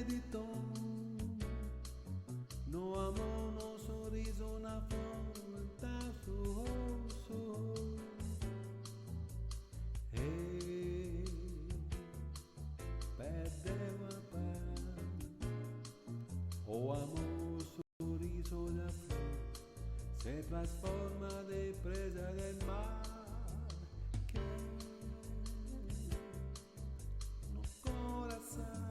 meditó, no amó, no sorriso, una fronta su rosto. E perdeu a paz, o amor, sorriso, la flor, se transforma de presa del mar. Que no coração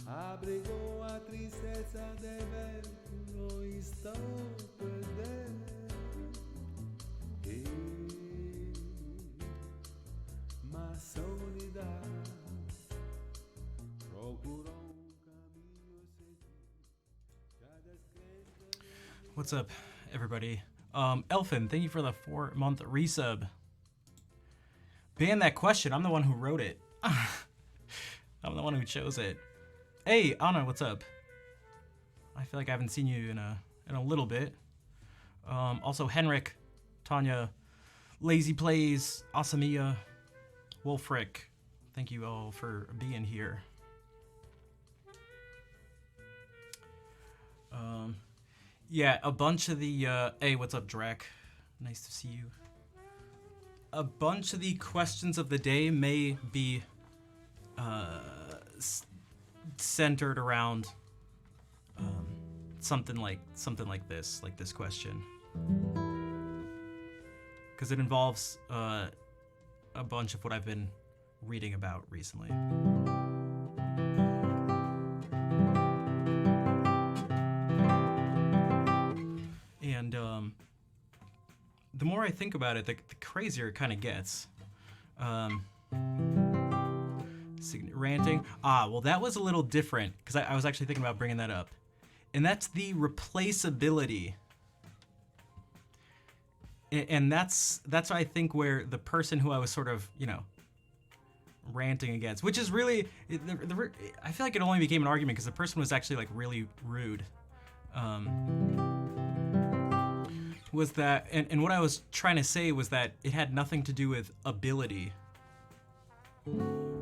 abrigou a tristeza de ver que não estou perdendo. E mas solidão procurou caminho seguir. Já descrente. What's up, everybody? Elfin, thank you for the 4-month resub. Ban that question. I'm the one who wrote it. I'm the one who chose it. Hey, Anna, what's up? I feel like I haven't seen you in a little bit. Also, Henrik, Tanya, Lazy Plays, Asamiya, Wolfric. Thank you all for being here. Yeah, a bunch of the, hey, what's up, Drac? Nice to see you. A bunch of the questions of the day may be centered around something like this question, because it involves a bunch of what I've been reading about recently. And the more I think about it, the crazier it kind of gets. Ranting. Well, that was a little different, because I was actually thinking about bringing that up. And that's the replaceability. And that's I think where the person who I was sort of, ranting against, which is really, I feel like it only became an argument because the person was actually like really rude. Was that, and what I was trying to say was that it had nothing to do with ability.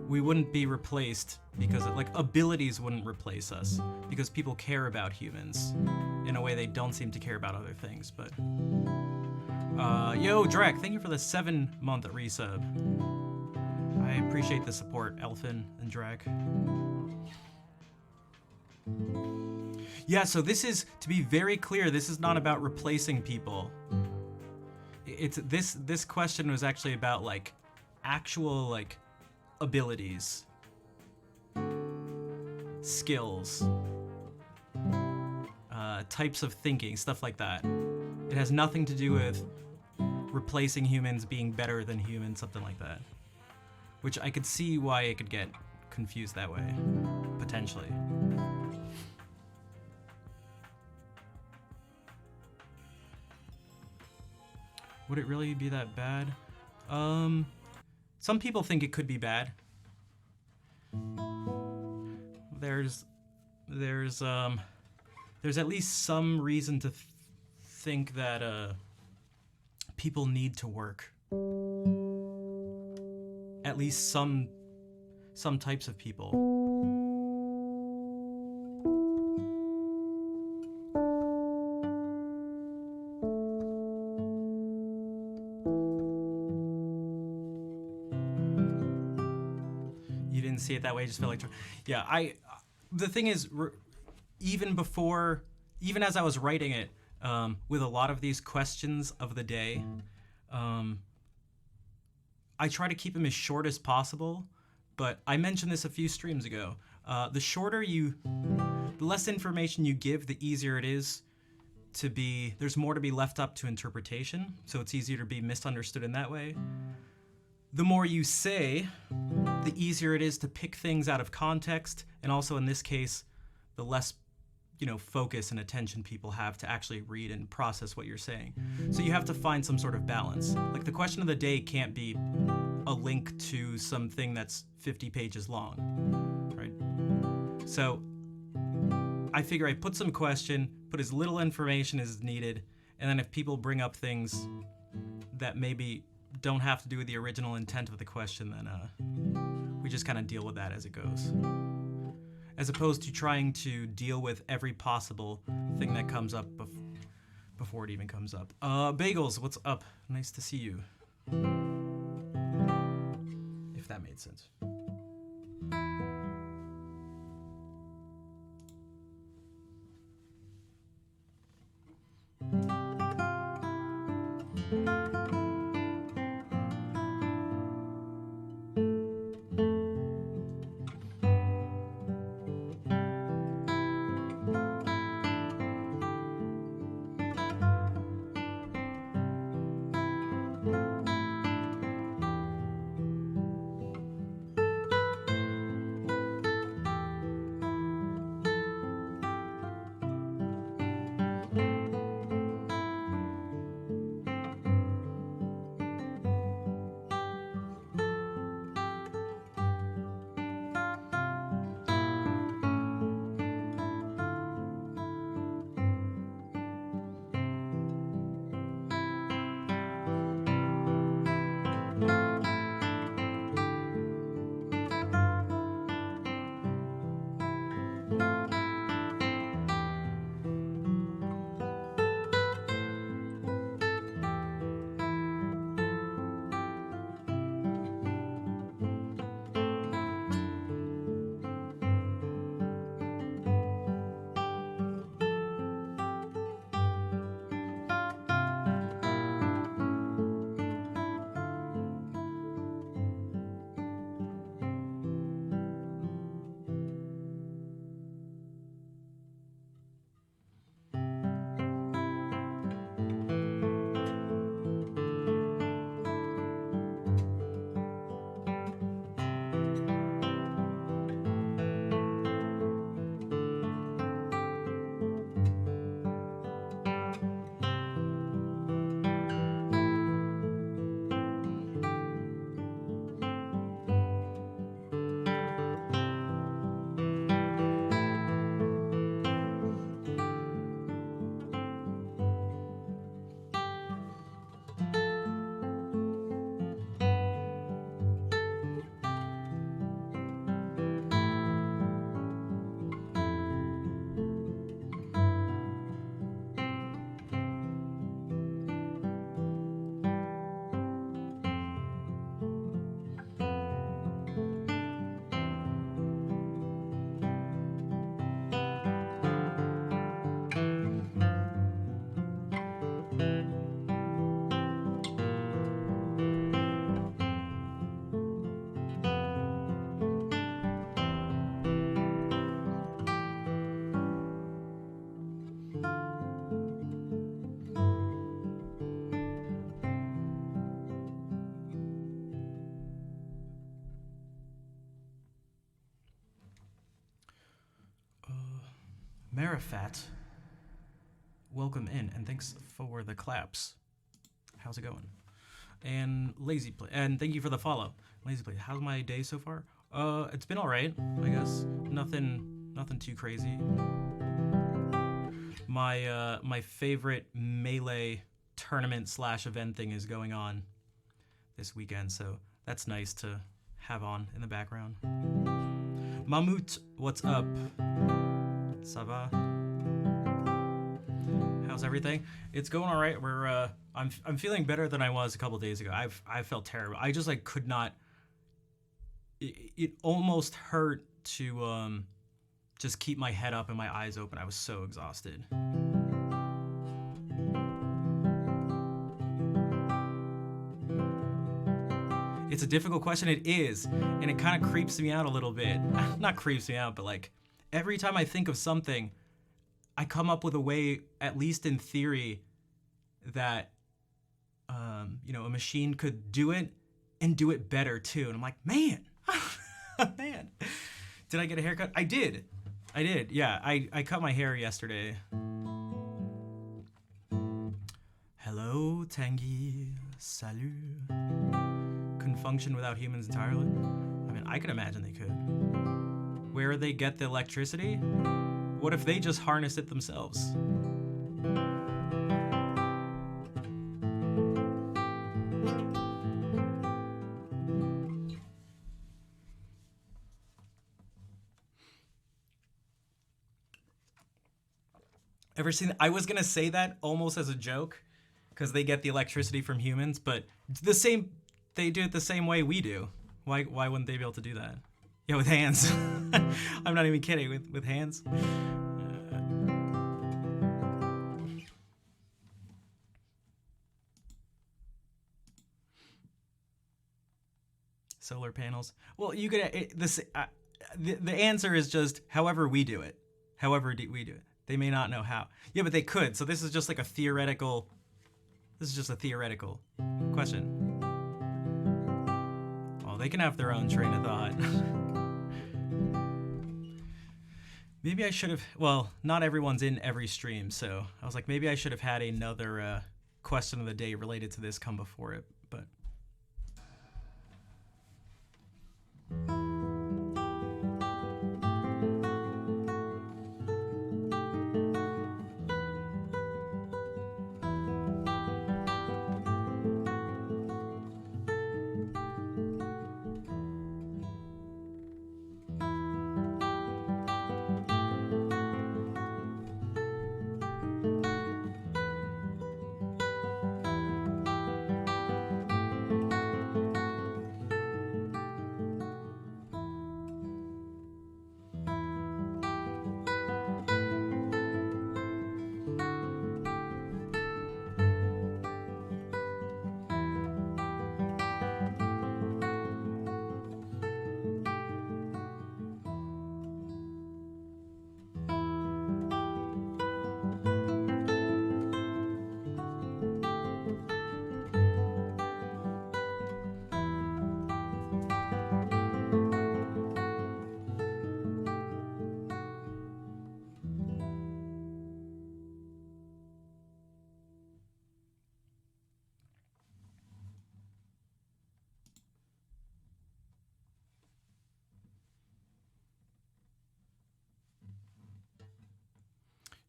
We wouldn't be replaced because, abilities wouldn't replace us, because people care about humans in a way they don't seem to care about other things. But, yo, Drek, thank you for the 7-month resub. I appreciate the support, Elfin and Drek. Yeah, so this is, to be very clear, this is not about replacing people. It's this question was actually about actual abilities, skills, types of thinking, stuff like that. It has nothing to do with replacing humans, being better than humans, something like that. Which I could see why it could get confused that way, potentially. Would it really be that bad? Some people think it could be bad. There's at least some reason to think that people need to work. At least some types of people. See it that way, I just felt like, yeah, the thing is, even as I was writing it, with a lot of these questions of the day, I try to keep them as short as possible, but I mentioned this a few streams ago. The less information you give, the easier it is there's more to be left up to interpretation, so it's easier to be misunderstood in that way. The more you say, the easier it is to pick things out of context, and also in this case, the less, focus and attention people have to actually read and process what you're saying. So you have to find some sort of balance. Like, the question of the day can't be a link to something that's 50 pages long, right? So I figure I put some question, put as little information as needed, and then if people bring up things that maybe don't have to do with the original intent of the question, then we just kind of deal with that as it goes. as opposed to trying to deal with every possible thing that comes up before it even comes up. Bagels, what's up? Nice to see you. If that made sense. Marifat, welcome in, and thanks for the claps. How's it going? And Lazy Play, and thank you for the follow. Lazy Play, how's my day so far? It's been all right, I guess. Nothing too crazy. My favorite Melee tournament / event thing is going on this weekend, so that's nice to have on in the background. Mammut, what's up? Ça va? How's everything? It's going all right. I'm feeling better than I was a couple days ago. I felt terrible. I just like could not. It almost hurt to just keep my head up and my eyes open. I was so exhausted. It's a difficult question. It is, and it kind of creeps me out a little bit. Not creeps me out, but like every time I think of something, I come up with a way, at least in theory, that a machine could do it and do it better too. And I'm like, man, man, did I get a haircut? I did. Yeah, I cut my hair yesterday. Hello, Tanguy. Salut. Couldn't function without humans entirely. I mean, I can imagine they could. Where they get the electricity? What if they just harness it themselves? Ever seen? I was gonna say that almost as a joke, because they get the electricity from humans, but the same. They do it the same way we do. Why wouldn't they be able to do that? Yeah, with hands. I'm not even kidding. With hands. Solar panels. Well, you could the answer is just however we do it. We do it. They may not know how. Yeah, but they could. So this is just like a theoretical. This is just a theoretical question. Well, they can have their own train of thought. Maybe I should have. Well, not everyone's in every stream, so I was like, maybe I should have had another question of the day related to this come before it, but.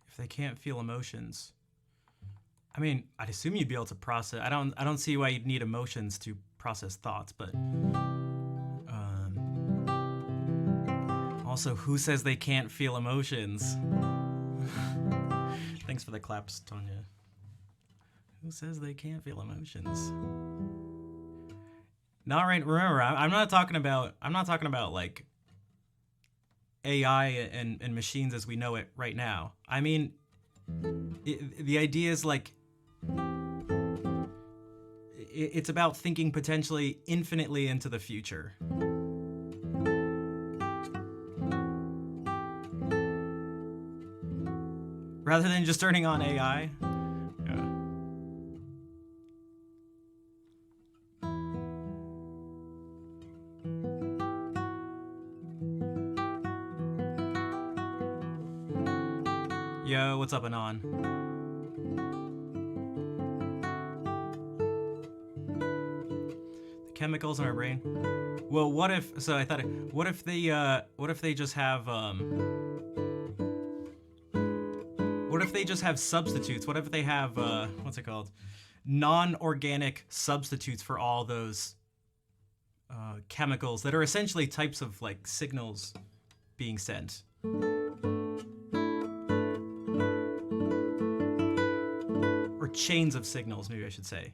If they can't feel emotions, I mean, I'd assume you'd be able to process. I don't see why you'd need emotions to process thoughts, but also, who says they can't feel emotions? Thanks for the claps, Tonya. Who says they can't feel emotions? Not right. Remember, I'm not talking about. I'm not talking about like AI and machines as we know it right now. I mean, the idea is like it's about thinking potentially infinitely into the future. Rather than just turning on AI. Yo, what's up, Anon? The chemicals in our brain. Well, what if? So I thought, what if they just have what if they just have substitutes? What if they have what's it called? Non-organic substitutes for all those chemicals that are essentially types of like signals being sent. Or chains of signals, maybe I should say.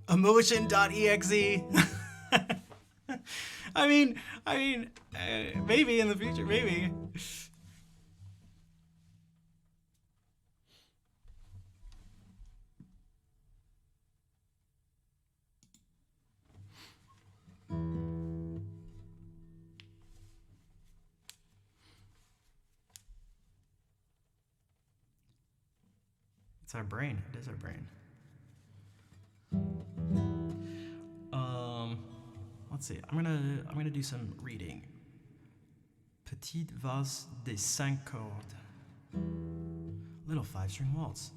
Emotion.exe. I mean, maybe in the future, maybe. It's our brain. It is our brain. Let's see. I'm gonna do some reading. Petite Vase des 5 cordes. Little 5-string waltz.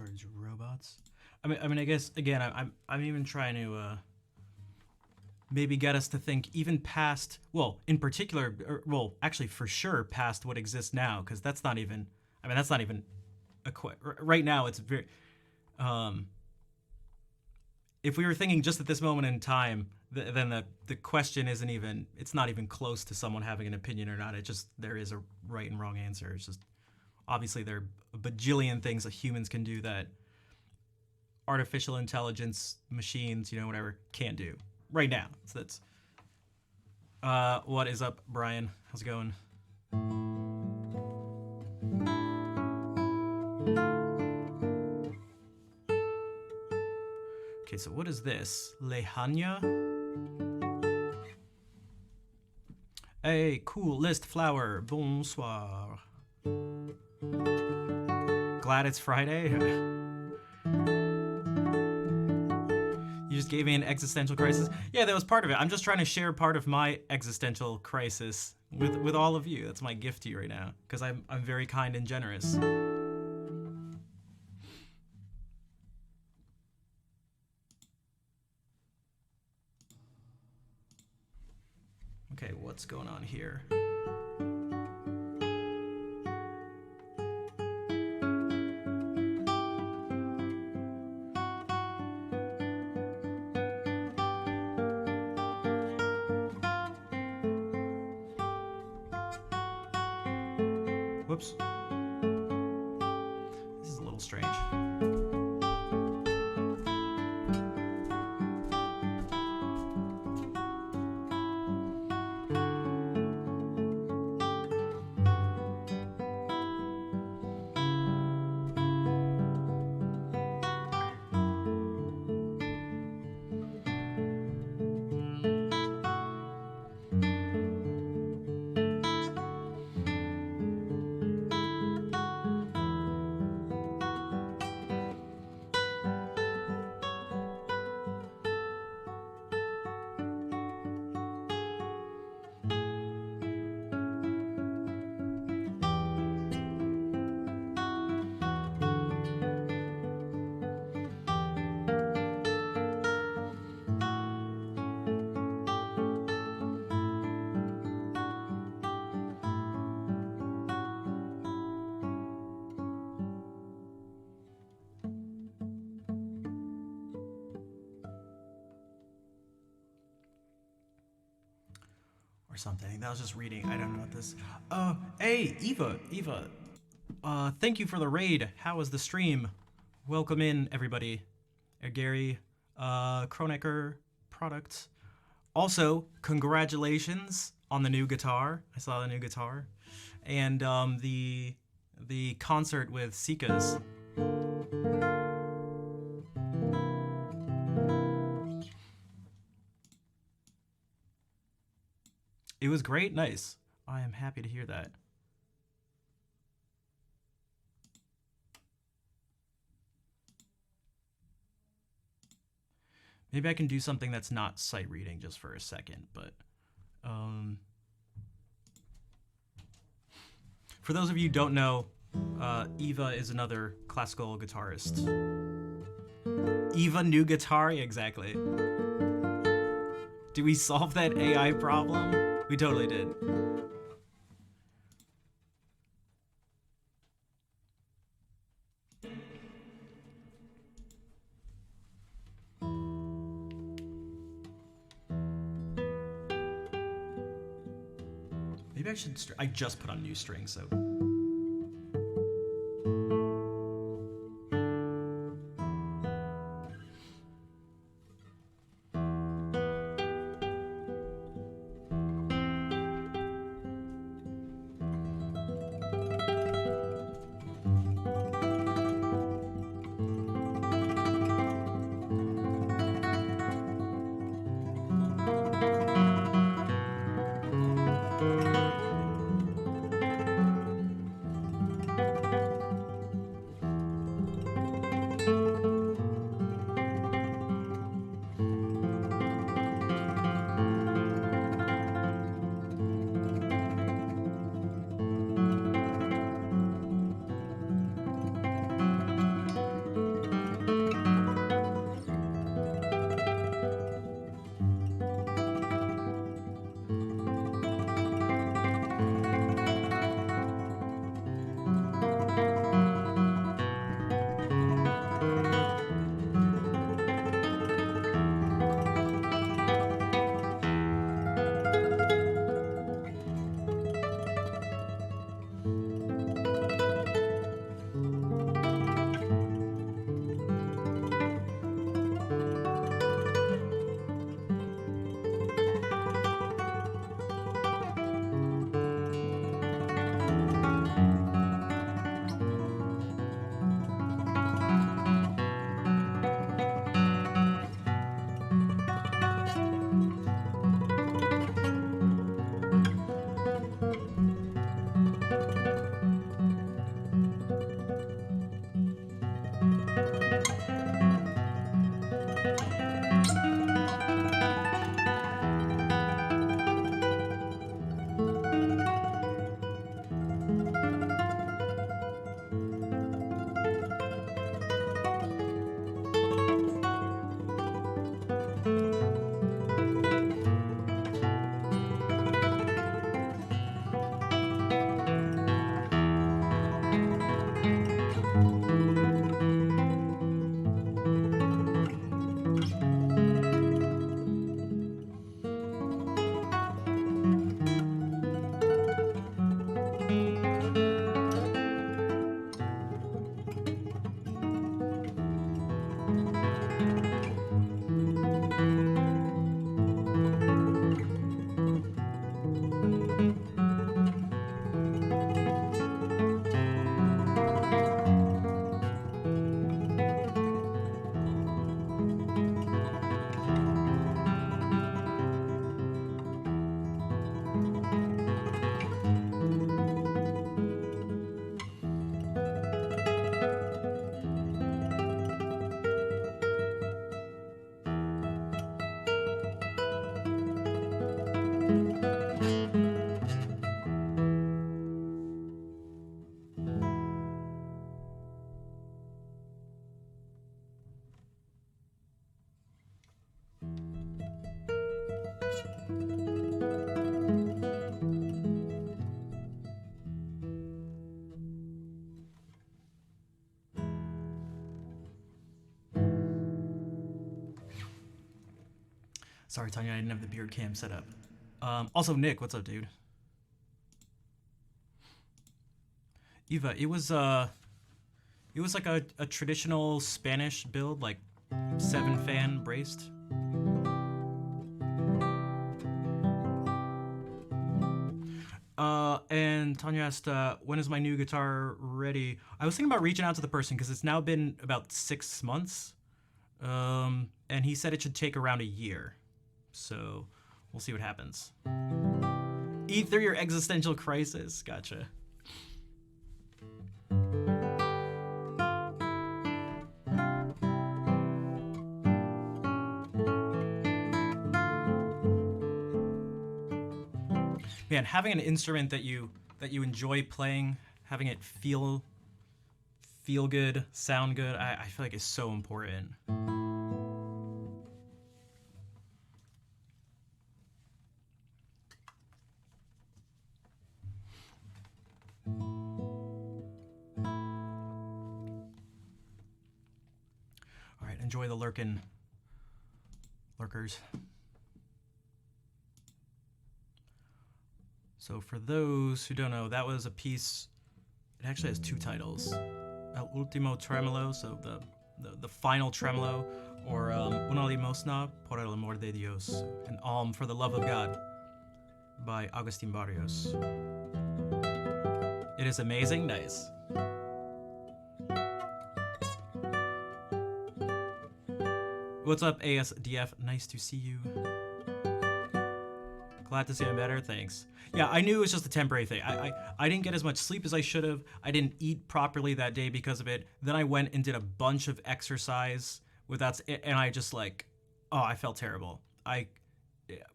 towards robots. I guess again, I'm even trying to maybe get us to think even past. Well, in particular, well, actually, for sure, past what exists now, because that's not even. That's not even. Right now, it's very. If we were thinking just at this moment in time, then the question isn't even. It's not even close to someone having an opinion or not. It just there is a right and wrong answer. It's just obviously there are a bajillion things that humans can do that artificial intelligence machines, whatever, can't do right now. So that's what is up, Brian? How's it going? Okay, so what is this? Lehanya? Hey, cool list flower. Bonsoir. Glad it's Friday. You just gave me an existential crisis. Yeah, that was part of it. I'm just trying to share part of my existential crisis with all of you. That's my gift to you right now, because I'm very kind and generous. Okay, what's going on here? Whoops. This is a little strange. Or something. That was just reading. I don't know what this. Hey, Eva. Thank you for the raid. How was the stream? Welcome in, everybody. Gary, Kronecker product. Also, congratulations on the new guitar. I saw the new guitar, and the concert with Sika's. It was great. Nice. I am happy to hear that. Maybe I can do something that's not sight reading just for a second, but for those of you who don't know, Eva is another classical guitarist. Eva new guitar? Exactly. Did we solve that AI problem? We totally did. Maybe I should. I just put on new strings, so. Sorry, Tanya, I didn't have the beard cam set up. Also, Nick, what's up, dude? Eva, it was like a traditional Spanish build, like 7-fan braced. And Tanya asked, when is my new guitar ready? I was thinking about reaching out to the person because it's now been about 6 months. And he said it should take around a year. So we'll see what happens. Eat through your existential crisis. Gotcha. Man, having an instrument that you enjoy playing, having it feel good, sound good, I feel like is so important. All right, enjoy the lurkers. So for those who don't know, that was a piece. It actually has 2 titles: El Último Tremolo, so the final tremolo, or Una limosna por el amor de Dios, an alm for the love of God, by Agustin Barrios. It is amazing, nice. What's up, ASDF? Nice to see you. Glad to see I'm better, thanks. Yeah, I knew it was just a temporary thing. I didn't get as much sleep as I should have. I didn't eat properly that day because of it. Then I went and did a bunch of exercise without, and I just like, oh, I felt terrible. I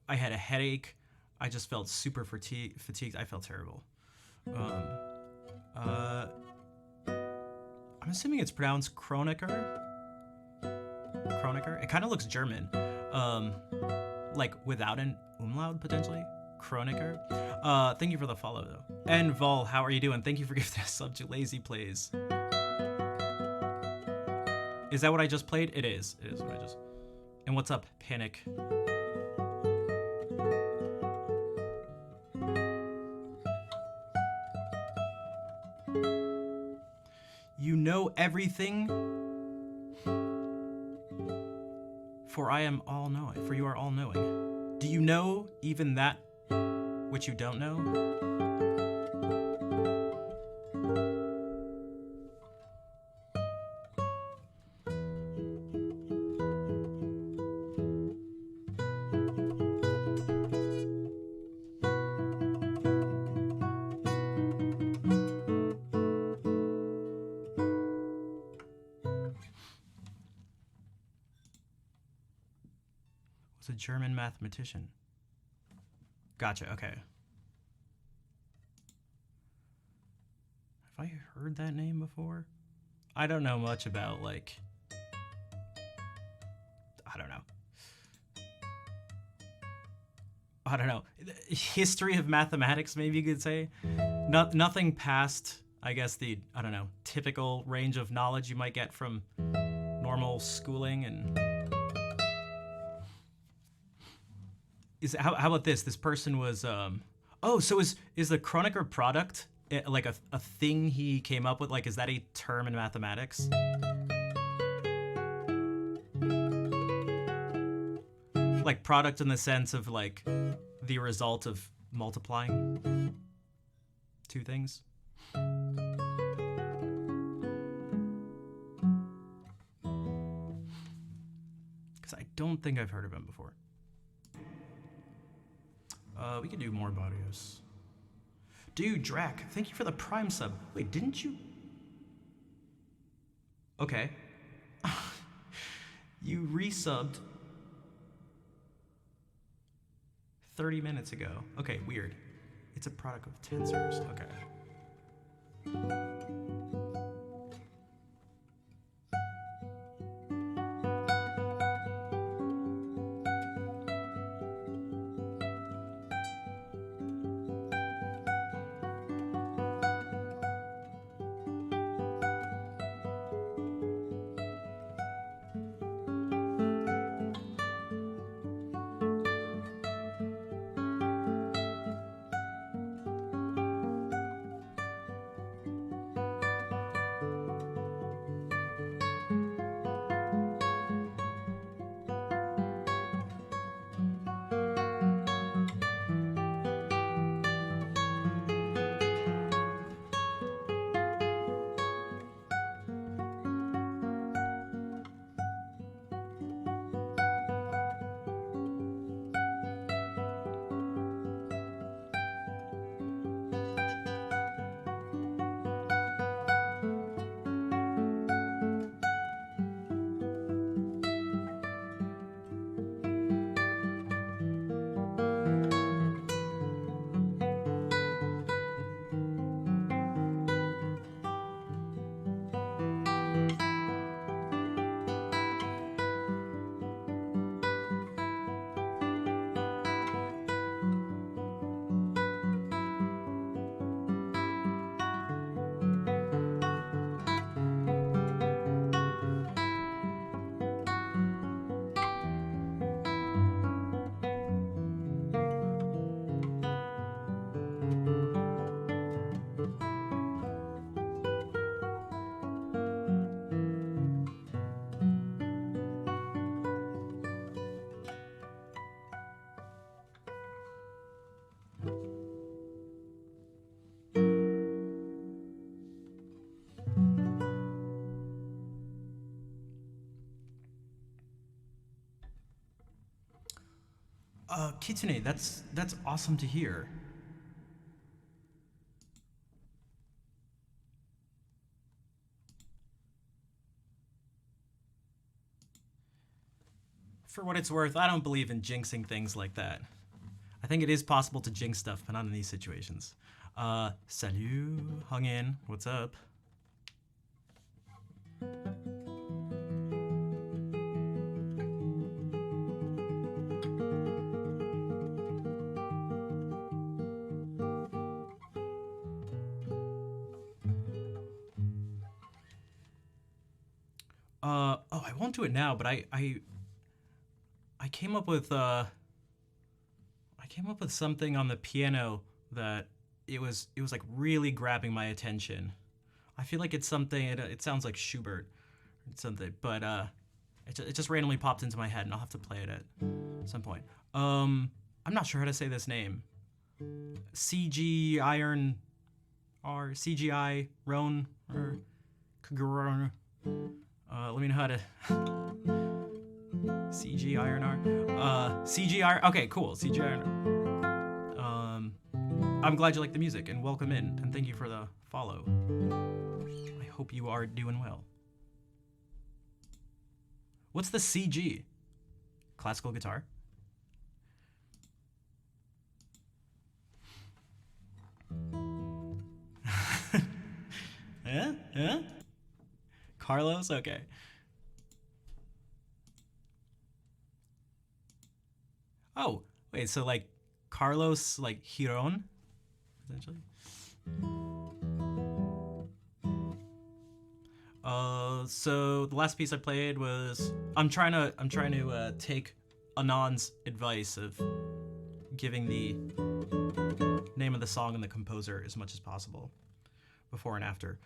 had a headache. I just felt super fatigued. I felt terrible. I'm assuming it's pronounced Kronecker. Kronecker? It kind of looks German. Like without an umlaut potentially. Kronecker. Thank you for the follow though. And Vol, how are you doing? Thank you for giving us sub to Lazy Plays. Is that what I just played? It is. It is what I just. And what's up, Panic? You know everything, for I am all knowing. For you are all knowing. Do you know even that which you don't know? Was a German mathematician. Gotcha, okay. Have I heard that name before? I don't know much about, like, I don't know. History of mathematics, maybe you could say. Nothing past, I guess, the, I don't know, typical range of knowledge you might get from normal schooling. And how about this? This person was, oh, so is the Kronecker product like a thing he came up with? Like, is that a term in mathematics? Like product in the sense of like the result of multiplying 2 things? Because I don't think I've heard of him before. We could do more Barrios. Dude, Drac, thank you for the Prime sub. Wait, didn't you? Okay. You resubbed 30 minutes ago. Okay, weird. It's a product of tensors. Okay. Kitsune, that's awesome to hear. For what it's worth, I don't believe in jinxing things like that. I think it is possible to jinx stuff, but not in these situations. Salut, hung in. What's up? Oh, I won't do it now, but I came up with something on the piano that it was like really grabbing my attention. I feel like it's something. It sounds like Schubert, or something, but it just randomly popped into my head, and I'll have to play it at some point. I'm not sure how to say this name. CG Iron R CGI Roan or Kagura. Let me know how to CG Iron R. CG Iron. Okay, cool. CG Iron. I'm glad you like the music and welcome in and thank you for the follow. I hope you are doing well. What's the CG? Classical guitar? Yeah? Yeah? Carlos? Okay. Oh, wait, so like Carlos, like Giron, essentially? So the last piece I played was I'm trying to take Anand's advice of giving the name of the song and the composer as much as possible before and after.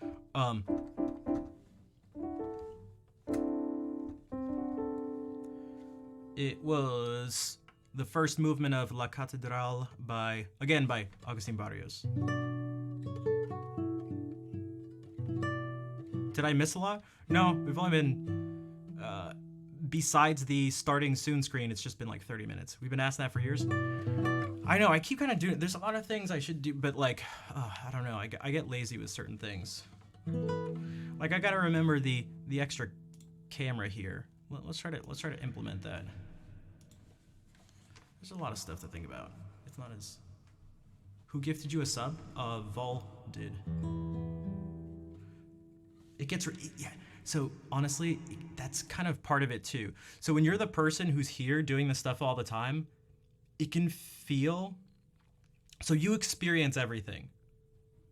It was the first movement of La Catedral by Agustin Barrios. Did I miss a lot? No, we've only been, besides the starting soon screen, it's just been like 30 minutes. We've been asking that for years. I know, I keep kind of doing, there's a lot of things I should do, but like, I don't know, I get lazy with certain things. Like, I gotta remember the extra camera here. Let's try to implement that. There's a lot of stuff to think about. It's not as... Who gifted you a sub? Vol did. It gets... Yeah. So honestly, that's kind of part of it too. So when you're the person who's here doing this stuff all the time, it can feel... So you experience everything.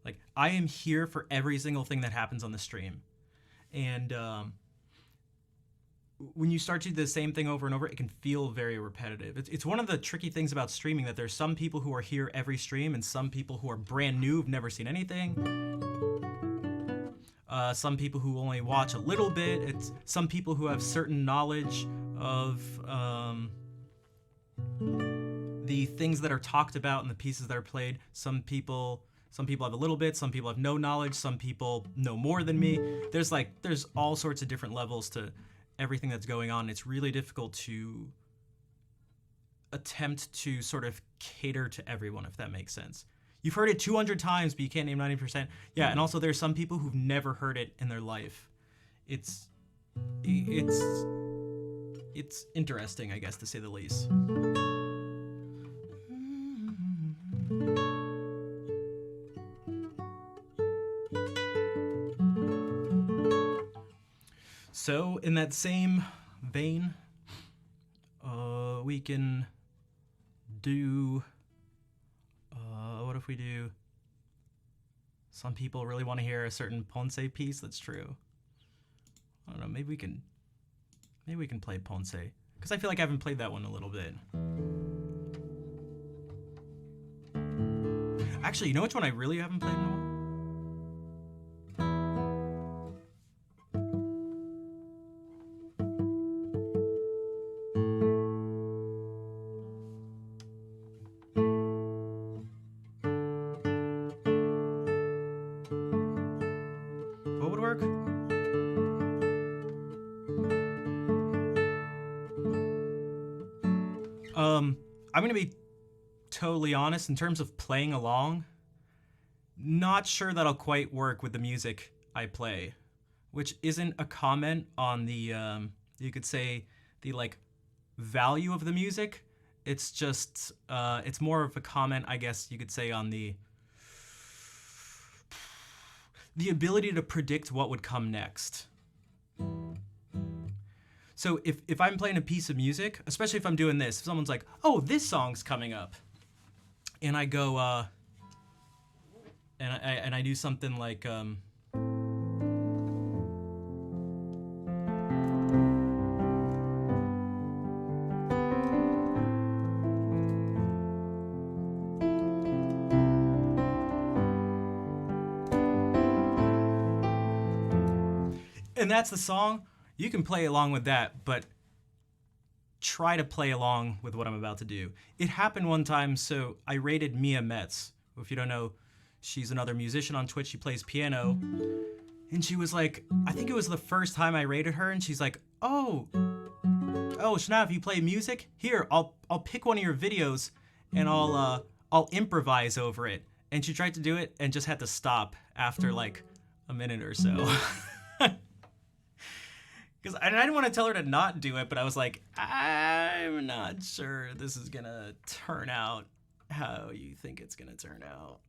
Like, I am here for every single thing that happens on the stream. And when you start to do the same thing over and over, it can feel very repetitive. It's one of the tricky things about streaming, that there's some people who are here every stream and some people who are brand new, have never seen anything. Some people who only watch a little bit. It's some people who have certain knowledge of the things that are talked about and the pieces that are played. Some people have a little bit, some people have no knowledge, some people know more than me. There's all sorts of different levels to everything that's going on. It's really difficult to attempt to sort of cater to everyone, if that makes sense. You've heard it 200 times, but you can't name 90%. Yeah, and also there's some people who've never heard it in their life. It's interesting, I guess, to say the least. So, in that same vein, we can do... what if we do... Some people really want to hear a certain Ponce piece. That's true. I don't know, maybe we can play Ponce. Because I feel like I haven't played that one in a little bit. Actually, you know which one I really haven't played in a while? I'm gonna be totally honest, in terms of playing along, not sure that'll quite work with the music I play, which isn't a comment on the, you could say, the, like, value of the music. It's just, it's more of a comment, I guess you could say, on the ability to predict what would come next. So if I'm playing a piece of music, especially if I'm doing this, if someone's like, oh, this song's coming up, and I go, and I do something like, and that's the song, you can play along with that, but try to play along with what I'm about to do. It happened one time, so I rated Mia Metz. If you don't know, she's another musician on Twitch. She plays piano. And she was like, I think it was the first time I rated her, and she's like, oh, Shanav, you play music? Here, I'll pick one of your videos, and I'll improvise over it. And she tried to do it and just had to stop after like a minute or so. Because I didn't want to tell her to not do it, but I was like, I'm not sure this is going to turn out how you think it's going to turn out.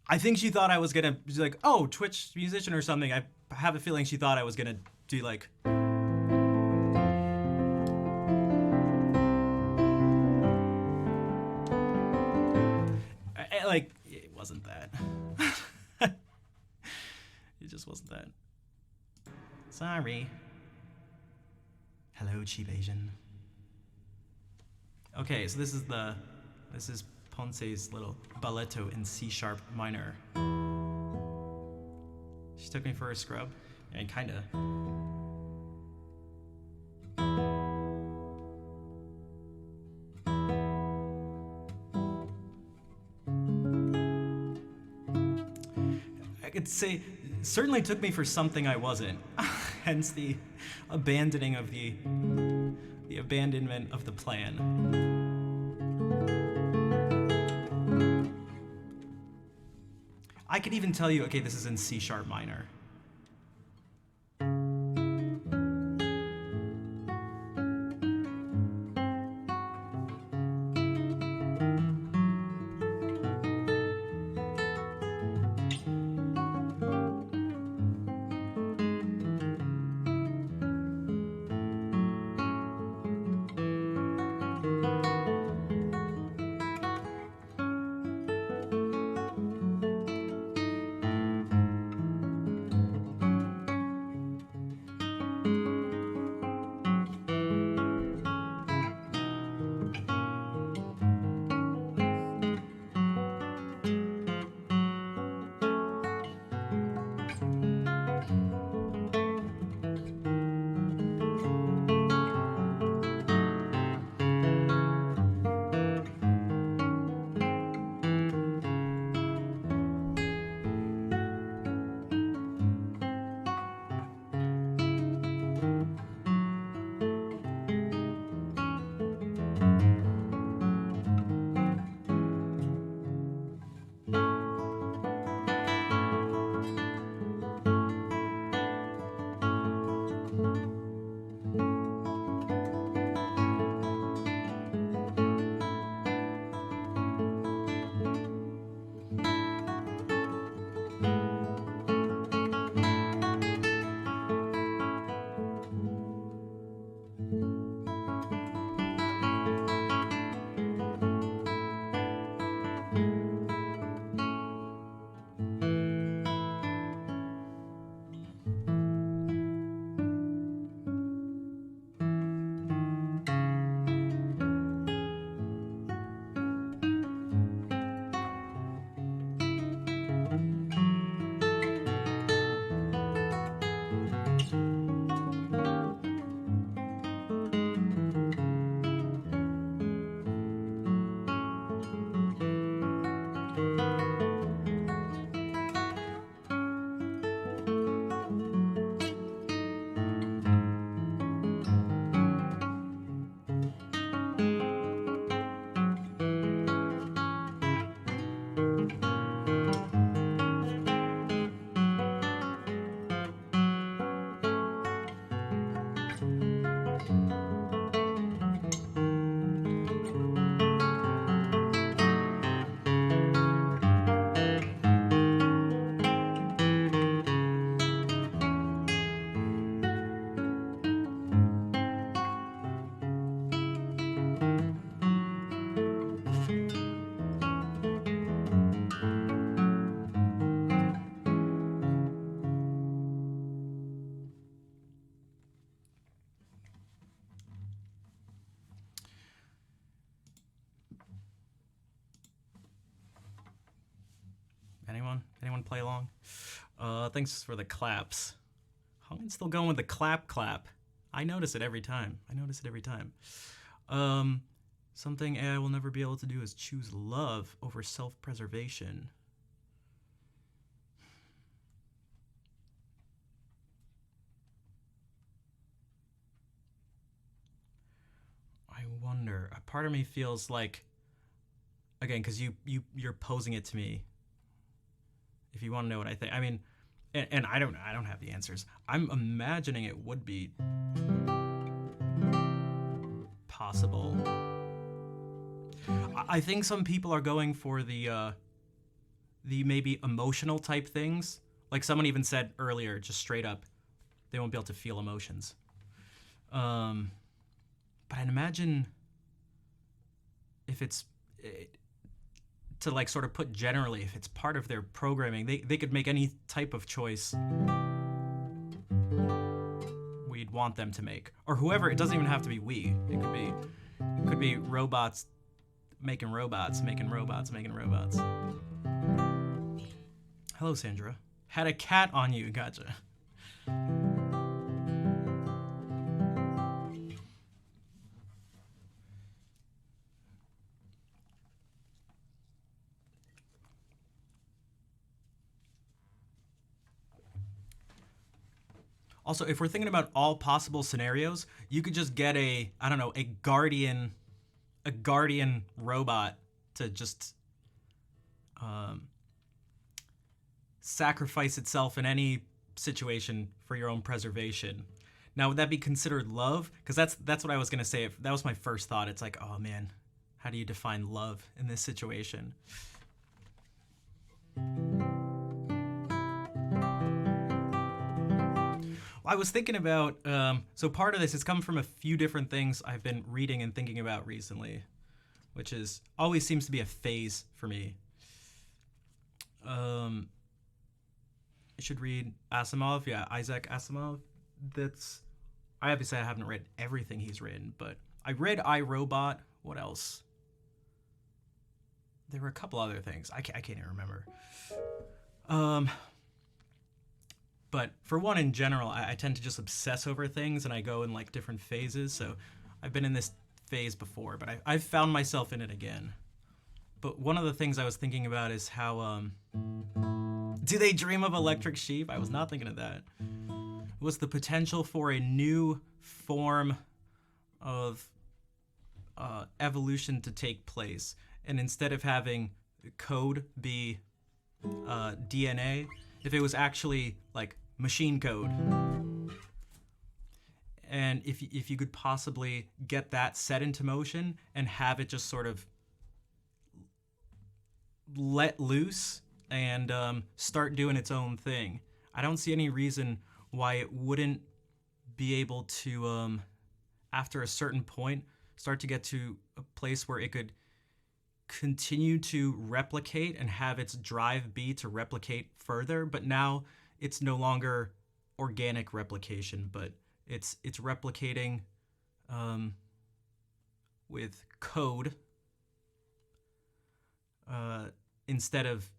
I think she thought I was going to be like, oh, Twitch musician or something. I have a feeling she thought I was going to do like... Like, it wasn't that. It just wasn't that. Sorry. Hello, cheap Asian. Okay, so this is Ponce's little balletto in C sharp minor. She took me for a scrub, and kinda. I could say, certainly took me for something I wasn't. Hence the abandoning of the abandonment of the plan. I could even tell you, okay, this is in C sharp minor. Anyone play along? Thanks for the claps. Hungin's still going with the clap. I notice it every time. Something AI will never be able to do is choose love over self-preservation. I wonder. A part of me feels like, again, because you're posing it to me. If you want to know what I think, I mean, and I don't have the answers. I'm imagining it would be possible. I think some people are going for the maybe emotional type things. Like someone even said earlier, just straight up, they won't be able to feel emotions. But I'd imagine if it's to like sort of put generally, if it's part of their programming, they could make any type of choice we'd want them to make, or whoever. It doesn't even have to be we. It could be robots making robots. Hello, Sandra. Had a cat on you. Gotcha. Also, if we're thinking about all possible scenarios, you could just get a guardian robot to just sacrifice itself in any situation for your own preservation. Now, would that be considered love? Because that's what I was gonna say. That was my first thought. It's like, oh man, how do you define love in this situation? I was thinking about, so part of this has come from a few different things I've been reading and thinking about recently, which is always seems to be a phase for me. I should read Asimov. Yeah, Isaac Asimov. I obviously haven't read everything he's written, but I read I, Robot. What else? There were a couple other things. I can't even remember. But for one, in general, I tend to just obsess over things, and I go in like different phases. So I've been in this phase before, but I've found myself in it again. But one of the things I was thinking about is how, do they dream of electric sheep? I was not thinking of that. Was the potential for a new form of evolution to take place. And instead of having code be DNA, if it was actually like machine code, and if you could possibly get that set into motion and have it just sort of let loose and start doing its own thing, I don't see any reason why it wouldn't be able to, after a certain point, start to get to a place where it could continue to replicate and have its drive be to replicate further. But now it's no longer organic replication, but it's replicating with code instead of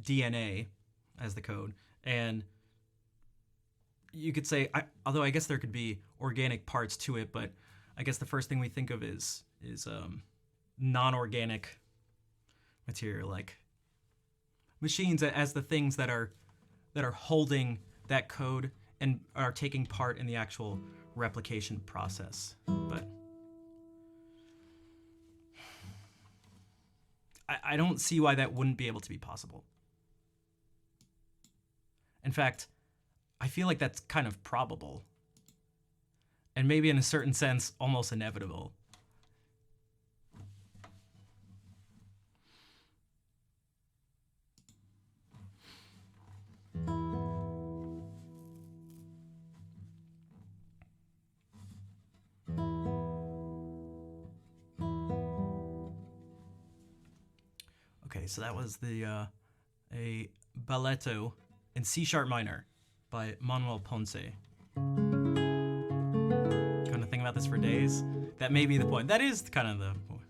DNA as the code. And you could say, although I guess there could be organic parts to it, but I guess the first thing we think of is non-organic material, like machines as the things that are holding that code and are taking part in the actual replication process. But I don't see why that wouldn't be able to be possible. In fact, I feel like that's kind of probable, and maybe in a certain sense almost inevitable. Okay, so that was a balletto in C sharp minor by Manuel Ponce. Gonna think about this for days. That may be the point. That is kind of the point.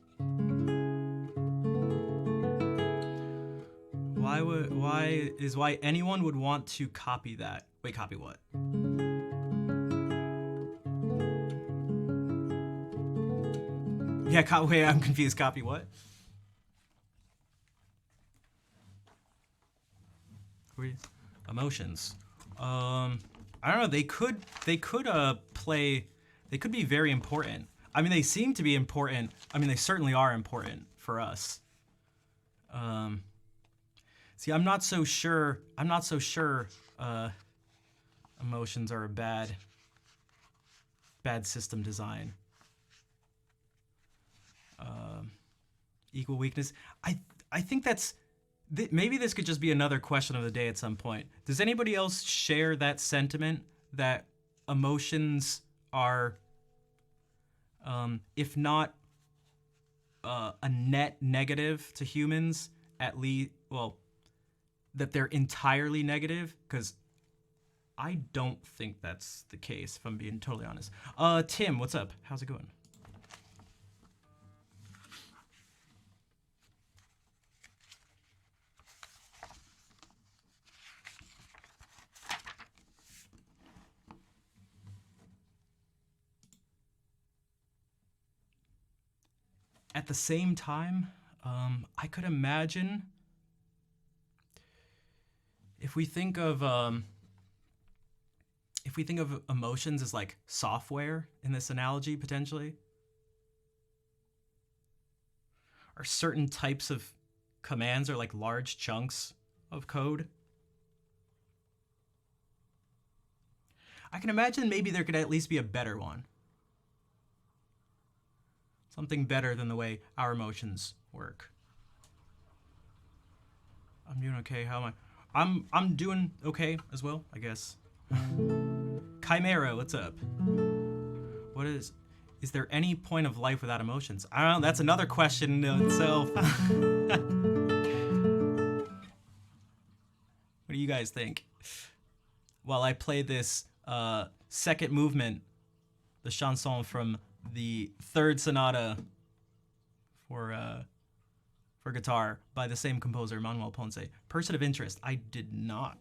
why anyone would want to copy that? Wait, copy what? Yeah, wait, I'm confused. Copy what? Emotions. I don't know. They could play. They could be very important. I mean, they seem to be important. I mean, they certainly are important for us. See, I'm not so sure. Emotions are a bad system design. Equal weakness. I think that's maybe this could just be another question of the day at some point. Does anybody else share that sentiment that emotions are, if not a net negative to humans, at least, well, that they're entirely negative? Because I don't think that's the case, if I'm being totally honest. Tim, what's up? How's it going? At the same time, I could imagine if we think of emotions as like software in this analogy, potentially, or certain types of commands are like large chunks of code. I can imagine maybe there could at least be a better one. Something better than the way our emotions work. I'm doing okay. How am I? I'm doing okay as well, I guess. Chimera, what's up? What is there any point of life without emotions? I don't know, that's another question in itself. What do you guys think? While I play this second movement, the chanson from the third sonata for guitar by the same composer, Manuel Ponce. Person of interest. I didn't.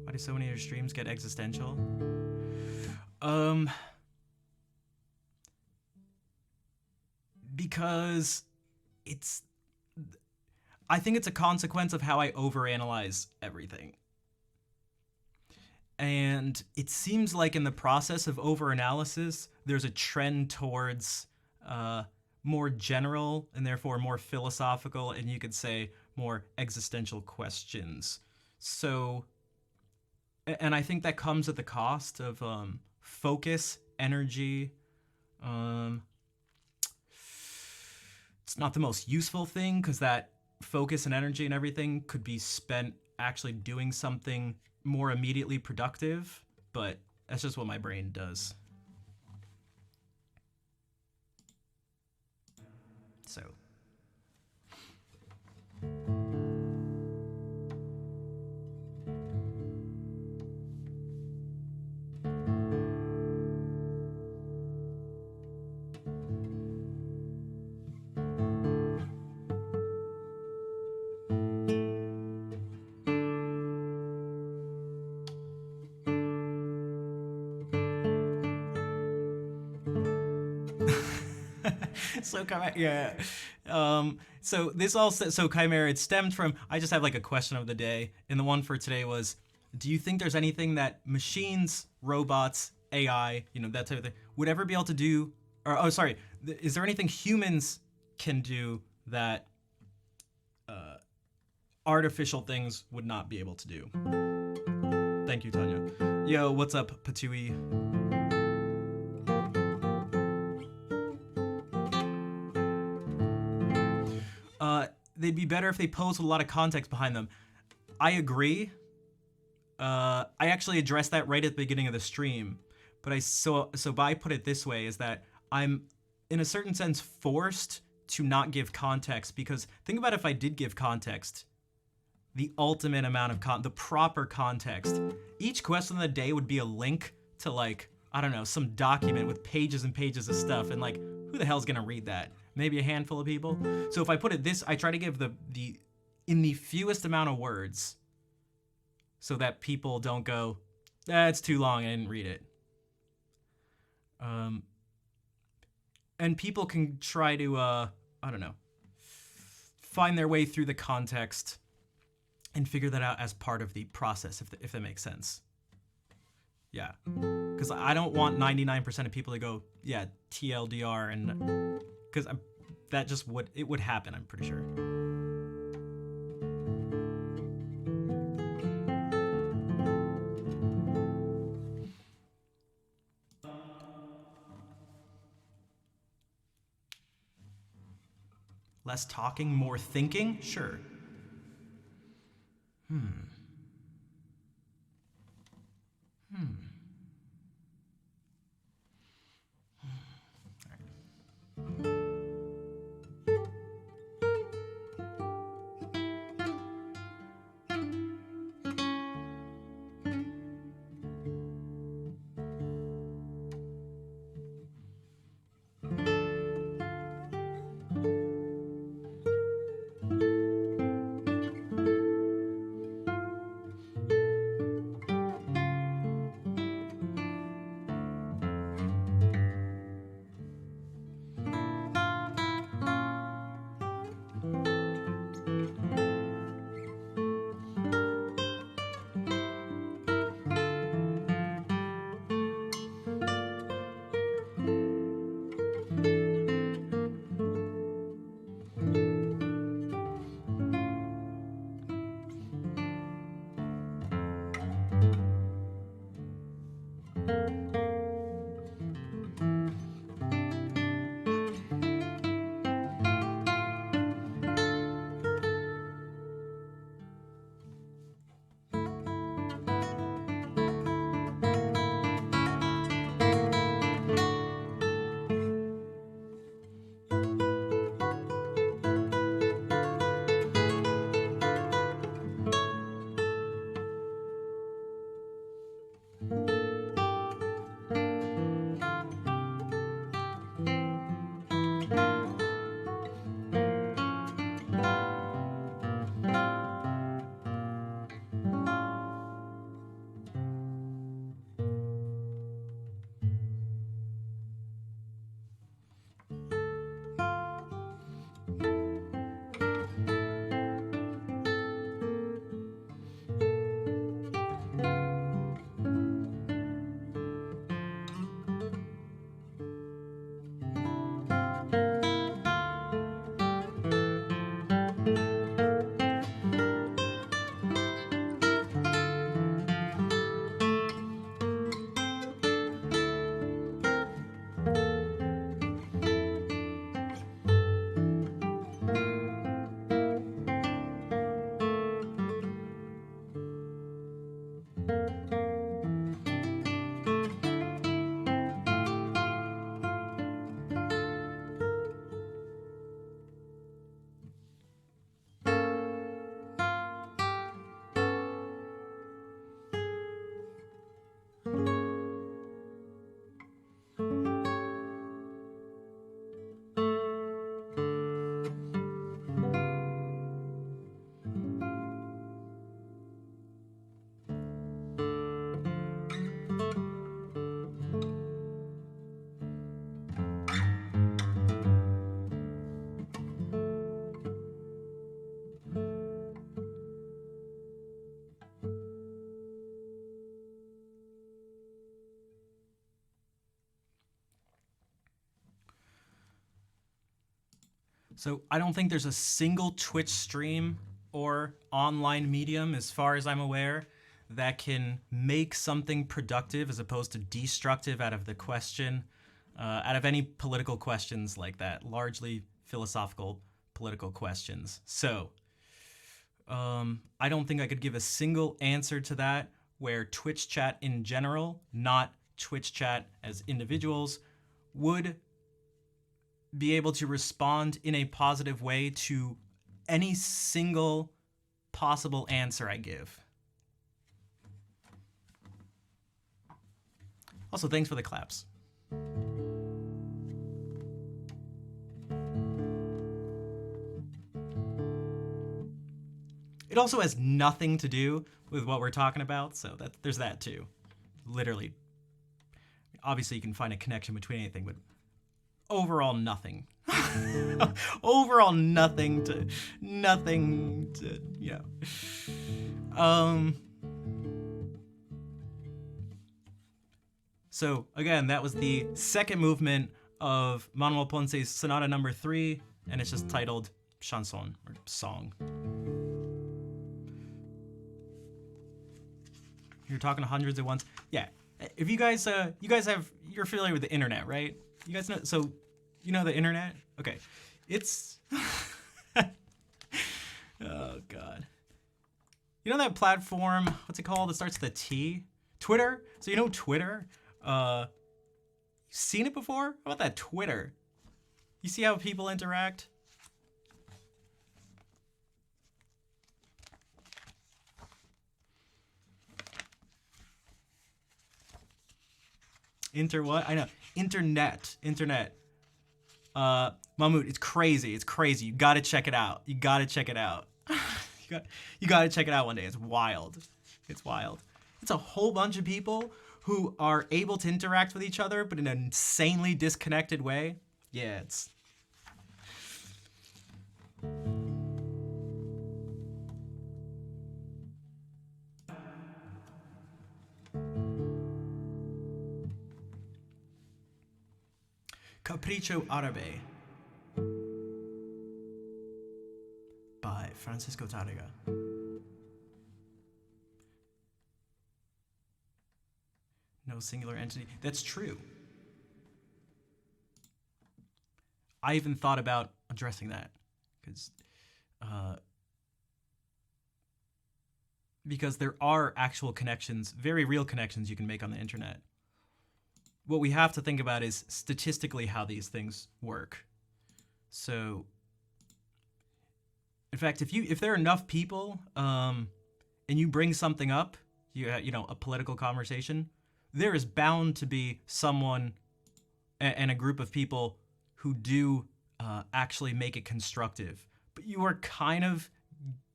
Why do so many of your streams get existential? Because I think it's a consequence of how I overanalyze everything. And it seems like in the process of overanalysis, there's a trend towards more general and therefore more philosophical, and you could say more existential questions. So, and I think that comes at the cost of focus, energy. It's not the most useful thing because that focus and energy and everything could be spent actually doing something more immediately productive, but that's just what my brain does. So. So yeah. So this all so Chimera, it stemmed from, I just have like a question of the day, and the one for today was, do you think there's anything that machines, robots, AI, that type of thing, would ever be able to do, or is there anything humans can do that artificial things would not be able to do? Thank you, Tanya. Yo, what's up, Patui? They'd be better if they posed with a lot of context behind them. I agree. I actually addressed that right at the beginning of the stream, but I put it this way, is that I'm in a certain sense forced to not give context, because think about if I did give context, the ultimate amount of the proper context. Each question of the day would be a link to like, I don't know, some document with pages and pages of stuff, and like, who the hell's gonna read that? Maybe a handful of people. So if I put it this, I try to give the in the fewest amount of words, so that people don't go, it's too long, I didn't read it. And people can try to, I don't know, find their way through the context and figure that out as part of the process, if that makes sense. Yeah, because I don't want 99% of people to go, yeah, TLDR, and because that just would happen, I'm pretty sure. Less talking, more thinking? Sure. So I don't think there's a single Twitch stream or online medium, as far as I'm aware, that can make something productive as opposed to destructive out of the question, out of any political questions like that, largely philosophical political questions. So I don't think I could give a single answer to that where Twitch chat in general, not Twitch chat as individuals, would be able to respond in a positive way to any single possible answer I give. Also, thanks for the claps. It also has nothing to do with what we're talking about, so there's that too. Literally. Obviously, you can find a connection between anything, but overall, nothing. Overall, nothing to, you know. So again, that was the second movement of Manuel Ponce's Sonata Number 3, and it's just titled Chanson, or Song. You're talking to hundreds at once. Yeah. If you guys you're familiar with the internet, right? You guys know, so you know the internet? Okay. It's, oh God. You know that platform, what's it called? It starts with a T? Twitter? So you know Twitter? You seen it before? How about that Twitter? You see how people interact? What? I know. Internet. Mahmoud, it's crazy. You gotta check it out. You gotta check it out one day. It's wild. It's a whole bunch of people who are able to interact with each other, but in an insanely disconnected way. Yeah, it's... Capriccio Árabe by Francisco Tárrega. No singular entity. That's true. I even thought about addressing that because there are actual connections, very real connections you can make on the internet. What we have to think about is statistically how these things work. So, in fact, if there are enough people and you bring something up, you know, a political conversation, there is bound to be someone and a group of people who do actually make it constructive. But you are kind of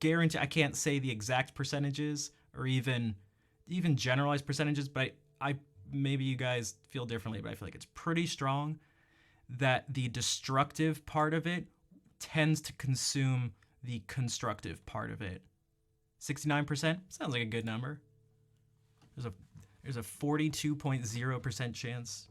guaranteed, I can't say the exact percentages or even generalized percentages, but I maybe you guys feel differently, but I feel like it's pretty strong that the destructive part of it tends to consume the constructive part of it. 69% sounds like a good number. There's a 42.0% chance.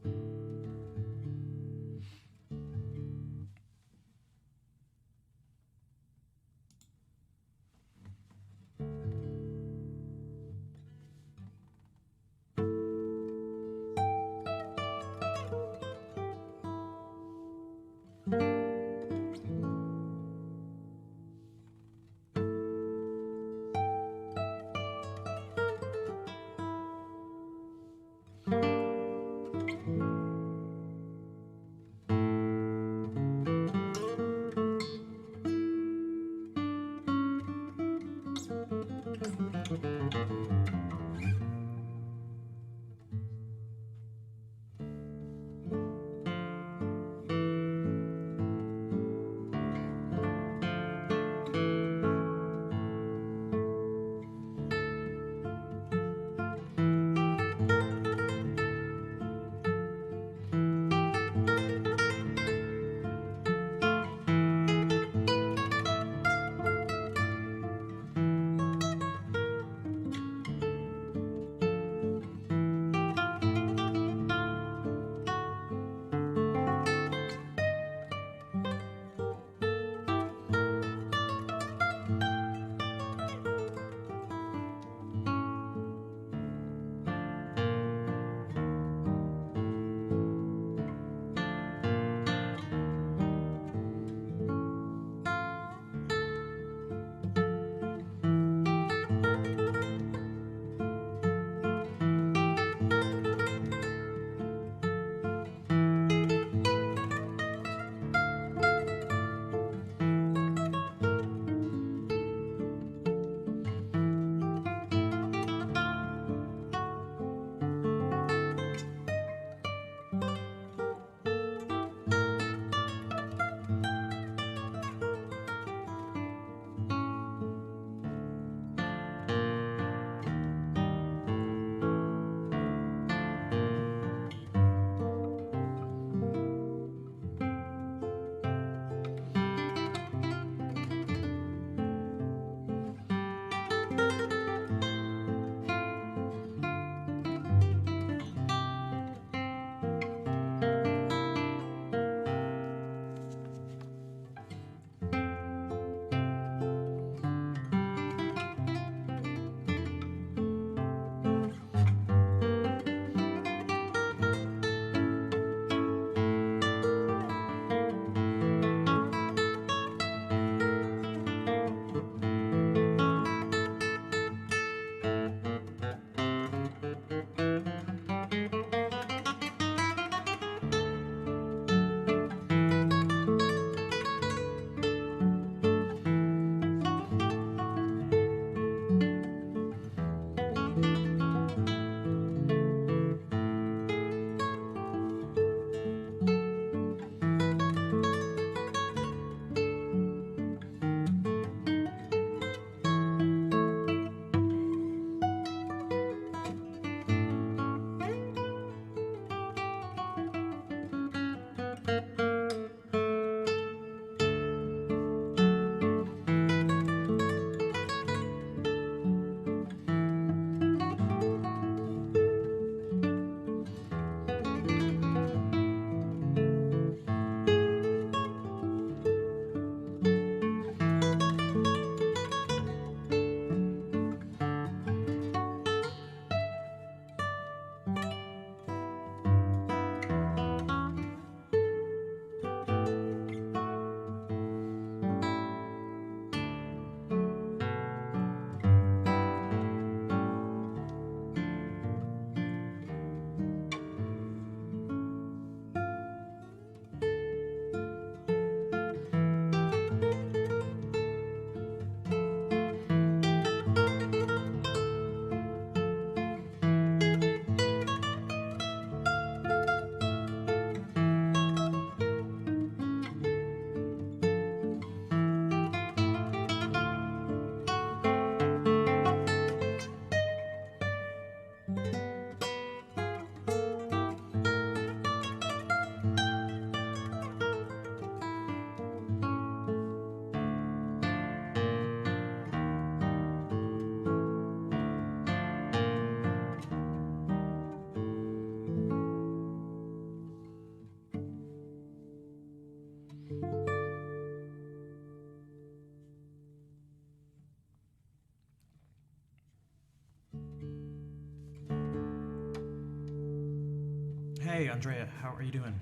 Hey, Andrea, how are you doing?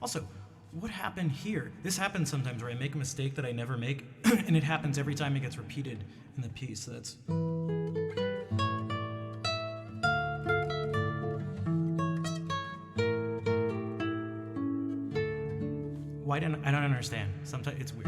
Also, what happened here? This happens sometimes where I make a mistake that I never make, and it happens every time it gets repeated in the piece. So that's. Why didn't I don't understand? Sometimes it's weird.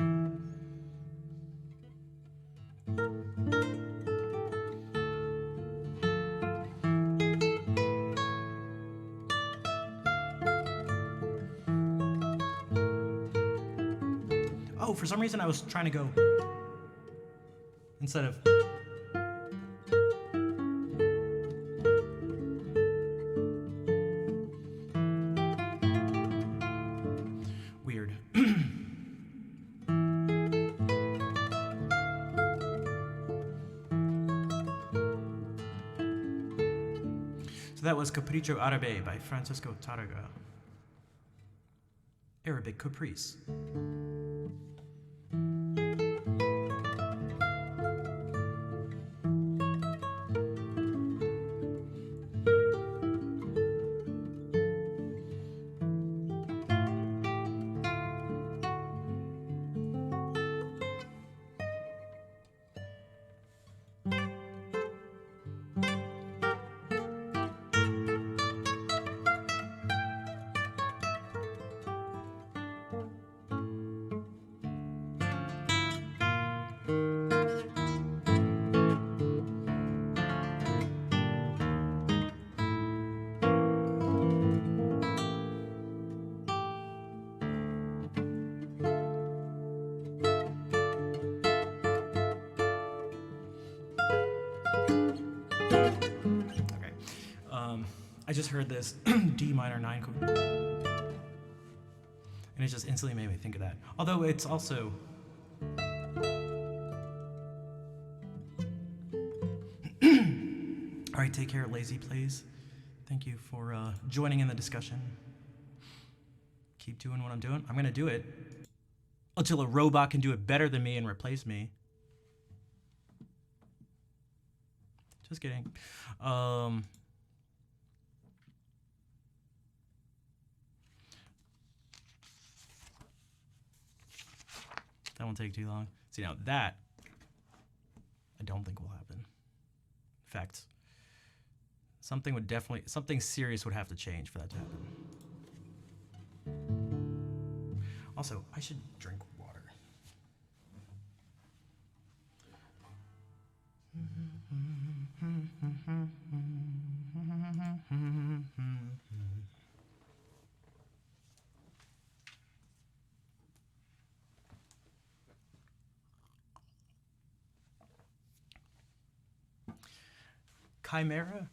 Oh, for some reason I was trying to go instead of. Weird. So that was Capriccio Árabe by Francisco Tárrega. Arabic Caprice. Okay. I just heard this D minor 9 chord. And it just instantly made me think of that. Although it's also. All right, take care, Lazy Plays. Thank you for joining in the discussion. Keep doing what I'm doing. I'm going to do it until a robot can do it better than me and replace me. Just kidding. That won't take too long. See, now that I don't think will happen. In fact, something serious would have to change for that to happen. Also, I should drink water. Chimera?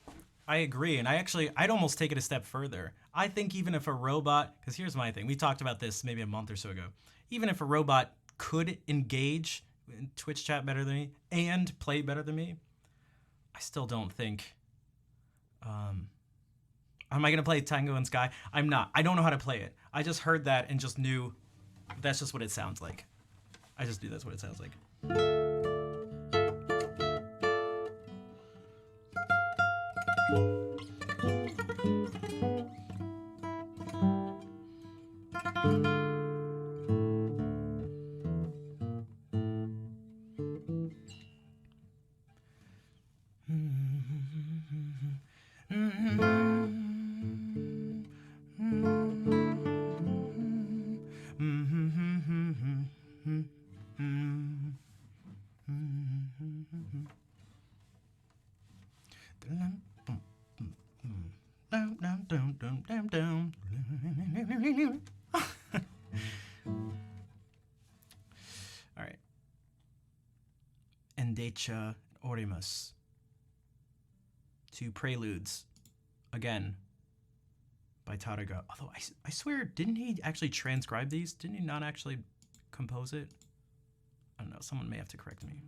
I agree, and I'd almost take it a step further. I think even if a robot, because here's my thing, we talked about this maybe a month or so ago, even if a robot could engage in Twitch chat better than me and play better than me, I still don't think, am I going to play Tango in Sky? I'm not. I don't know how to play it. I just heard that and just knew that's just what it sounds like. I just knew that's what it sounds like. All right. Endecha Orimus. 2 Preludes. Again. By Tárrega. Although I swear, didn't he actually transcribe these? Didn't he not actually compose it? I don't know. Someone may have to correct me.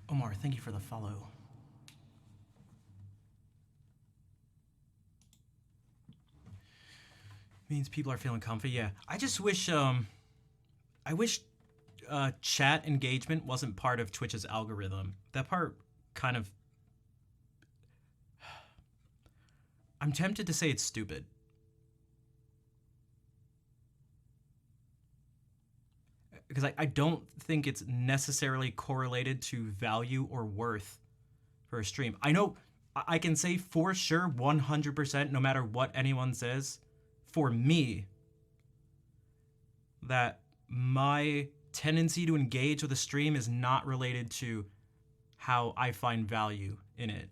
Omar, thank you for the follow. Means people are feeling comfy. Yeah, I just wish I wish chat engagement wasn't part of Twitch's algorithm. That part kind of, I'm tempted to say it's stupid. Because I don't think it's necessarily correlated to value or worth for a stream. I know I can say for sure 100%, no matter what anyone says, for me, that my tendency to engage with a stream is not related to how I find value in it.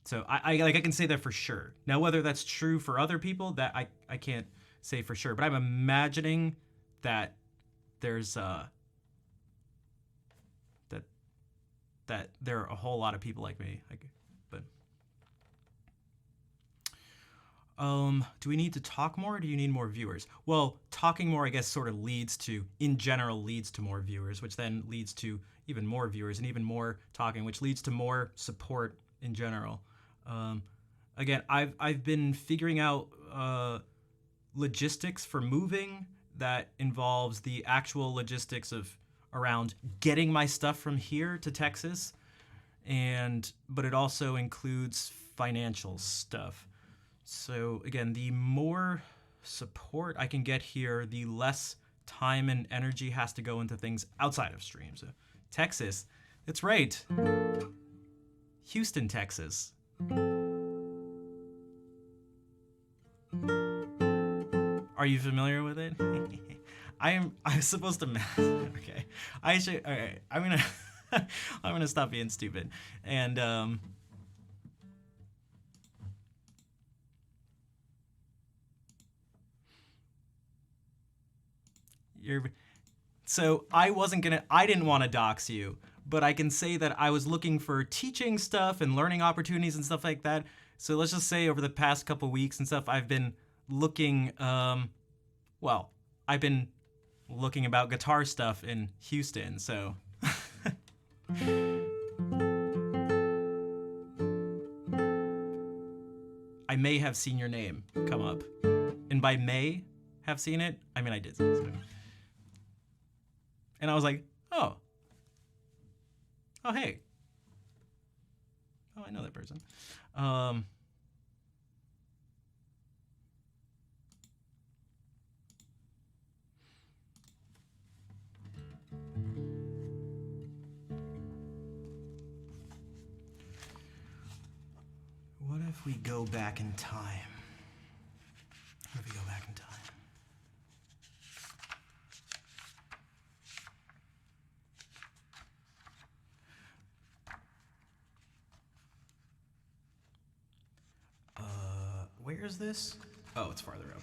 So I can say that for sure. Now, whether that's true for other people, that I can't say for sure. But I'm imagining that there's that there are a whole lot of people like me. Do we need to talk more, or do you need more viewers? Well, talking more, I guess, sort of in general, leads to more viewers, which then leads to even more viewers and even more talking, which leads to more support in general. Again, I've been figuring out logistics for moving that involves the actual logistics of around getting my stuff from here to Texas, but it also includes financial stuff. So again, the more support I can get here, the less time and energy has to go into things outside of streams. So, Texas, that's right. Houston, Texas. Are you familiar with it? I'm supposed to okay. I should all right. I'm gonna stop being stupid. And so I didn't want to dox you, but I can say that I was looking for teaching stuff and learning opportunities and stuff like that. So let's just say over the past couple weeks and stuff, I've been looking, I've been looking about guitar stuff in Houston, so. I may have seen your name come up. And by may have seen it, I mean I did. So. And I was like, oh, hey. Oh, I know that person. What if we go back in time? What if we go back in time? Where is this? Oh, it's farther up.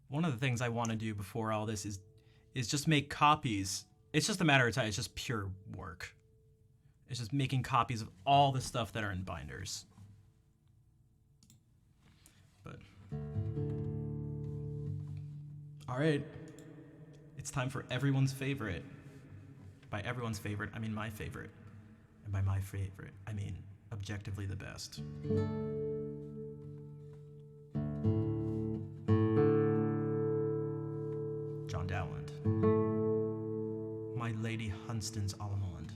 One of the things I want to do before all this is just make copies. It's just a matter of time. It's just pure work. It's just making copies of all the stuff that are in binders. But all right, it's time for everyone's favorite. By everyone's favorite, I mean my favorite. And by my favorite, I mean objectively the best. John Dowland. My Lady Hunstan's Allemande.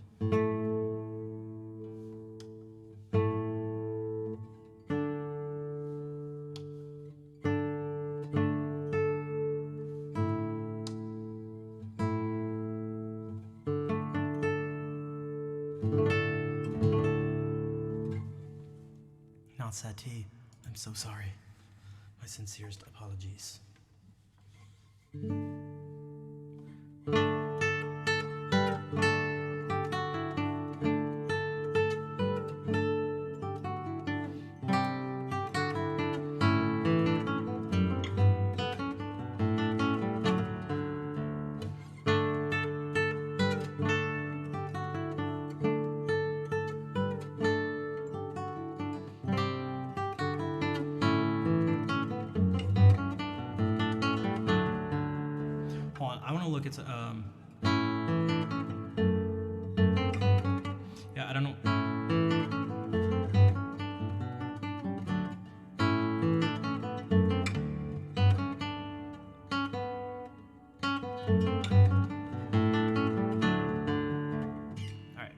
Sati, I'm so sorry. My sincerest apologies. on. I want to look at yeah, I don't know. All right.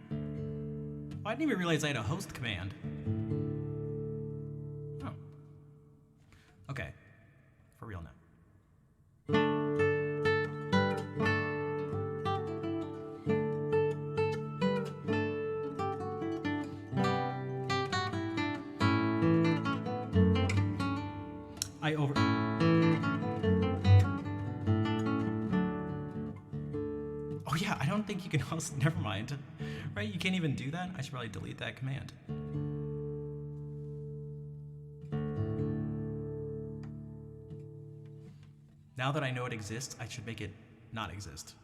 Oh, I didn't even realize I had a host command. Oh. Okay. For real now. I over. Oh yeah, I don't think you can host. Never mind. Right? You can't even do that. I should probably delete that command. Now that I know it exists, I should make it not exist.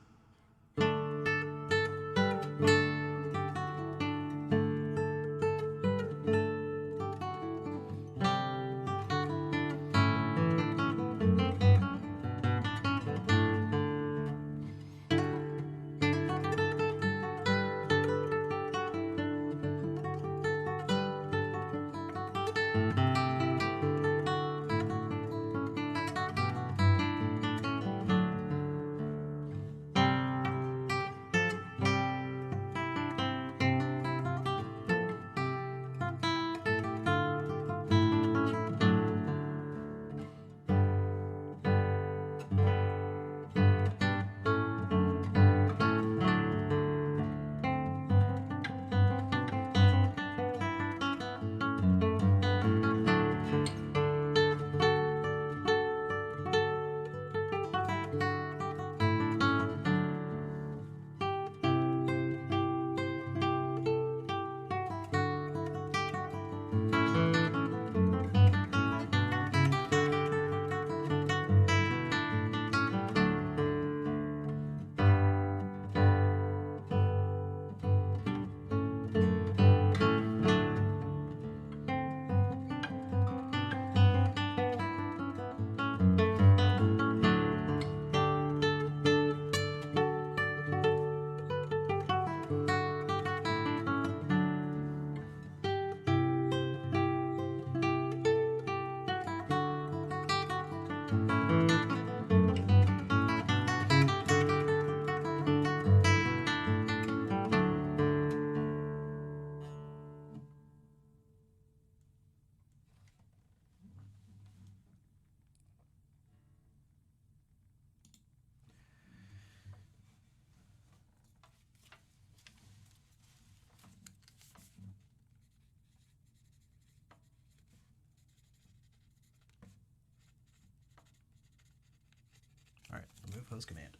All right, remove host command.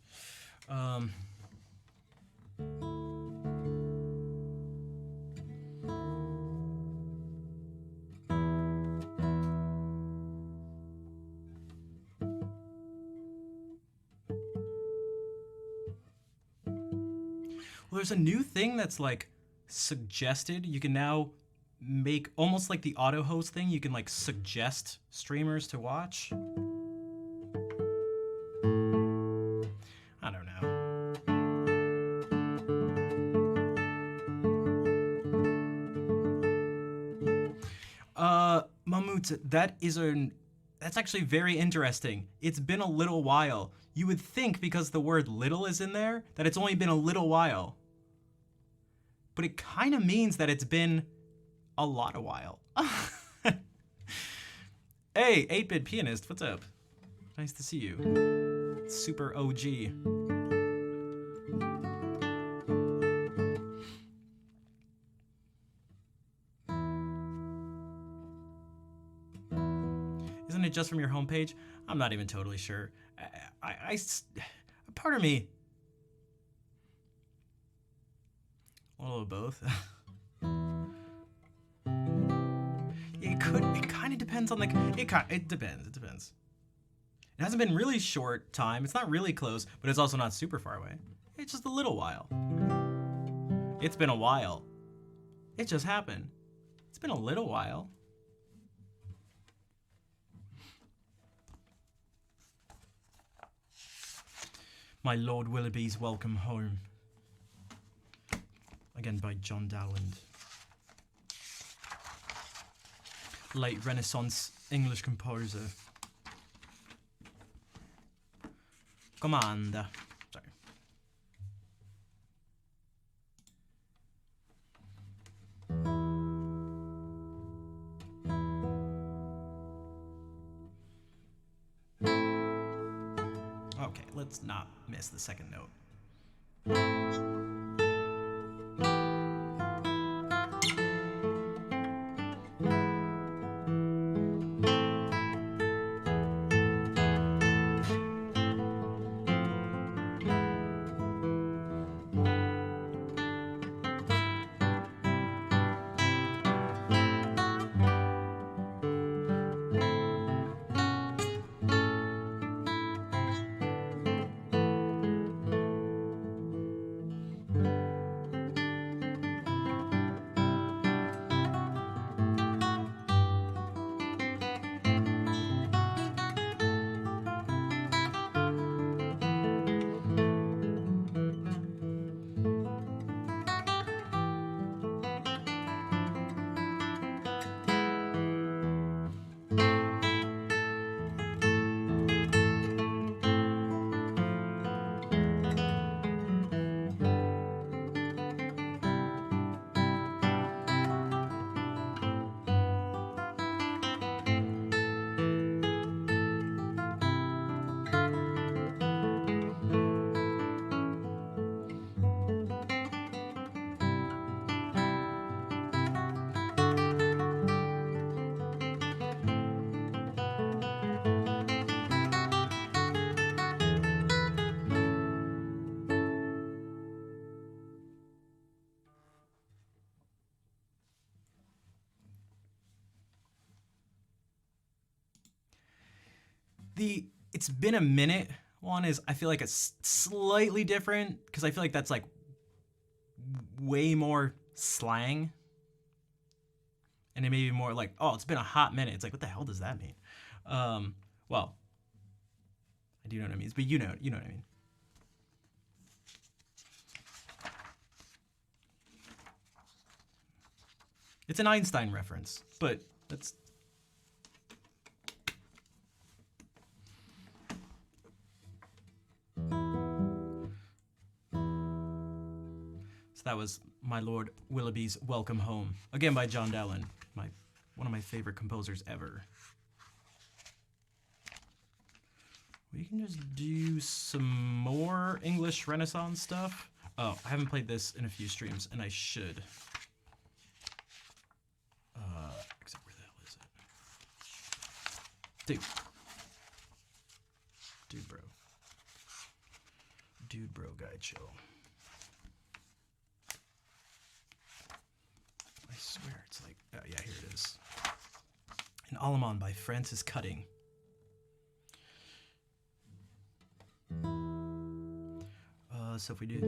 Well, there's a new thing that's like suggested. You can now make almost like the auto host thing. You can like suggest streamers to watch. I don't know. Mammoet, that's actually very interesting. It's been a little while. You would think because the word little is in there that it's only been a little while. But it kind of means that it's been a lot of while. Hey, 8-Bit Pianist, what's up? Nice to see you. Super OG. Isn't it just from your homepage? I'm not even totally sure. Part of me. A little of both. It kind of depends on it depends. It hasn't been really short time. It's not really close, but it's also not super far away. It's just a little while. It's been a while. It just happened. It's been a little while. My Lord Willoughby's Welcome Home. Again by John Dowland. Late Renaissance English composer. Comanda. Sorry. Okay, let's not miss the second note. The It's Been a Minute one is, I feel like it's slightly different because I feel like that's like way more slang. And it may be more like, oh, it's been a hot minute. It's like, what the hell does that mean? Well, I do know what it means, but you know what I mean. It's an Einstein reference, but that's... So that was My Lord Willoughby's Welcome Home, again by John Dowland, one of my favorite composers ever. We can just do some more English Renaissance stuff. Oh, I haven't played this in a few streams, and I should. Except where the hell is it? Dude, bro, guy, chill. I swear it's like, oh yeah, here it is. An Allemande by Francis Cutting. So if we do...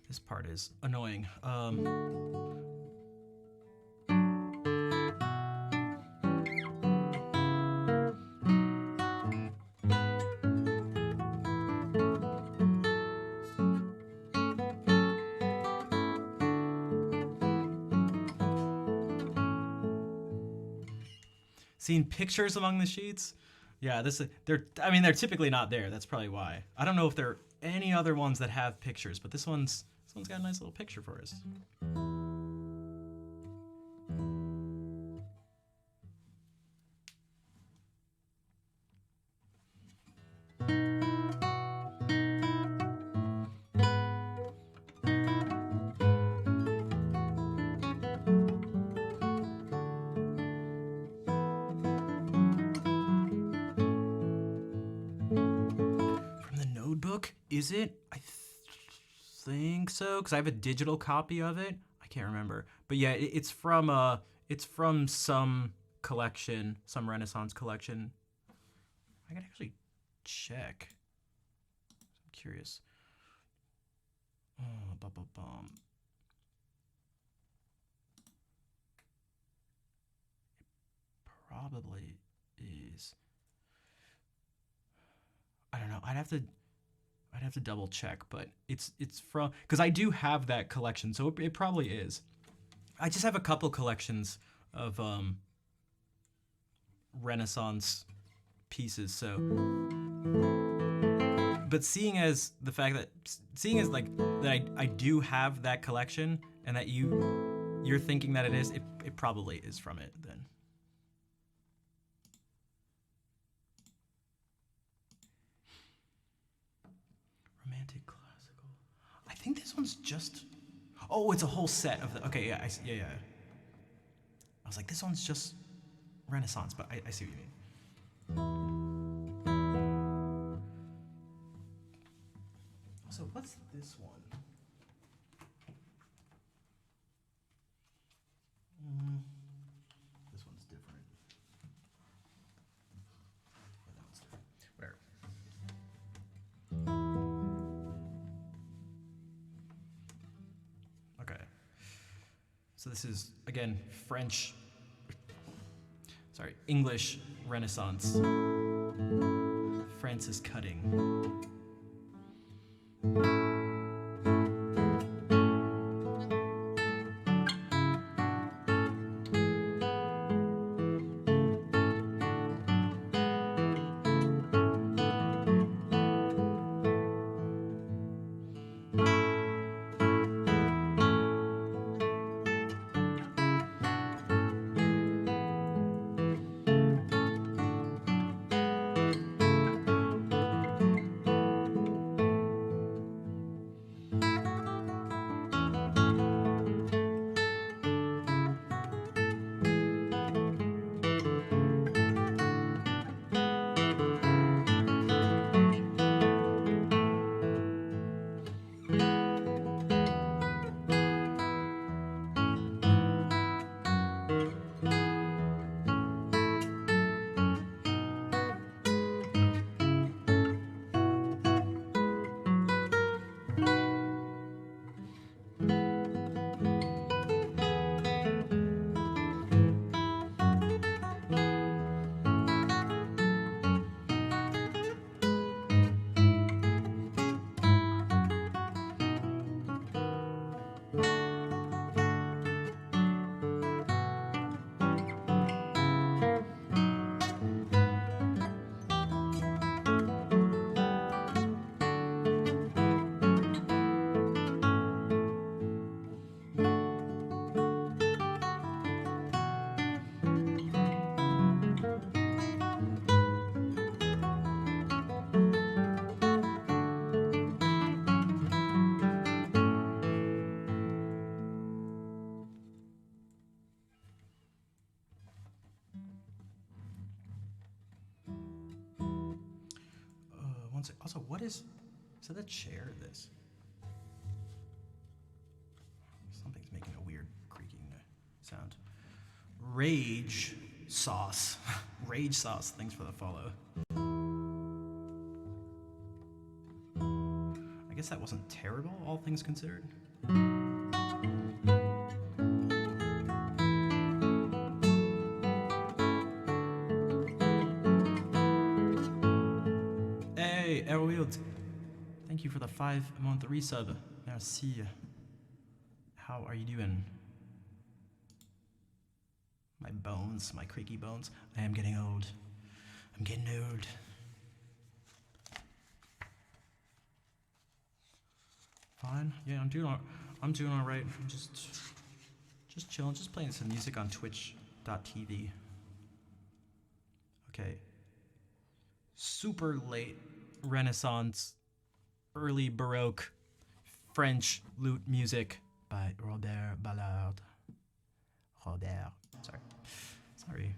This part is annoying. Seeing pictures among the sheets? Yeah, they're typically not there. That's probably why. I don't know if there are any other ones that have pictures, but this one's got a nice little picture for us. From the Notebook? Is it? think so, because I have a digital copy of it. I can't remember, but yeah, it's from some collection, some Renaissance collection. I can actually check. I'm curious. Oh, bum. Probably is. I don't know. I'd have to double check, but it's from, because I do have that collection, so it probably is. I just have a couple collections of Renaissance pieces, so. But seeing as like that I do have that collection, and that you're thinking that it is, it probably is from it then. Romantic classical. I think this one's just. Oh, it's a whole set of the. Okay, yeah, yeah. I was like, this one's just Renaissance, but I see what you mean. So what's this one? This one's different. Yeah, that one's different. Where? Okay. So this is, again, English Renaissance. Francis Cutting. Also, what is that a chair? This something's making a weird creaking sound. Rage sauce. Rage sauce. Thanks for the follow. I guess that wasn't terrible, all things considered. Hey, Erwild. Thank you for the 5-month resub. Merci. How are you doing? My bones, my creaky bones. I am getting old. I'm getting old. Fine. Yeah, I'm doing all right. I'm just chilling, just playing some music on twitch.tv. Okay. Super late Renaissance, early Baroque French lute music by Robert Ballard. Sorry.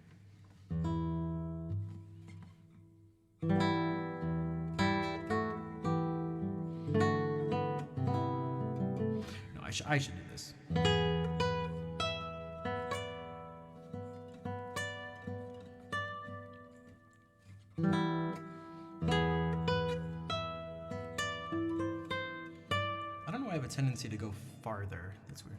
I should do this. I don't know why I have a tendency to go farther. That's weird.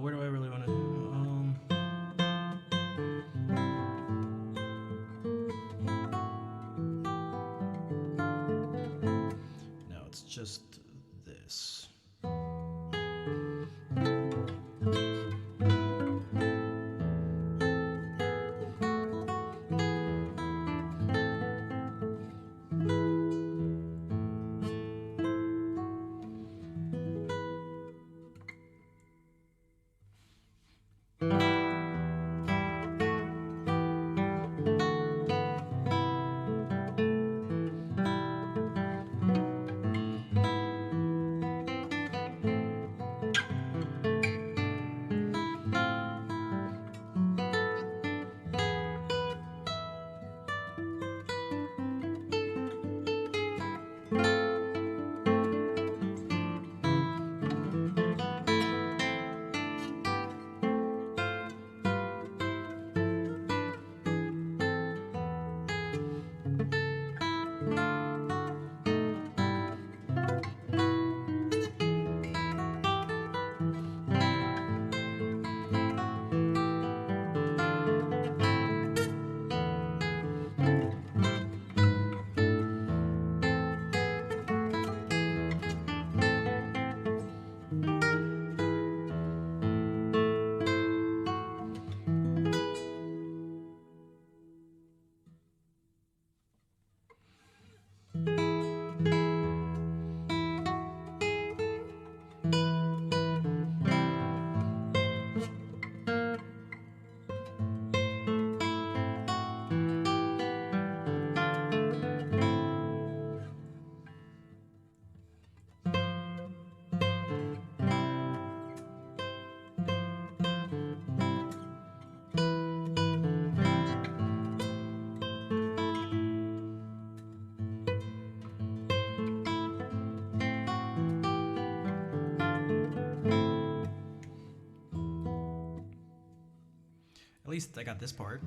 Where do I really want to? No, it's just this. At least I got this part.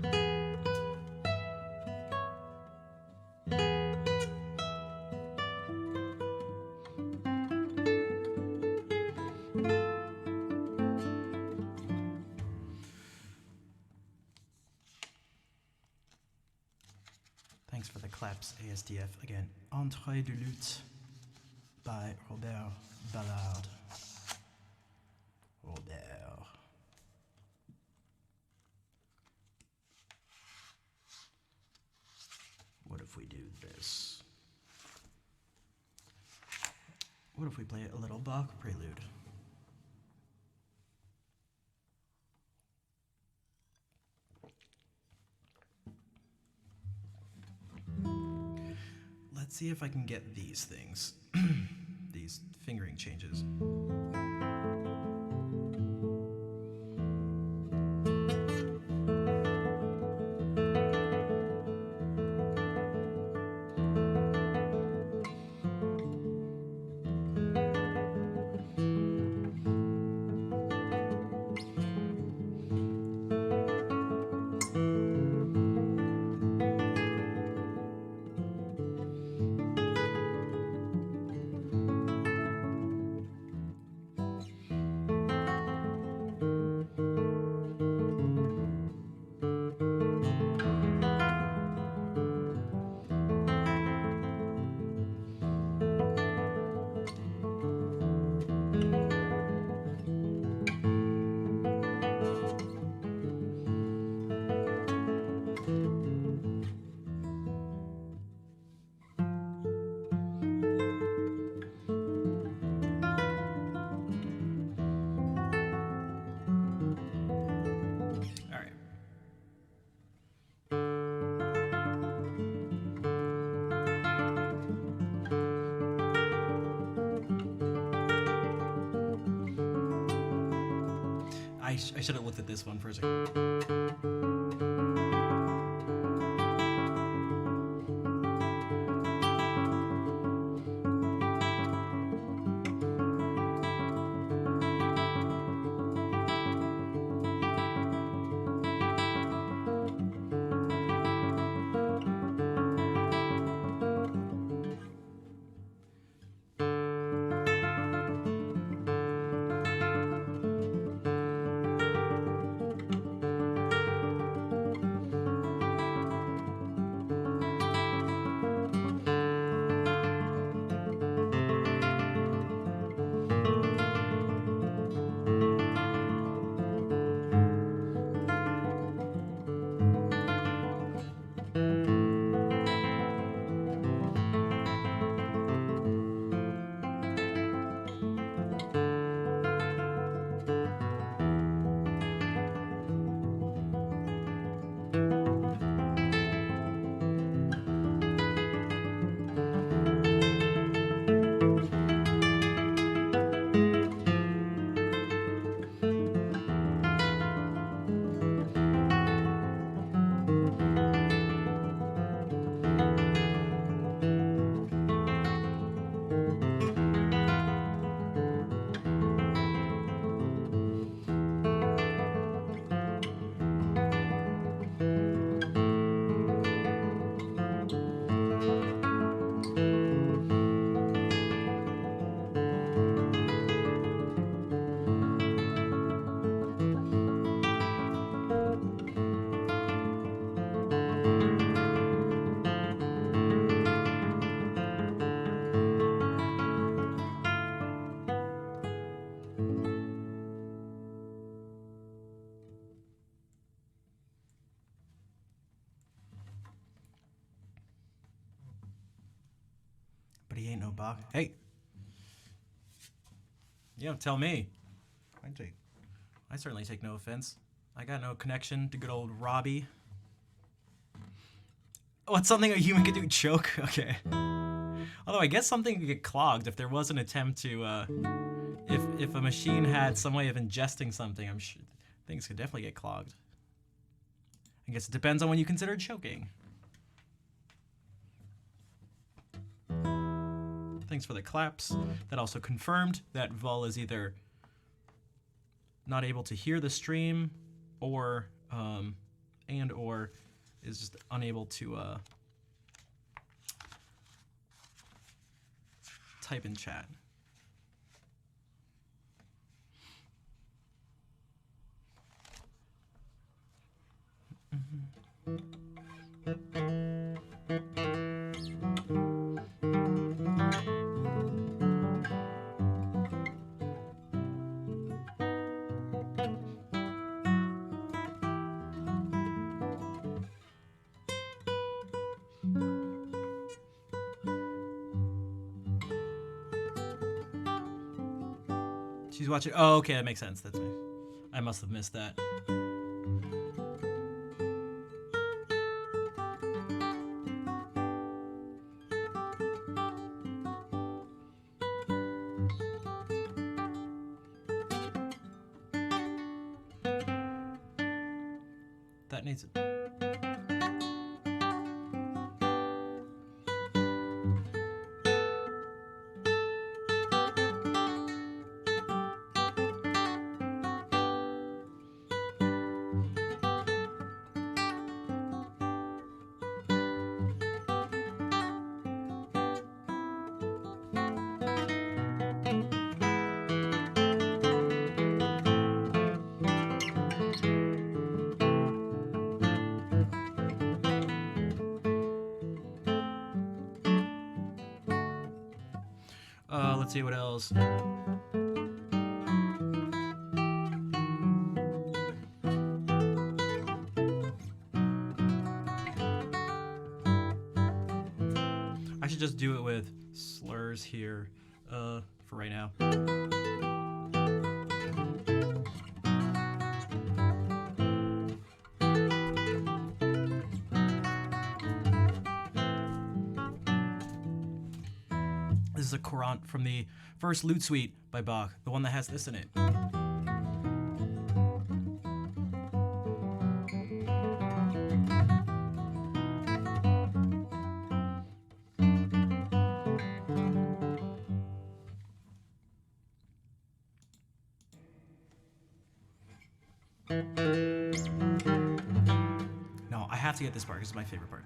Thanks for the claps, ASDF. Again, Entrée de lutte by Robert Ballard. Robert. What if we do this? What if we play a little Bach prelude? Let's see if I can get these things, these fingering changes. I should have looked at this one for a second. But he ain't no Bach. Hey. You don't tell me. I certainly take no offense. I got no connection to good old Robbie. What's something a human could do? Choke? Okay. Although I guess something could get clogged if there was an attempt to, if a machine had some way of ingesting something, I'm sure things could definitely get clogged. I guess it depends on what you consider choking. Thanks for the claps. That also confirmed that Vol is either not able to hear the stream or, or is just unable to type in chat. She's watching. Oh, okay, that makes sense. That's me. I must have missed that. That needs it. Let's see what else. I should just do it with slurs here for right now. This is a courant from the first Lute Suite by Bach, the one that has this in it. No, I have to get this part because it's my favorite part.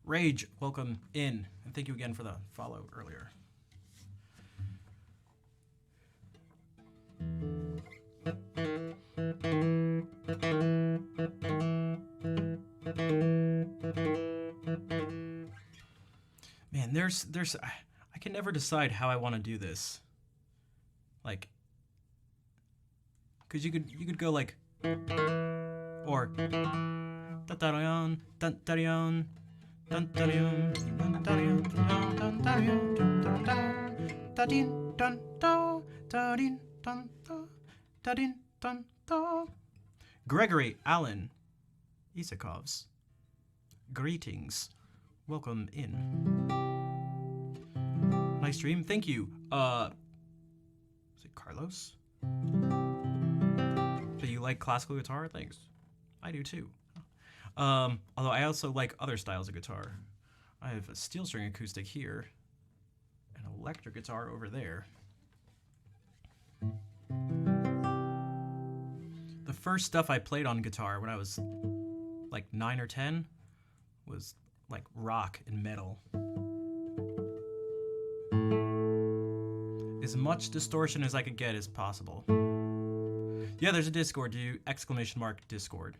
Rage, welcome in, and thank you again for the follow earlier. Man, there's I can never decide how I want to do this. Like, cause you could go like, or da-da-da-yon, da-da-da-yon. Dun dun dun dun dun dun dun dun dun dun. Gregory Allen Isakovs, greetings, welcome in. Nice stream, thank you. Is it Carlos? Do you like classical guitar? Thanks. I do too. Although I also like other styles of guitar. I have a steel string acoustic here, an electric guitar over there. The first stuff I played on guitar when I was like 9 or 10 was like rock and metal. As much distortion as I could get as possible. Yeah, there's a Discord. Do !Discord.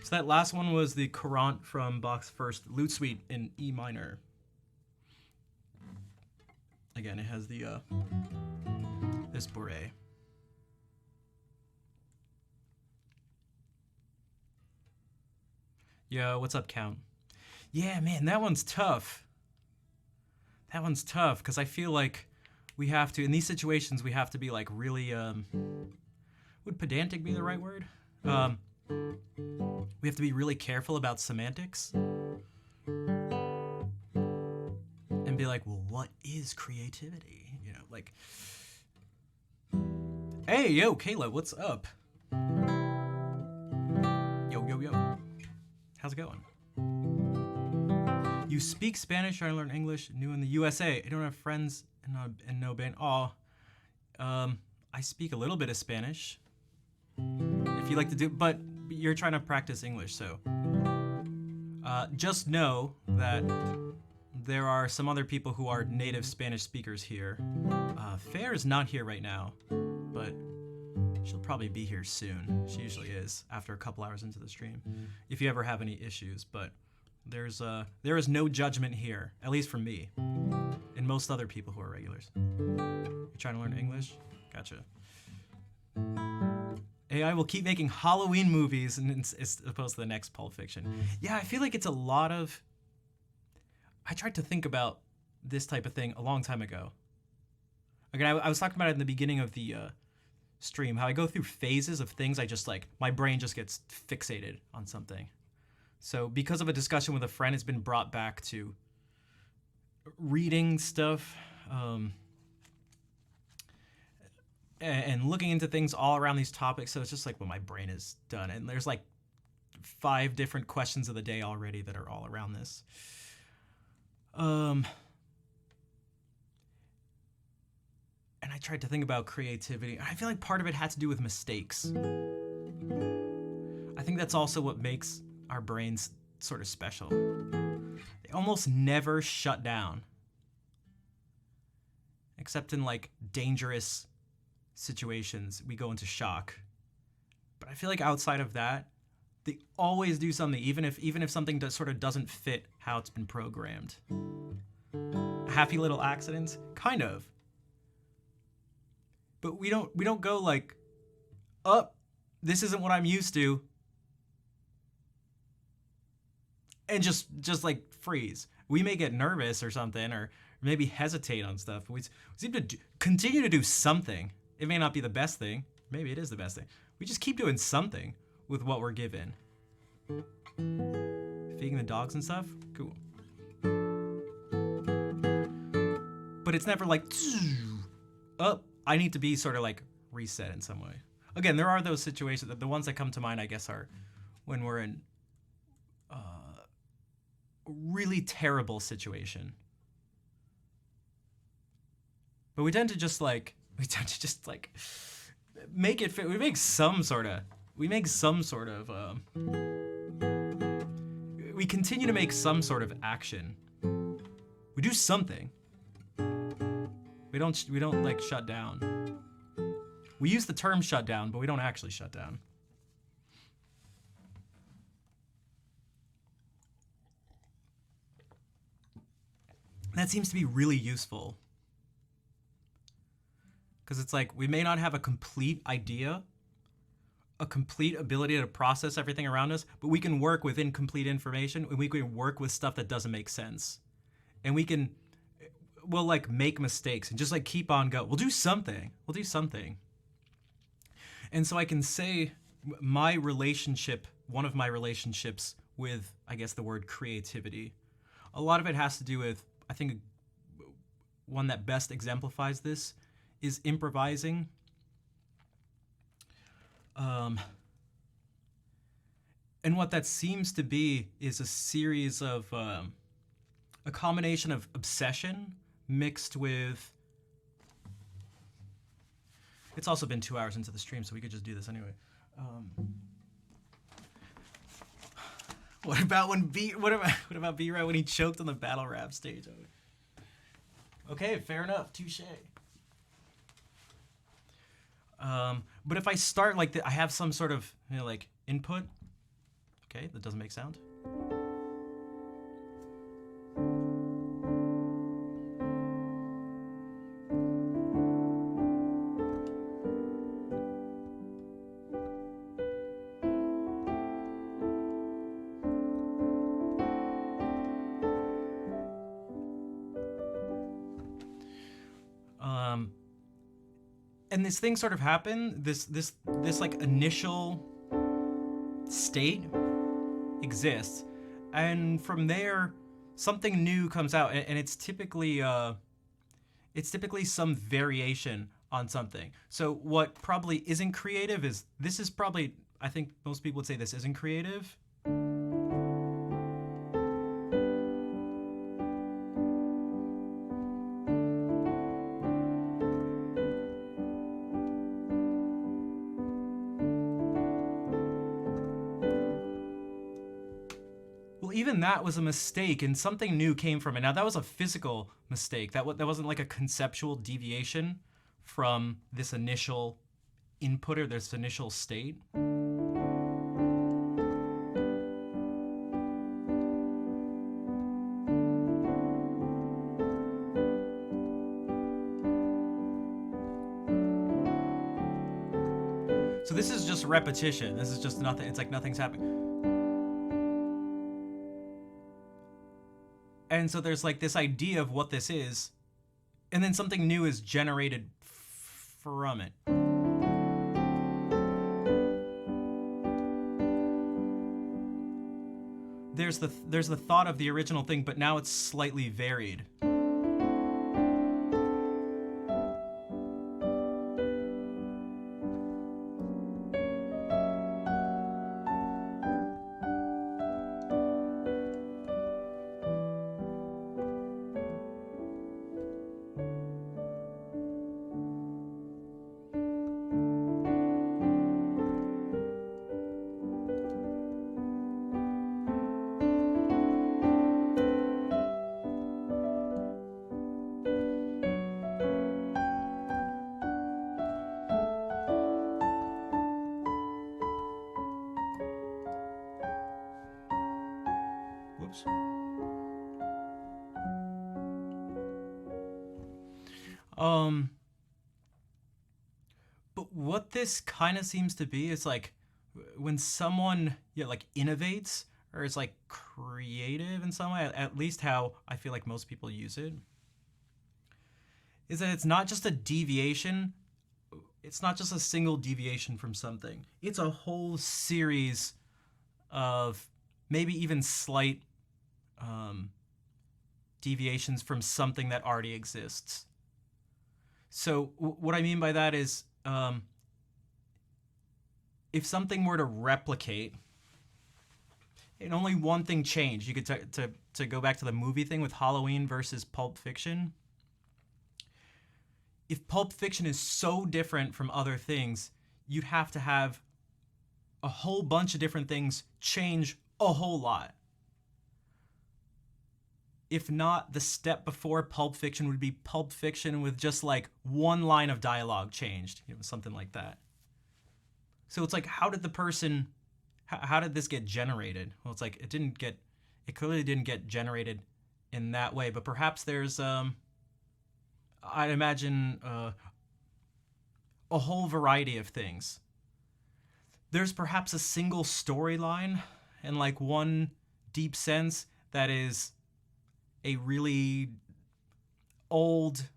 So that last one was the Courant from Bach's first Lute Suite in E minor. Again, it has the this bourrée. Yo, what's up, Count? Yeah, man, that one's tough. That one's tough because I feel like we have to, in these situations, we have to be like really, would pedantic be the right word? We have to be really careful about semantics and be like, well, what is creativity? You know, like, hey, yo, Kayla, what's up? How's it going? You speak Spanish, trying to learn English, new in the USA. I don't have friends and no band. I speak a little bit of Spanish. If you like to do, but you're trying to practice English, so just know that there are some other people who are native Spanish speakers here. Fair is not here right now, but she'll probably be here soon. She usually is after a couple hours into the stream, if you ever have any issues. But there is no judgment here, at least from me and most other people who are regulars. You're trying to learn English? Gotcha. AI will keep making Halloween movies as opposed to the next Pulp Fiction. Yeah, I feel like it's a lot of... I tried to think about this type of thing a long time ago. Again, I was talking about it in the beginning of the stream, how I go through phases of things. I just my brain just gets fixated on something. So because of a discussion with a friend, it's been brought back to reading stuff, and looking into things all around these topics. So it's just like when my brain is done. And there's 5 different questions of the day already that are all around this. And I tried to think about creativity. I feel like part of it had to do with mistakes. I think that's also what makes our brains sort of special. They almost never shut down. Except in dangerous situations, we go into shock. But I feel like outside of that, they always do something, even if something sort of doesn't fit how it's been programmed. Happy little accidents, kind of. But we don't go this isn't what I'm used to, and just freeze. We may get nervous or something, or maybe hesitate on stuff. But we seem to continue to do something. It may not be the best thing. Maybe it is the best thing. We just keep doing something with what we're given. Feeding the dogs and stuff? Cool. But it's never I need to be sort of reset in some way. Again, there are those situations. The ones that come to mind, I guess, are when we're in a really terrible situation. But we tend to just make it fit. We make some sort of we continue to make some sort of action. We do something. We don't shut down. We use the term shut down, but we don't actually shut down. That seems to be really useful. Because it's we may not have a complete idea, a complete ability to process everything around us, but we can work with incomplete information, and we can work with stuff that doesn't make sense. And we'll make mistakes and just keep on going. We'll do something. And so I can say one of my relationships with, I guess, the word creativity, a lot of it has to do with, I think one that best exemplifies this is improvising. And what that seems to be is a series of, a combination of obsession mixed with... It's also been 2 hours into the stream, so we could just do this anyway. What about B-Ray when he choked on the battle rap stage? Okay, fair enough. Touche. But if I start I have some sort of input. Okay, that doesn't make sound. And this thing sort of happened, this initial state exists, and from there something new comes out, and it's typically some variation on something. So what probably isn't creative is, I think most people would say this isn't creative. Well, even that was a mistake, and something new came from it. Now, that was a physical mistake. That wasn't like a conceptual deviation from this initial input or this initial state. So this is just repetition. This is just nothing. It's like nothing's happening. And so there's like this idea of what this is, and then something new is generated from it. There's the thought of the original thing, but now it's slightly varied. Whoops. But what this kind of seems to be is like when someone like innovates or is like creative in some way, at least how I feel like most people use it, is that it's not just a deviation. It's not just a single deviation from something. It's a whole series of maybe even slight deviations from something that already exists. So what I mean by that is if something were to replicate and only one thing changed, you could to go back to the movie thing with Halloween versus Pulp Fiction. If Pulp Fiction is so different from other things, you'd have to have a whole bunch of different things change a whole lot. If not, the step before Pulp Fiction would be Pulp Fiction with just like one line of dialogue changed, something like that. So it's like, how did this get generated? Well, it's like it clearly didn't get generated in that way, but perhaps there's, I'd imagine, a whole variety of things. There's perhaps a single storyline and like one deep sense that is a really old,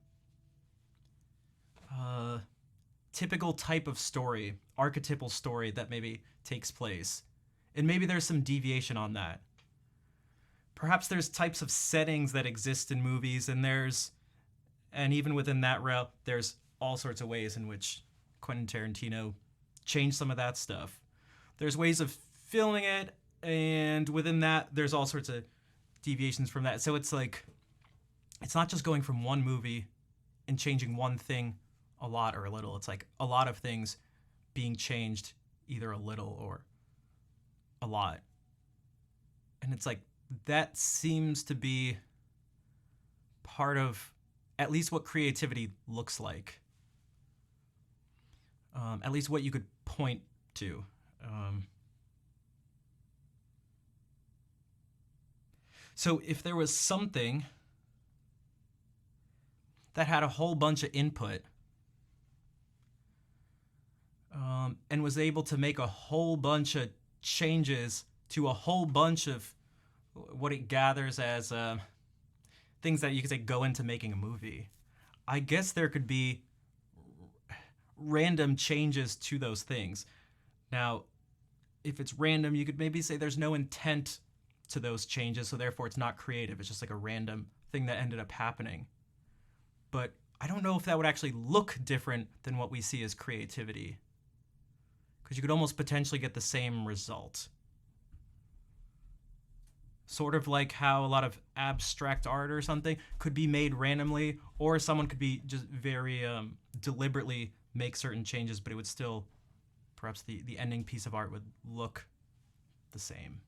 typical type of story, archetypal story that maybe takes place. And maybe there's some deviation on that. Perhaps there's types of settings that exist in movies, and even within that realm, there's all sorts of ways in which Quentin Tarantino changed some of that stuff. There's ways of filming it, and within that, there's all sorts of deviations from that. So it's like, it's not just going from one movie and changing one thing a lot or a little. It's like a lot of things being changed either a little or a lot. And it's like, that seems to be part of at least what creativity looks like. At least what you could point to. So if there was something that had a whole bunch of input and was able to make a whole bunch of changes to a whole bunch of what it gathers as things that you could say go into making a movie, I guess there could be random changes to those things. Now, if it's random, you could maybe say there's no intent to those changes, so therefore it's not creative. It's just like a random thing that ended up happening. But I don't know if that would actually look different than what we see as creativity, because you could almost potentially get the same result. Sort of like how a lot of abstract art or something could be made randomly, or someone could be just very deliberately make certain changes, but it would still, perhaps the ending piece of art would look the same.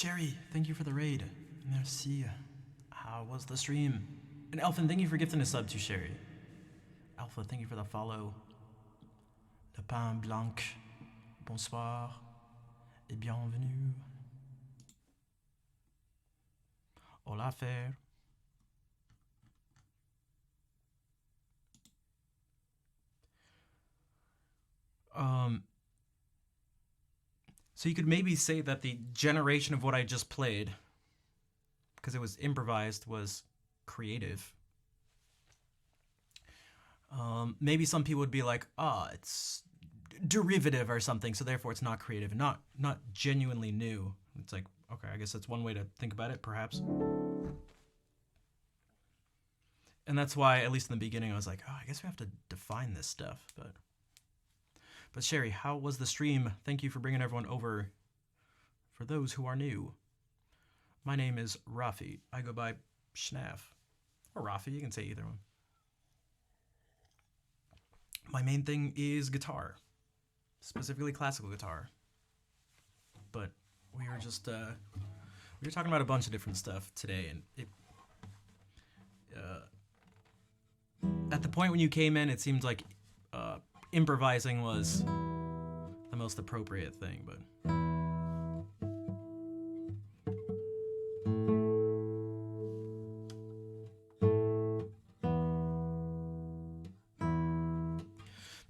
Sherry, thank you for the raid. Merci. How was the stream? And Elfin, thank you for gifting a sub to Sherry. Alpha, thank you for the follow. Le pain blanc. Bonsoir. Et bienvenue. Hola, Fer. So you could maybe say that the generation of what I just played, because it was improvised, was creative. Maybe some people would be like, it's derivative or something, so therefore it's not creative, not genuinely new. It's like, okay, I guess that's one way to think about it, perhaps. And that's why, at least in the beginning, I was like, I guess we have to define this stuff. But Sherry, how was the stream? Thank you for bringing everyone over. For those who are new, my name is Rafi. I go by Schnaff. Or Rafi, you can say either one. My main thing is guitar. Specifically classical guitar. But we were just, we were talking about a bunch of different stuff today, and it, at the point when you came in, it seemed like improvising was the most appropriate thing, but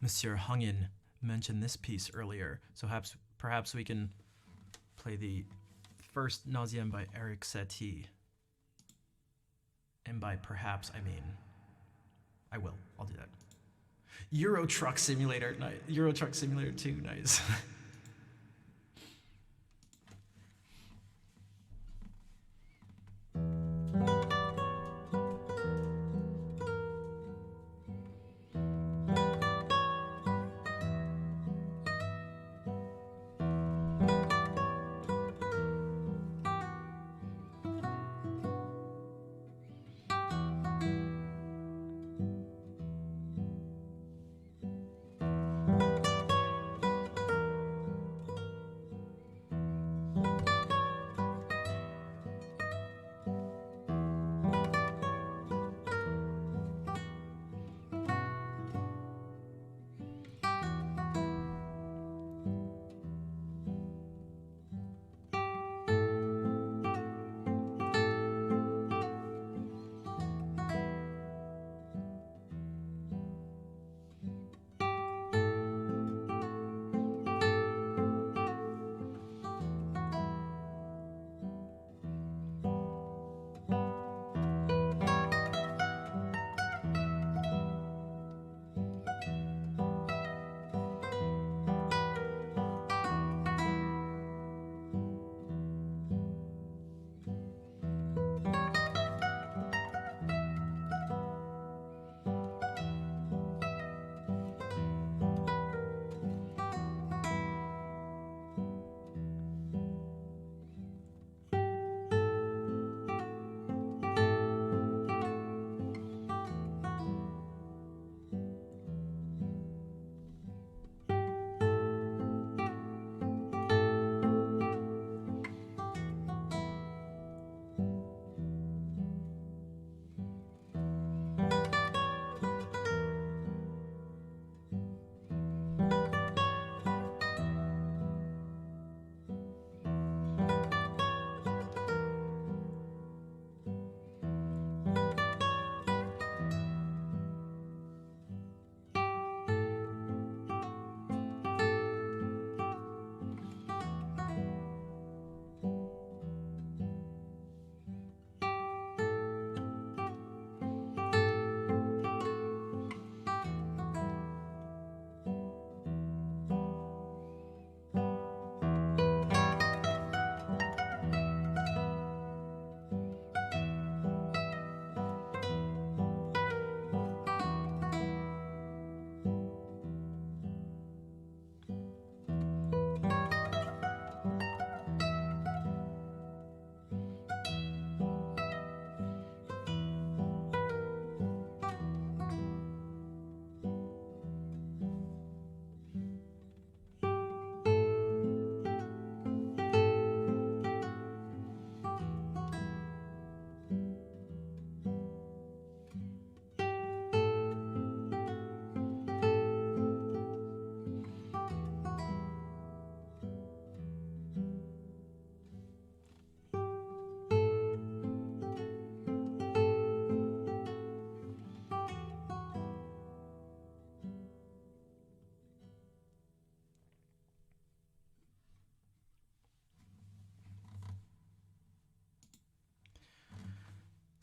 Monsieur Hungin mentioned this piece earlier, so perhaps we can play the first Nauseam by Eric Satie. And by perhaps, I mean, I'll do that. Euro Truck Simulator, Euro Truck Simulator 2, nice.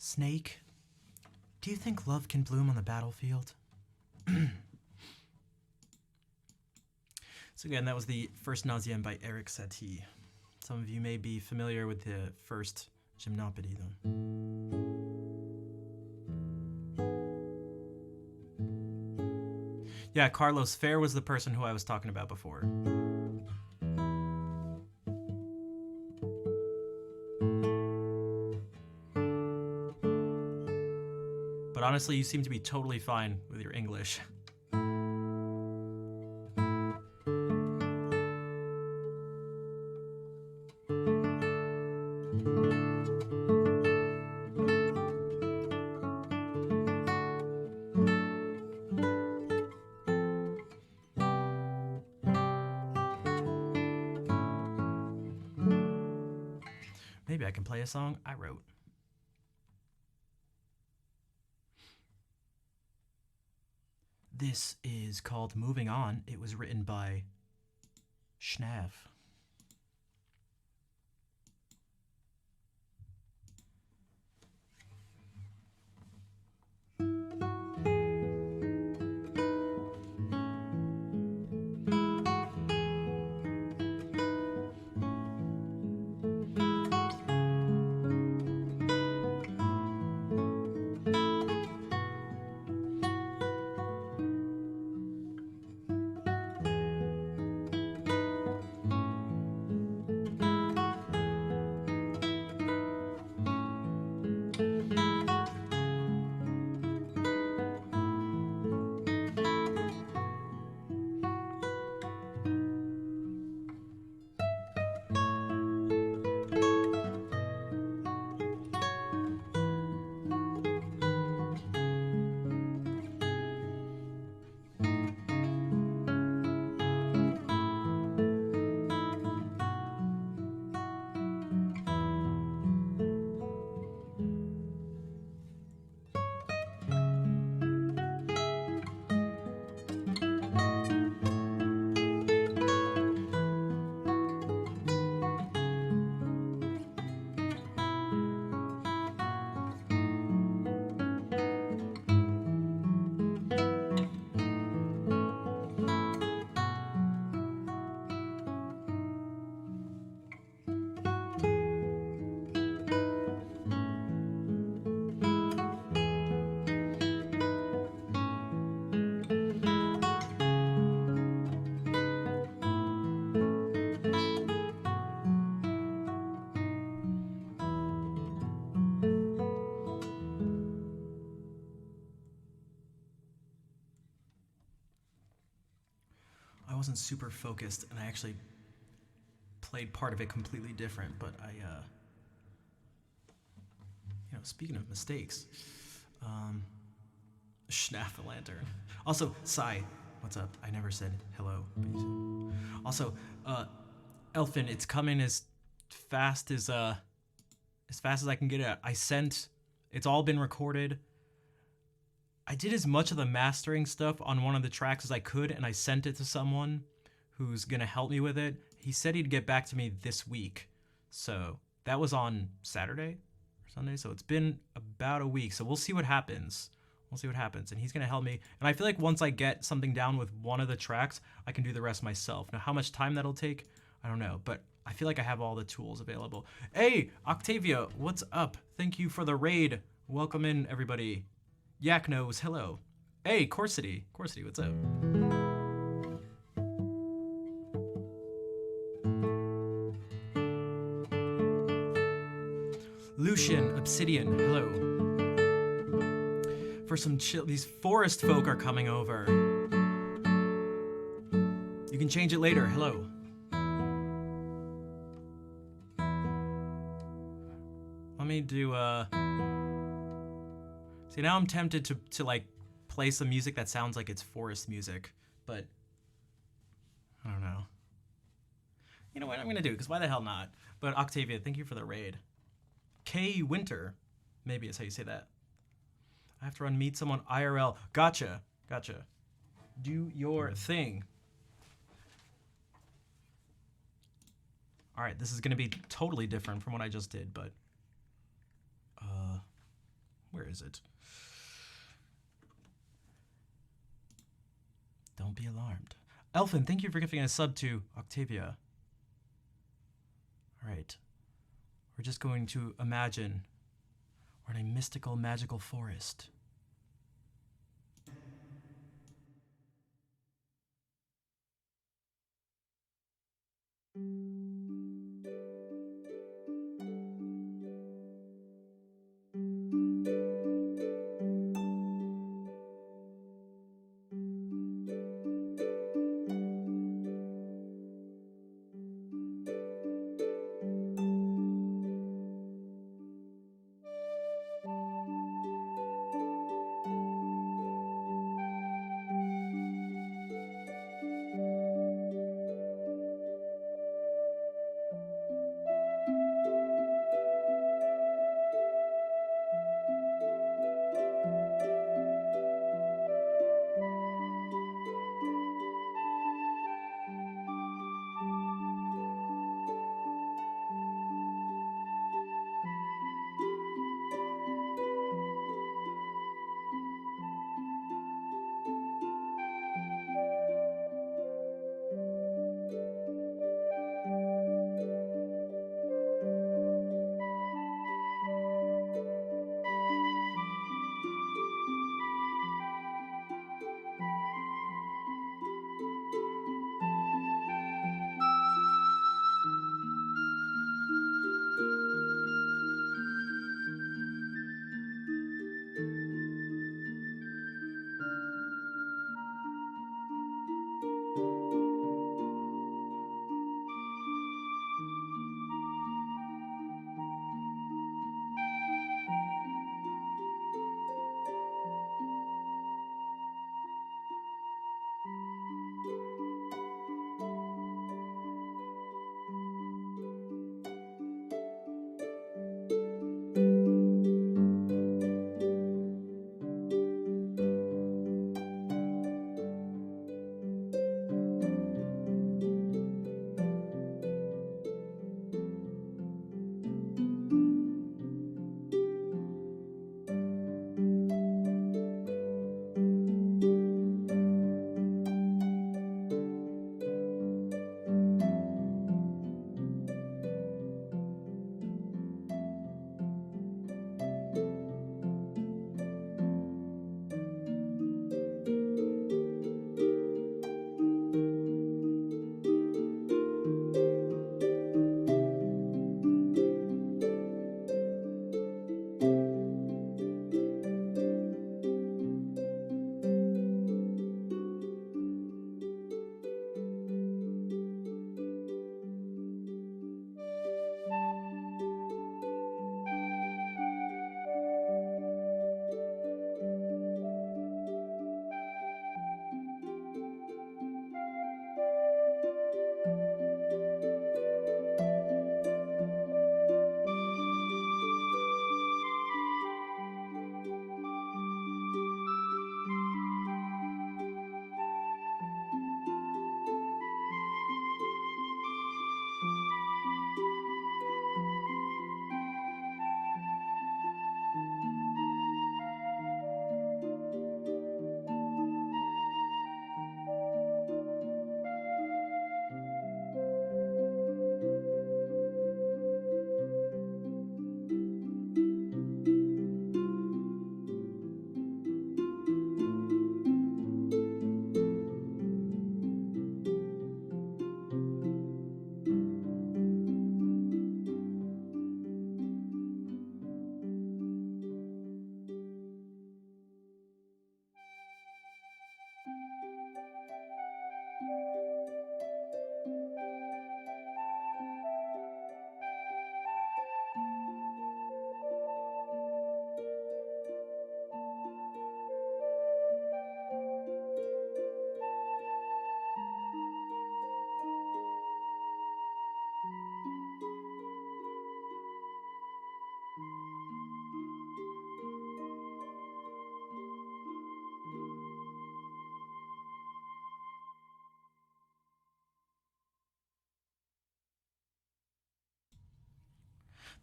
Snake, do you think love can bloom on the battlefield? So again, that was the first Nauseam by Eric Satie. Some of you may be familiar with the first Gymnopédie, though. Yeah, Carlos Fair was the person who I was talking about before. But honestly, you seem to be totally fine with your English. Maybe I can play a song I wrote. This is called Moving On. It was written by Schnav. I wasn't super focused, and I actually played part of it completely different, but speaking of mistakes, Schnaff the Lantern. Also, Sai, what's up? I never said hello, but you said. Also, Elfin, it's coming as fast as I can get it. It's all been recorded. I did as much of the mastering stuff on one of the tracks as I could, and I sent it to someone who's gonna help me with it. He said he'd get back to me this week. So that was on Saturday or Sunday, so it's been about a week. So we'll see what happens. And he's gonna help me. And I feel like once I get something down with one of the tracks, I can do the rest myself. Now, how much time that'll take, I don't know, but I feel like I have all the tools available. Hey, Octavia, what's up? Thank you for the raid. Welcome in, everybody. Yak knows, hello. Hey, Corsity, what's up? Lucian, Obsidian, hello. For some chill, these forest folk are coming over. You can change it later, hello. Let me do, See, now I'm tempted to like play some music that sounds like it's forest music, but I don't know. You know what I'm gonna do, because why the hell not? But Octavia, thank you for the raid. K Winter, maybe is how you say that. I have to run meet someone IRL. Gotcha. Do your thing. All right, this is gonna be totally different from what I just did, but Where is it? Don't be alarmed. Elfin, thank you for giving a sub to Octavia. All right. We're just going to imagine we're in a mystical, magical forest.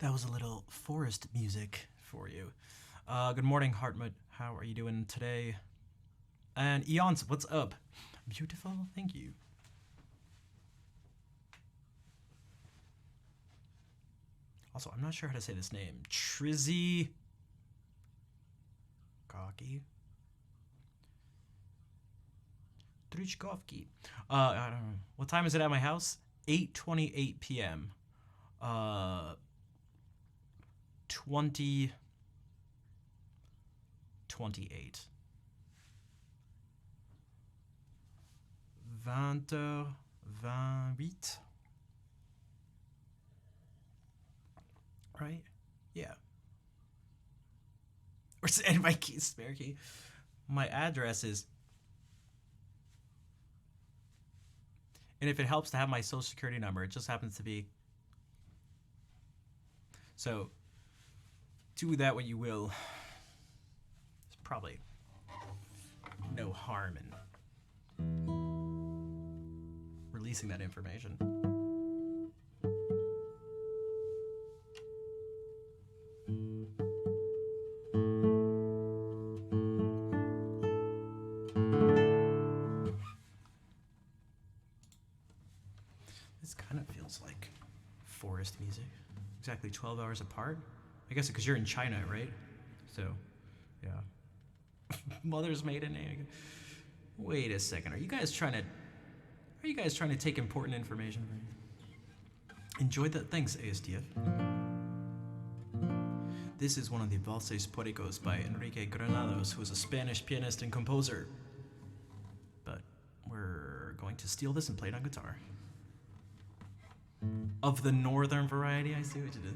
That was a little forest music for you. Good morning, Hartmut. How are you doing today? And Eons, what's up? Beautiful, thank you. Also, I'm not sure how to say this name. Trizzy Gaki. Trichkovsky. I don't know. What time is it at my house? 8:28 p.m. 2028. 20h28. Right? Yeah. And my key, spare key. My address is. And if it helps to have my social security number, it just happens to be. So, do that what you will. There's probably no harm in releasing that information. This kind of feels like forest music. Exactly 12 hours apart. I guess because you're in China, right? So, yeah. Mother's maiden name. Wait a second. Are you guys trying to take important information from me? Enjoy that. Thanks, ASTF. This is one of the Valses Puericos by Enrique Granados, who is a Spanish pianist and composer. But we're going to steal this and play it on guitar. Of the northern variety, I see what you did.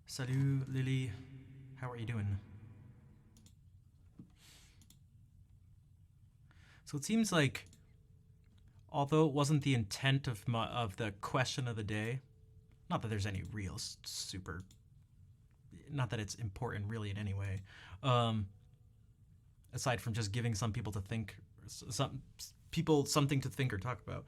Salut, Lily. How are you doing? So it seems like, although it wasn't the intent of the question of the day, not that there's any real super, not that it's important really in any way, aside from just giving some people to think, something to think or talk about.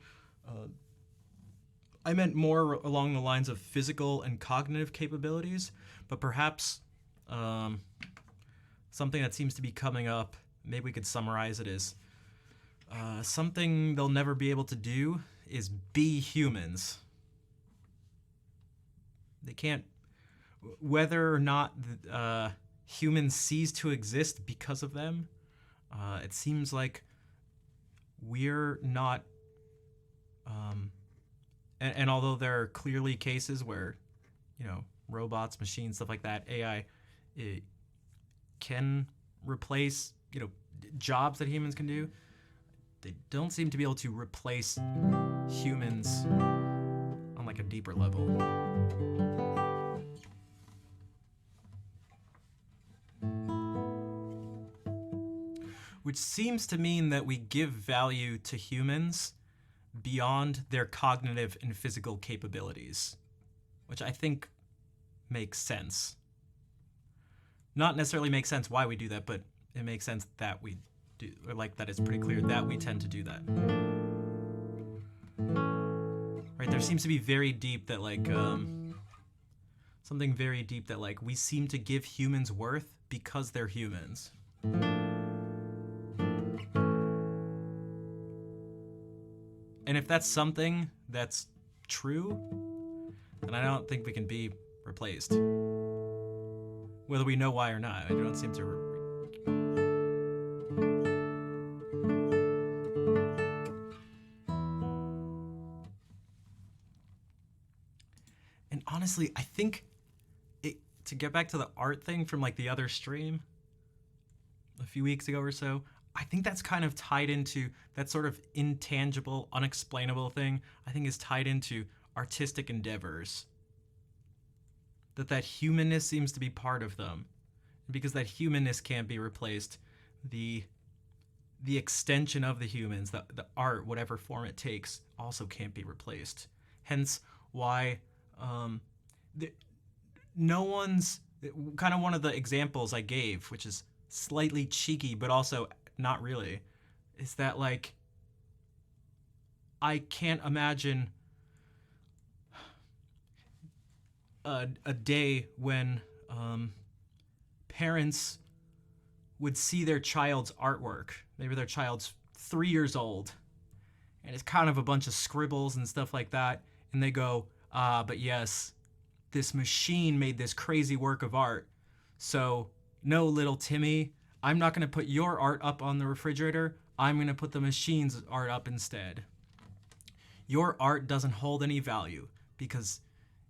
I meant more along the lines of physical and cognitive capabilities, but perhaps something that seems to be coming up maybe we could summarize it as something they'll never be able to do is be humans. They can't, whether or not humans cease to exist because of them, it seems like we're not, and although there are clearly cases where, robots, machines, stuff like that, AI, it can replace, jobs that humans can do, they don't seem to be able to replace humans on like a deeper level. Which seems to mean that we give value to humans beyond their cognitive and physical capabilities, which I think makes sense. Not necessarily makes sense why we do that, but it makes sense that we do, or like that it's pretty clear that we tend to do that. Right, there seems to be very deep that like, something very deep that like we seem to give humans worth because they're humans. And if that's something that's true, then I don't think we can be replaced. Whether we know why or not, I don't seem to. And honestly, I think to get back to the art thing from like the other stream a few weeks ago or so, I think that's kind of tied into that sort of intangible, unexplainable thing, I think is tied into artistic endeavors. That humanness seems to be part of them. And because that humanness can't be replaced, the extension of the humans, the art, whatever form it takes, also can't be replaced. Hence why no one's, kind of one of the examples I gave, which is slightly cheeky, but also not really, is that like I can't imagine a day when parents would see their child's artwork. Maybe their child's 3 years old, and it's kind of a bunch of scribbles and stuff like that, and they go, but yes, this machine made this crazy work of art. So no, little Timmy, I'm not going to put your art up on the refrigerator. I'm going to put the machine's art up instead. Your art doesn't hold any value because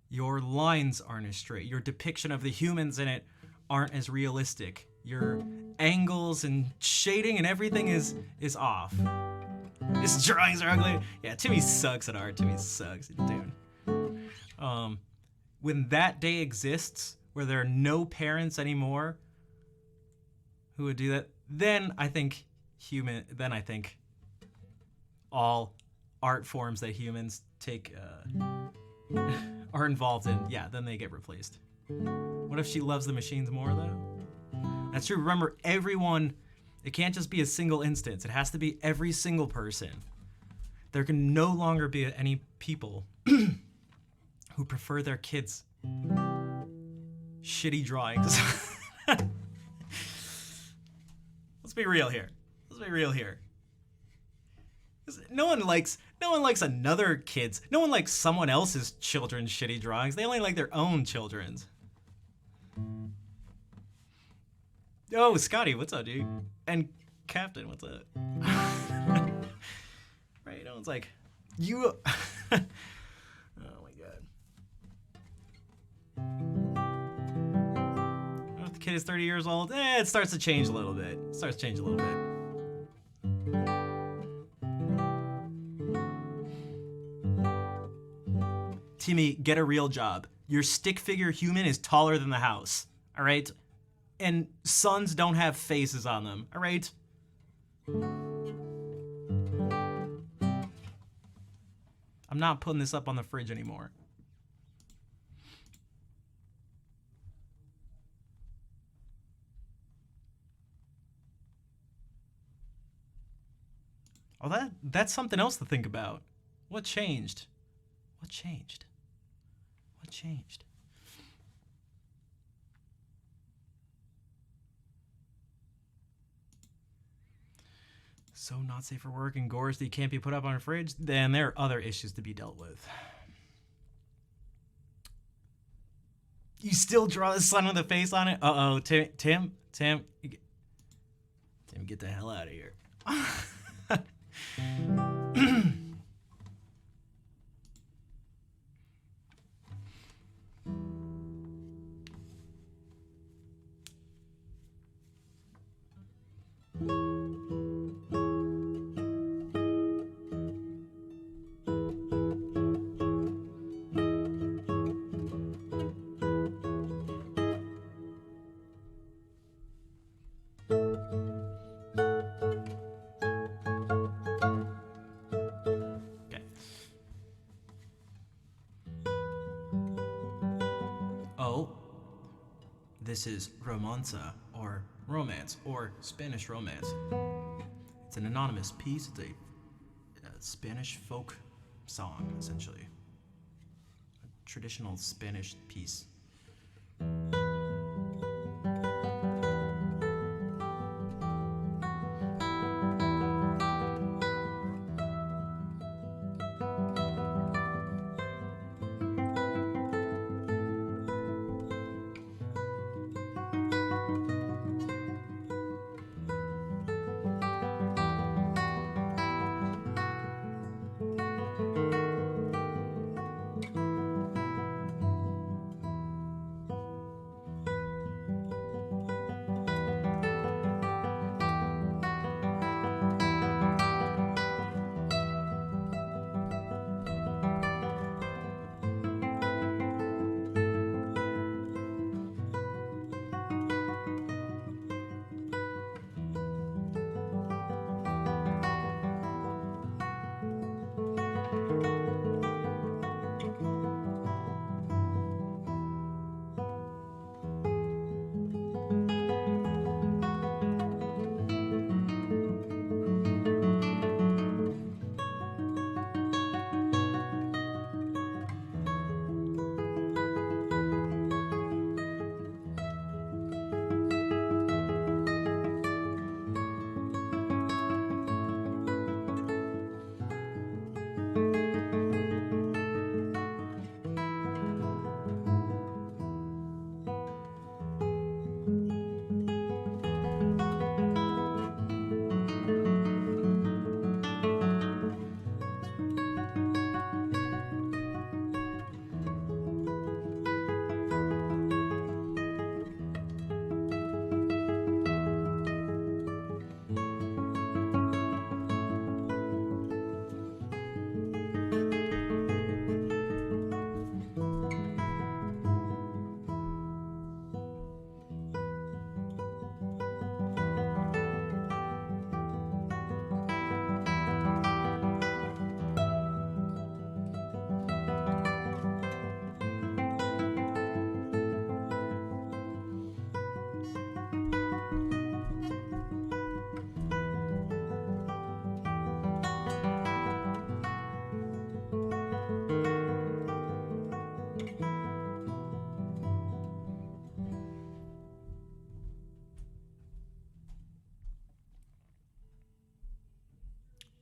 your lines aren't as straight. Your depiction of the humans in it aren't as realistic. Your angles and shading and everything is off. His drawings are ugly. Yeah, Timmy sucks at art. Timmy sucks, dude. When that day exists, where there are no parents anymore who would do that, then I think all art forms that humans take are involved in, then they get replaced. What if she loves the machines more, though? That's true. Remember, everyone, it can't just be a single instance. It has to be every single person. There can no longer be any people who prefer their kids' shitty drawings. Let's be real here. No one likes another kid's. No one likes someone else's children's shitty drawings. They only like their own children's. Oh, Scotty, what's up, dude? And Captain, what's up? Right? No one's like, you. Oh my god. If the kid is 30 years old, it starts to change a little bit. Timmy, get a real job. Your stick figure human is taller than the house, all right? And suns don't have faces on them, all right? I'm not putting this up on the fridge anymore. Oh, that's something else to think about. What changed? so not safe for work and gores that you can't be put up on a fridge, then there are other issues to be dealt with. You still draw the sun with a face on it? Uh-oh, Tim, get the hell out of here. Oh, this is romanza, or romance, or Spanish romance. It's an anonymous piece. It's a Spanish folk song, essentially. A traditional Spanish piece.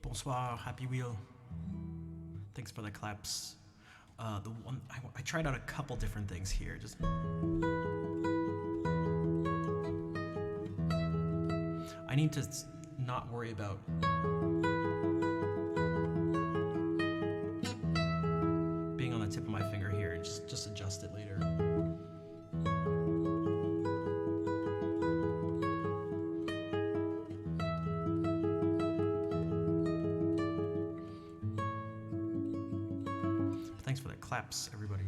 Bonsoir, Happy Wheel. Thanks for the claps. The one I tried out a couple different things here. Just I need to not worry about being on the tip of my finger here. Just adjust it later. Thanks for the claps, everybody.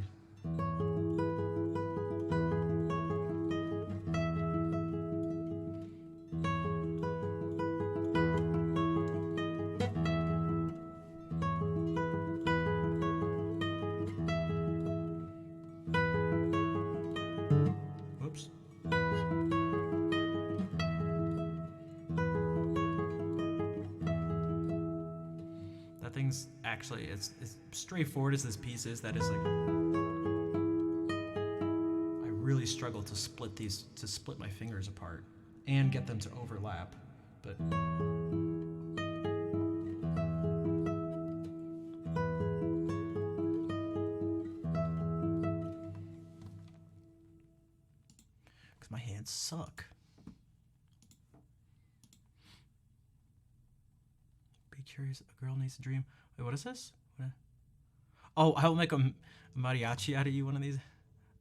Whoops. That thing's actually, it's straightforward as this piece is. That is like, I really struggle to split my fingers apart and get them to overlap, but suck. Be curious. A girl needs a dream. Wait, what is this? What? Oh, I'll make a mariachi out of you one of these.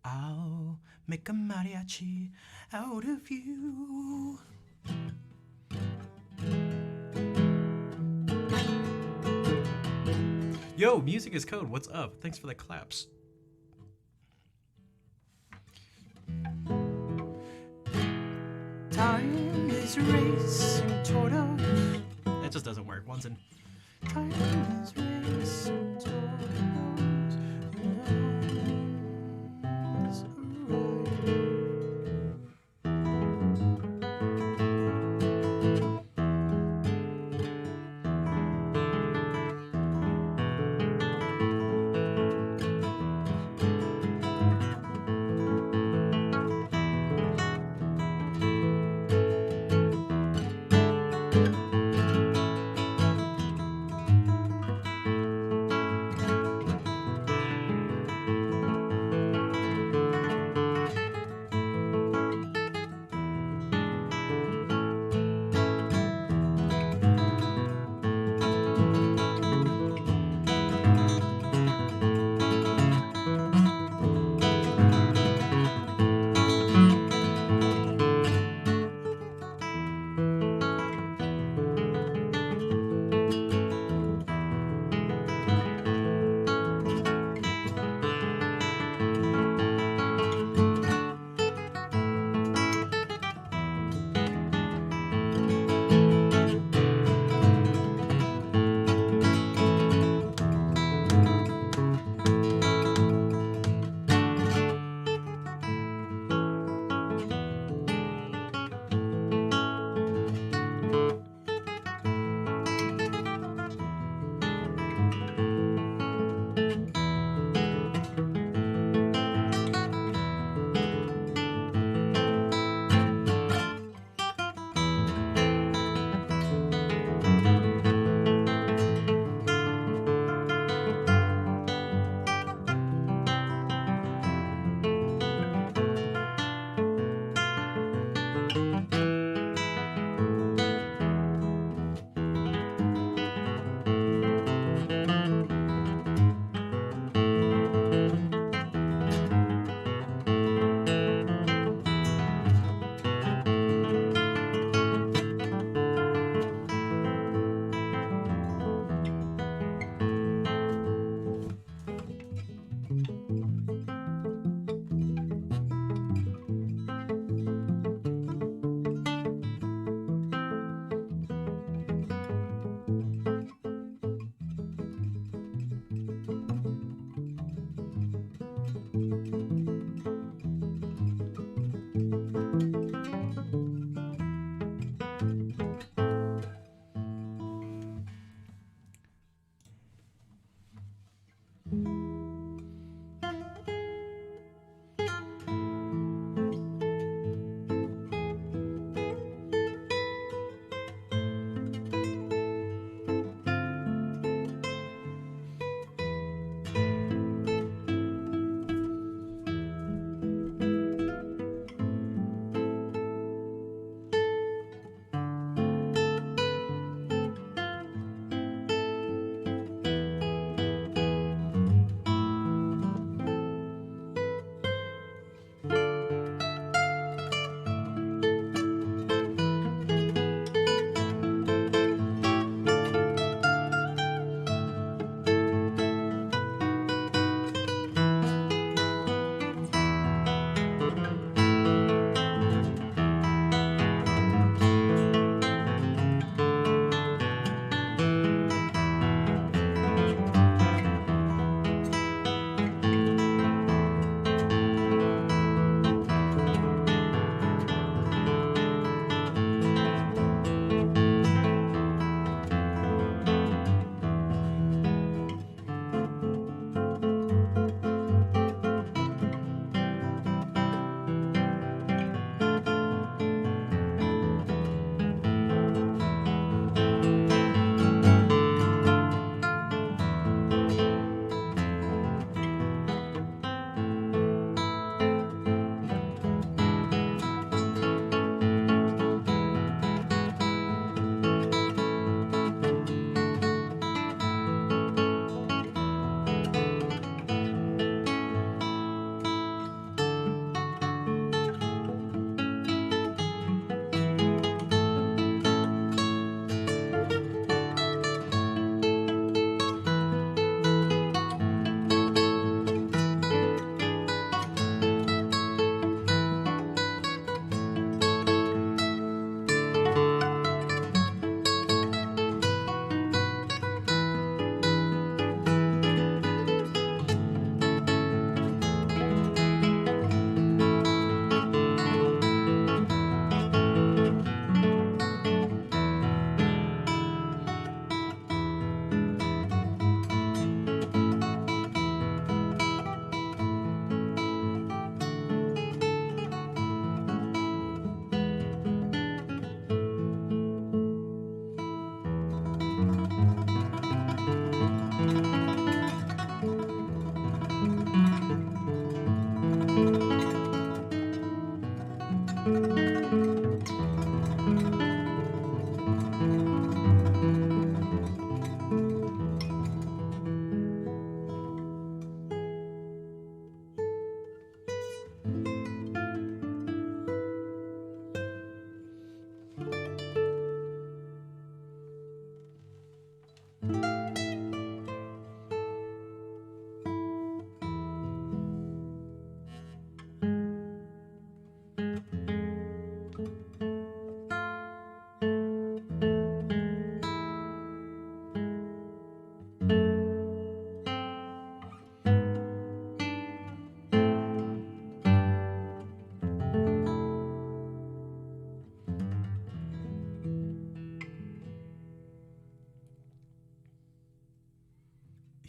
I'll make a mariachi out of you. Yo, music is code. What's up? Thanks for the claps. Time is racing toward us. It just doesn't work. One's in. Time is racing toward us. Has arrived.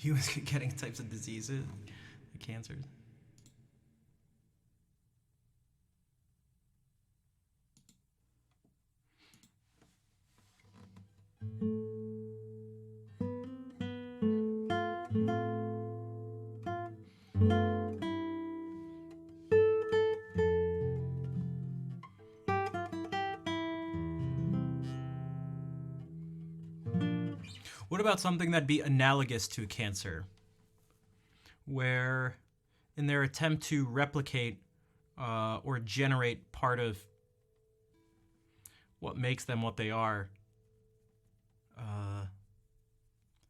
Humans getting types of diseases, cancers. What about something that'd be analogous to cancer, where in their attempt to replicate or generate part of what makes them what they are,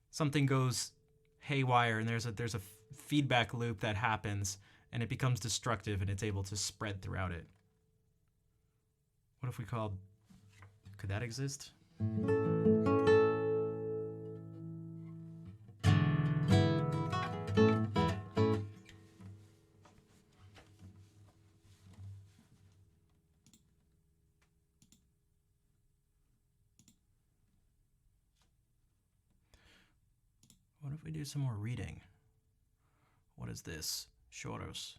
something goes haywire and there's a feedback loop that happens and it becomes destructive and it's able to spread throughout it. What if we called... Could that exist? What if we do some more reading? What is this? Shoros.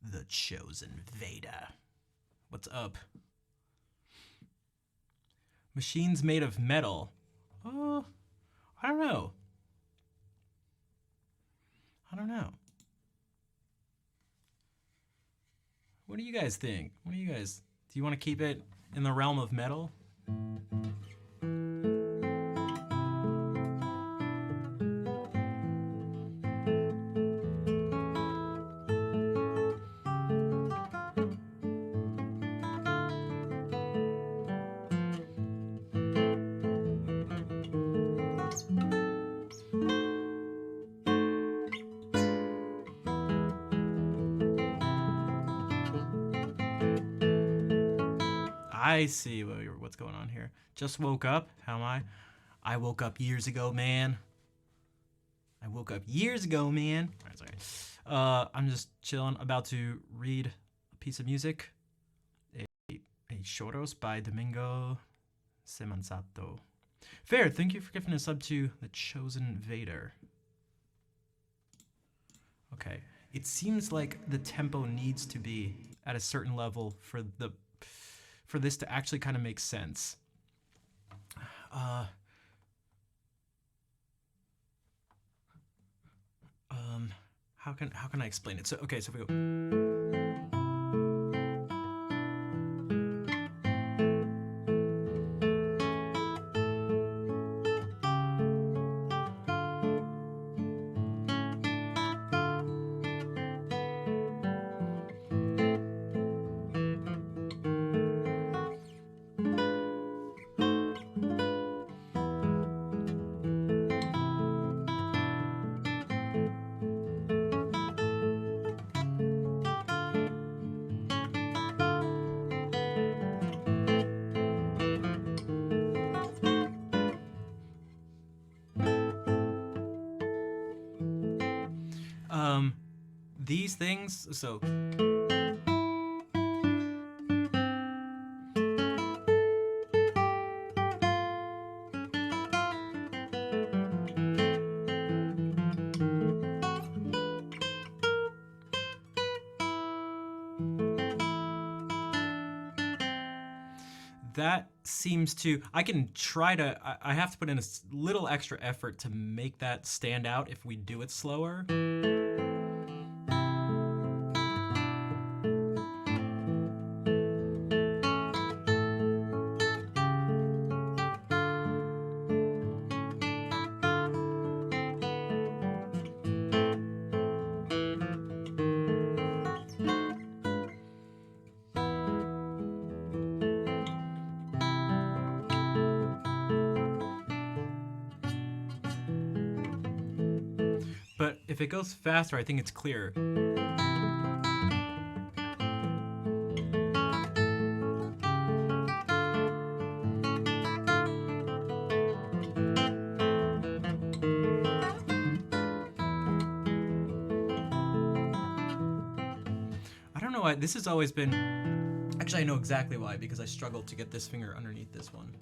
The Chosen Veda. What's up? Machines made of metal. I don't know. What do you guys think? Do you want to keep it in the realm of metal? I see what's going on here. Just woke up. How am I? I woke up years ago, man. All right, sorry. I'm just chilling, about to read a piece of music. A Choros by Domingo Semanzato. Fair, thank you for giving a sub to The Chosen Vader. Okay. It seems like the tempo needs to be at a certain level for this to actually kind of make sense. How can I explain it? So okay, so if we go. These things, so that seems to, I can try to, I have to put in a little extra effort to make that stand out if we do it slower. But if it goes faster, I think it's clearer. I don't know why. This has always been... Actually, I know exactly why, because I struggled to get this finger underneath this one.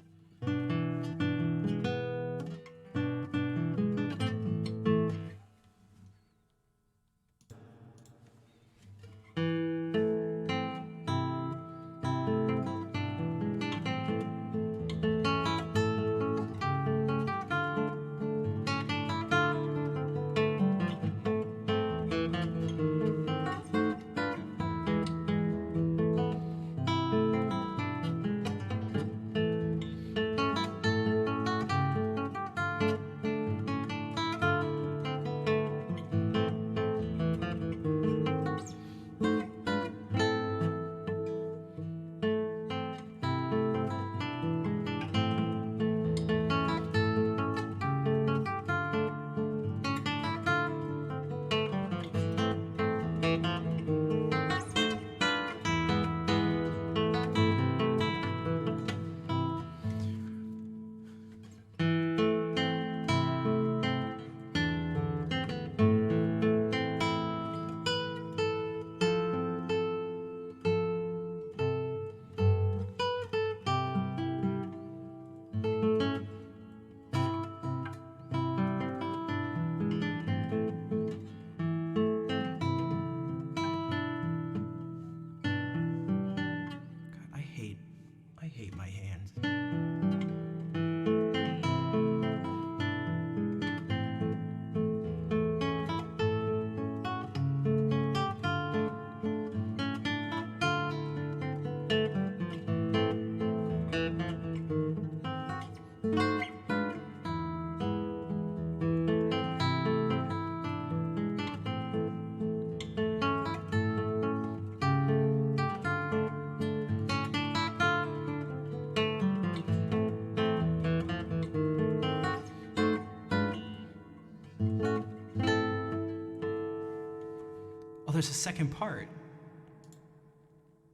there's a second part.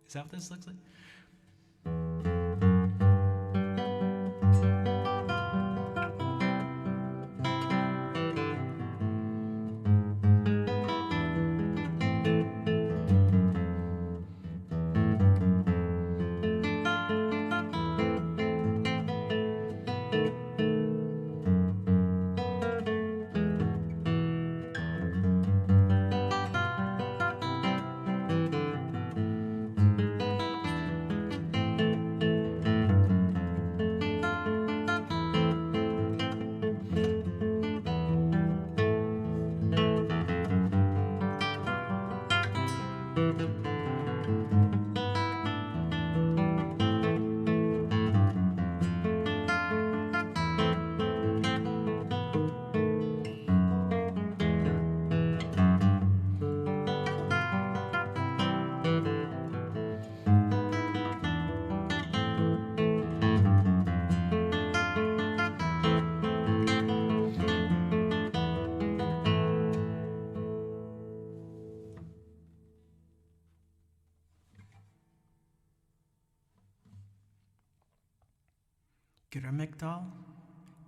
Is that what this looks like?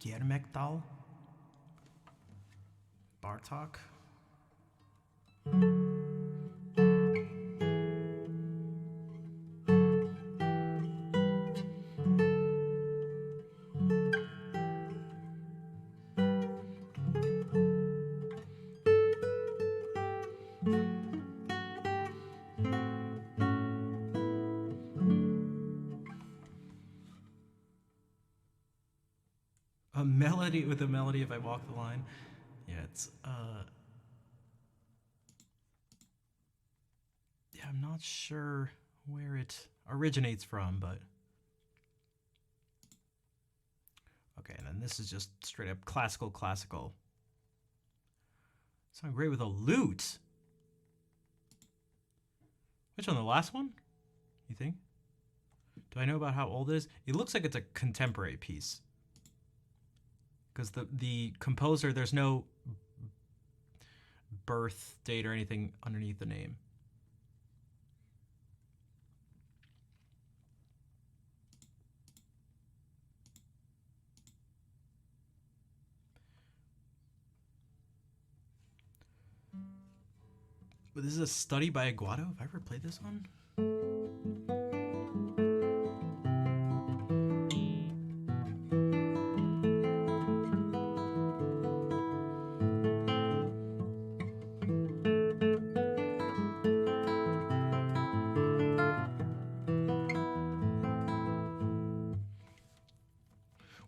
Giermekdal, Bartok. A melody with a melody if I walk the line. Yeah, it's yeah, I'm not sure where it originates from, but okay, and then this is just straight up classical. Sound great with a lute. Which one, the last one? You think? Do I know about how old it is? It looks like it's a contemporary piece. Because the composer, there's no birth date or anything underneath the name. But this is a study by Aguado. Have I ever played this one?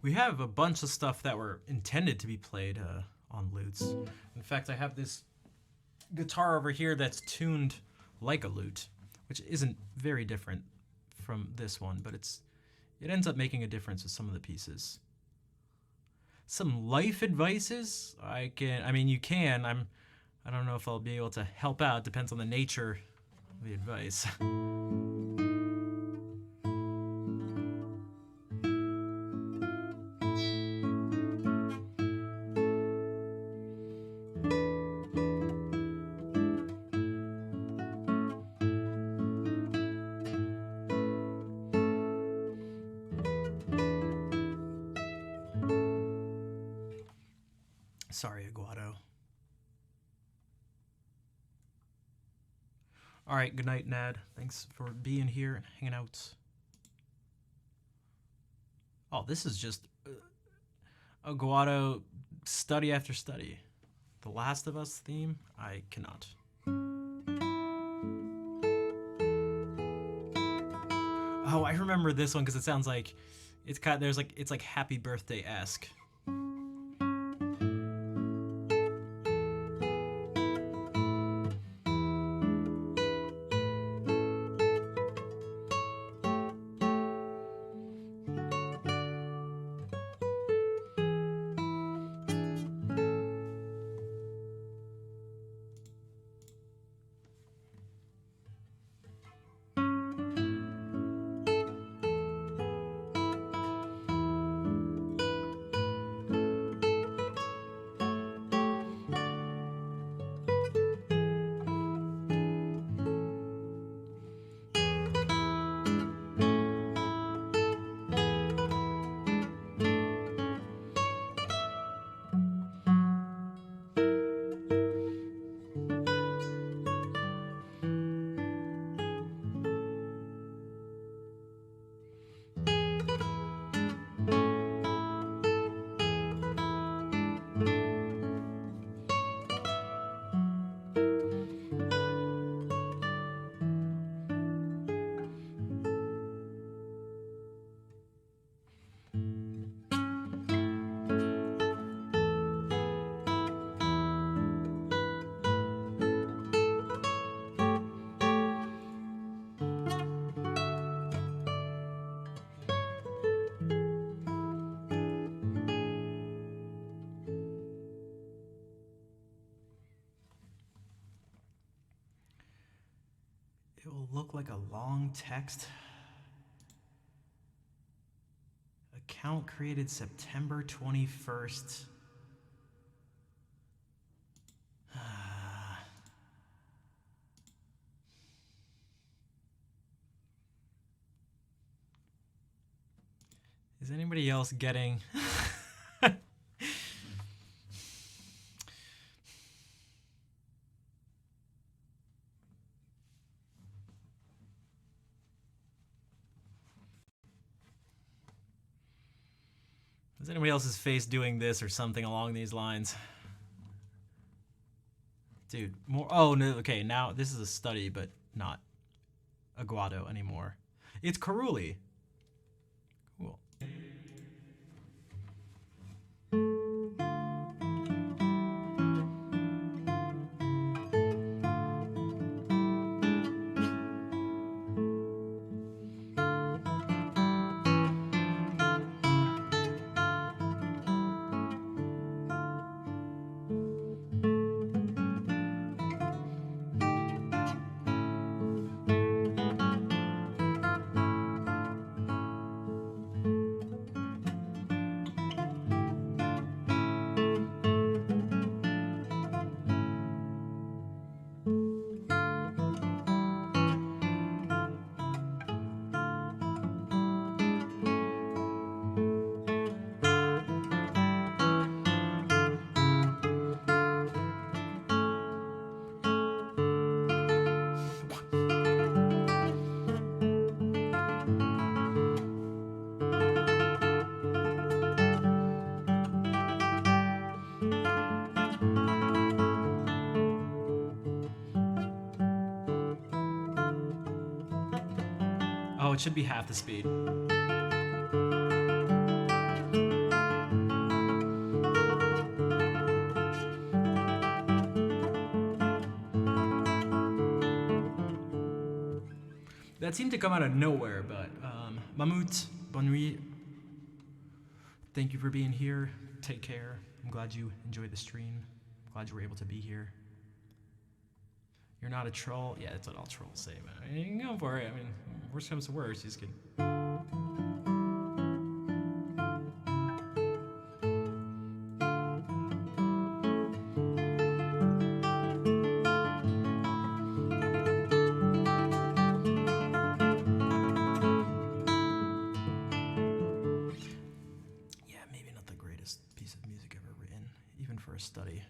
We have a bunch of stuff that were intended to be played on lutes. In fact, I have this guitar over here that's tuned like a lute, which isn't very different from this one, but it ends up making a difference with some of the pieces. Some life advices, you can. I don't know if I'll be able to help out. Depends on the nature of the advice. Sorry, Aguado. All right, good night, Nad. Thanks for being here and hanging out. Oh, this is just Aguado study after study. The Last of Us theme? I cannot. Oh, I remember this one because it sounds like it's like Happy Birthday-esque. will look like a long text. Account created September 21st. Is anybody else getting... Is anybody else's face doing this or something along these lines? Dude, more... Oh, no, okay, now this is a study, but not Aguado anymore. It's Caruli. Cool. Oh, it should be half the speed. That seemed to come out of nowhere, but Mammut, bonne nuit. Thank you for being here. Take care. I'm glad you enjoyed the stream. Glad you were able to be here. You're not a troll. Yeah, that's what all trolls say, man. I mean, you can go for it. I mean, worst comes to worst, you just kidding. Yeah, maybe not the greatest piece of music ever written, even for a study.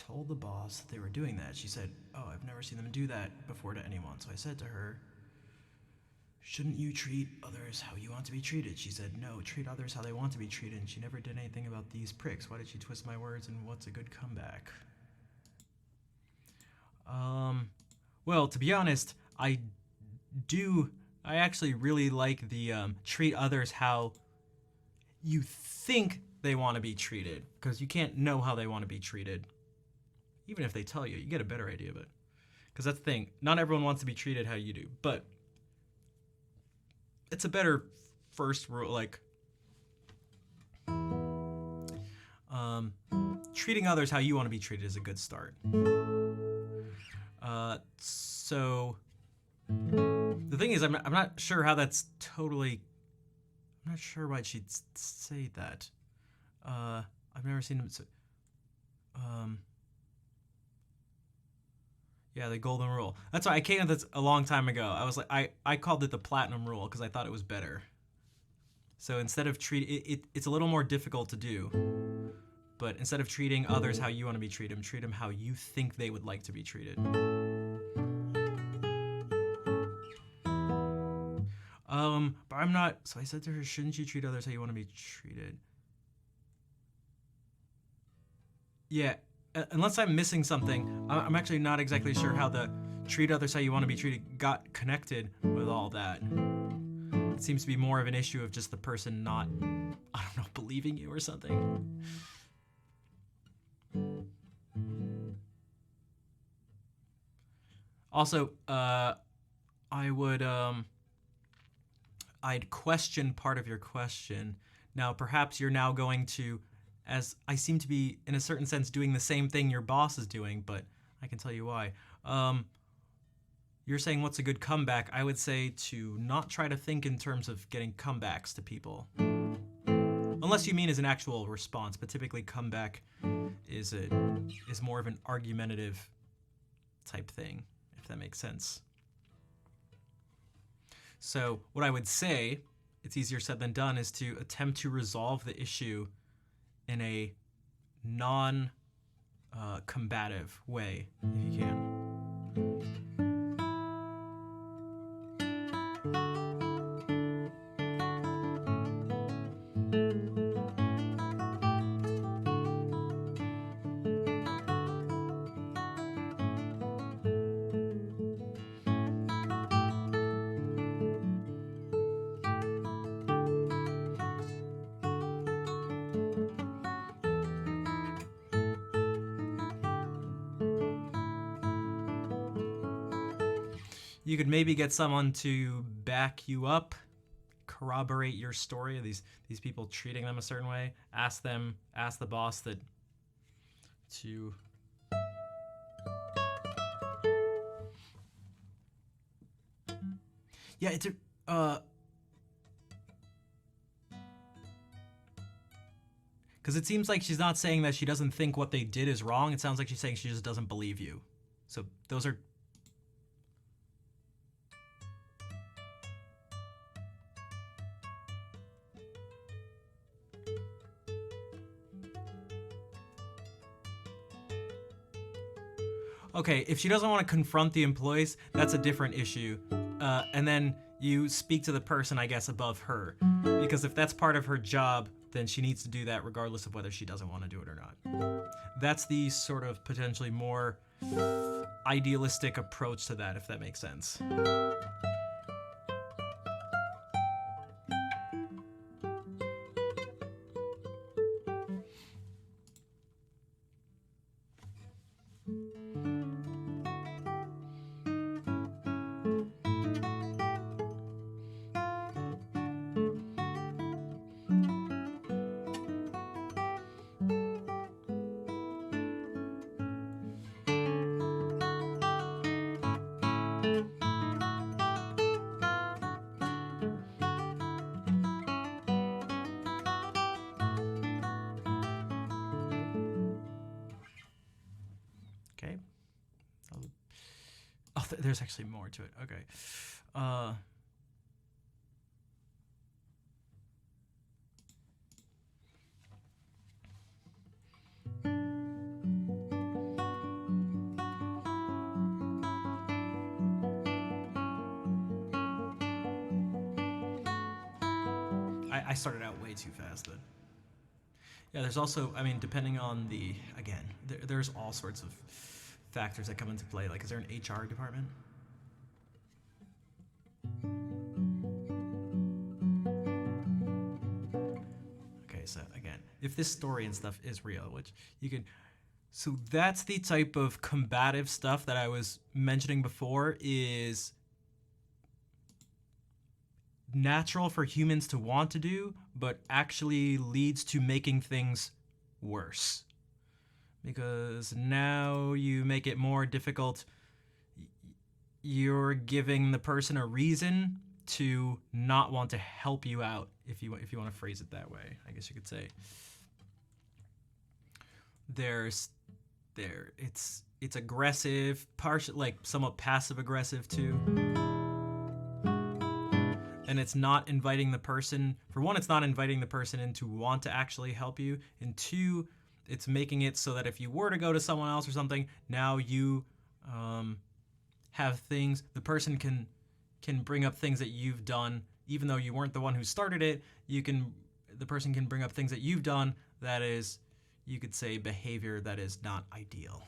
Told the boss that they were doing that. She said, "Oh, I've never seen them do that before to anyone." So I said to her, "Shouldn't you treat others how you want to be treated?" She said, "No, treat others how they want to be treated." And she never did anything about these pricks. Why did she twist my words, and what's a good comeback? Well, to be honest, I actually really like the treat others how you think they want to be treated, because you can't know how they want to be treated. Even if they tell you, you get a better idea of it. Because that's the thing. Not everyone wants to be treated how you do. But it's a better first rule. Like, treating others how you want to be treated is a good start. So the thing is, I'm not sure how that's totally... I'm not sure why she'd say that. I've never seen him say... Yeah, the golden rule. That's why I came with this a long time ago. I was like, I called it the platinum rule because I thought it was better. So instead of it's a little more difficult to do. But instead of treating others how you want to be treated, treat them how you think they would like to be treated. But I'm not. So I said to her, "Shouldn't you treat others how you want to be treated?" Yeah. Unless I'm missing something, I'm actually not exactly sure how the treat others how you want to be treated got connected with all that. It seems to be more of an issue of just the person not, I don't know, believing you or something. Also, I'd question part of your question. Now, perhaps you're now going to as I seem to be, in a certain sense, doing the same thing your boss is doing, but I can tell you why. You're saying what's a good comeback? I would say to not try to think in terms of getting comebacks to people. Unless you mean as an actual response, but typically comeback is more of an argumentative type thing, if that makes sense. So what I would say, it's easier said than done, is to attempt to resolve the issue in a non-combative way, if you can. You could maybe get someone to back you up, corroborate your story of these people treating them a certain way. Ask the boss that to yeah, it's a because it seems like she's not saying that she doesn't think what they did is wrong. It sounds like she's saying she just doesn't believe you. So those are okay, if she doesn't want to confront the employees, that's a different issue. And then you speak to the person, I guess, above her. Because if that's part of her job, then she needs to do that regardless of whether she doesn't want to do it or not. That's the sort of potentially more idealistic approach to that, if that makes sense. Okay. Oh, there's actually more to it. Okay. I started out way too fast, but yeah, there's also, I mean, depending on the, again, there's all sorts of factors that come into play. Like, is there an HR department? Okay, so again, if this story and stuff is real, which you could, so that's the type of combative stuff that I was mentioning before is natural for humans to want to do, but actually leads to making things worse. Because now you make it more difficult. You're giving the person a reason to not want to help you out, if you want to phrase it that way, I guess you could say. It's aggressive, partial, like somewhat passive aggressive too. And it's not inviting the person, for one, it's not inviting the person in to want to actually help you, and two, it's making it so that if you were to go to someone else or something, now you have things, the person can bring up things that you've done, even though you weren't the one who started it. The person can bring up things that you've done that is, you could say, behavior that is not ideal.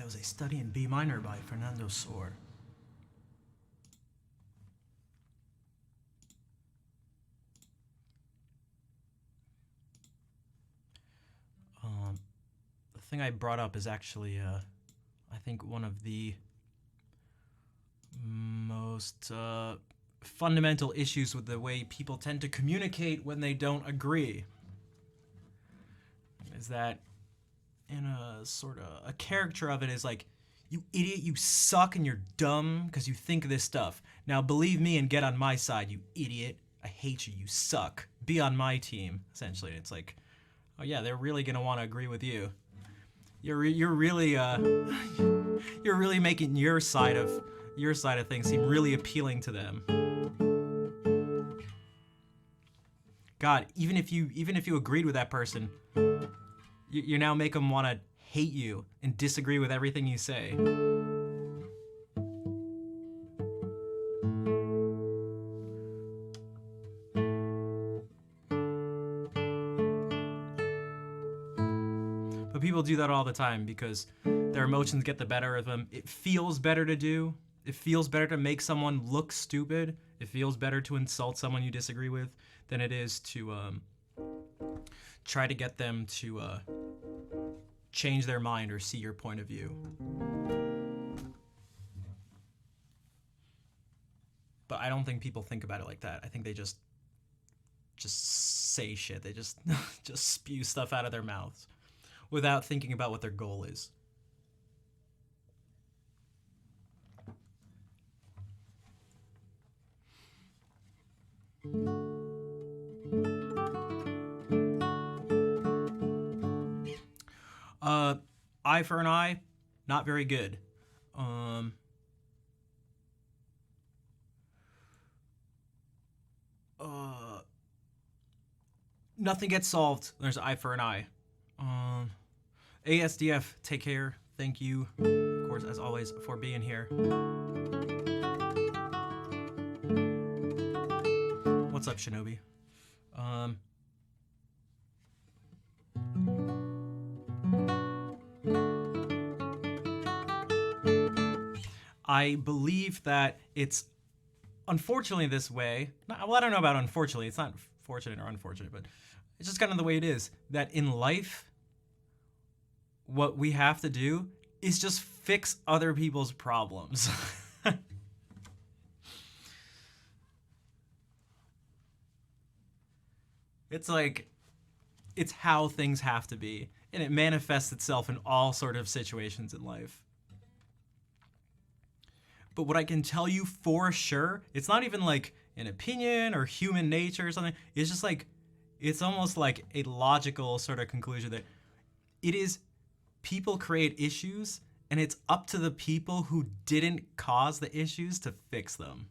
That was a study in B minor by Fernando Sor. The thing I brought up is actually, I think, one of the most fundamental issues with the way people tend to communicate when they don't agree. Is that in a sort of a character of it is like, you idiot, you suck and you're dumb because you think this stuff. Now believe me and get on my side, you idiot. I hate you, you suck. Be on my team, essentially. It's like, oh yeah, they're really gonna want to agree with you. You're really you're really making your side of things seem really appealing to them. God, even if you agreed with that person, you now make them want to hate you and disagree with everything you say. But people do that all the time because their emotions get the better of them. It feels better to do. It feels better to make someone look stupid. It feels better to insult someone you disagree with than it is to try to get them to change their mind or see your point of view. But I don't think people think about it like that. I think they just say shit. They just spew stuff out of their mouths without thinking about what their goal is. Eye for an eye, not very good. Nothing gets solved. There's eye for an eye. ASDF, take care. Thank you, of course, as always, for being here. What's up, Shinobi? I believe that it's unfortunately this way. Well, I don't know about unfortunately. It's not fortunate or unfortunate, but it's just kind of the way it is. That in life, what we have to do is just fix other people's problems. It's like, it's how things have to be. And it manifests itself in all sort of situations in life. But what I can tell you for sure, it's not even like an opinion or human nature or something. It's just like, it's almost like a logical sort of conclusion that it is people create issues and it's up to the people who didn't cause the issues to fix them.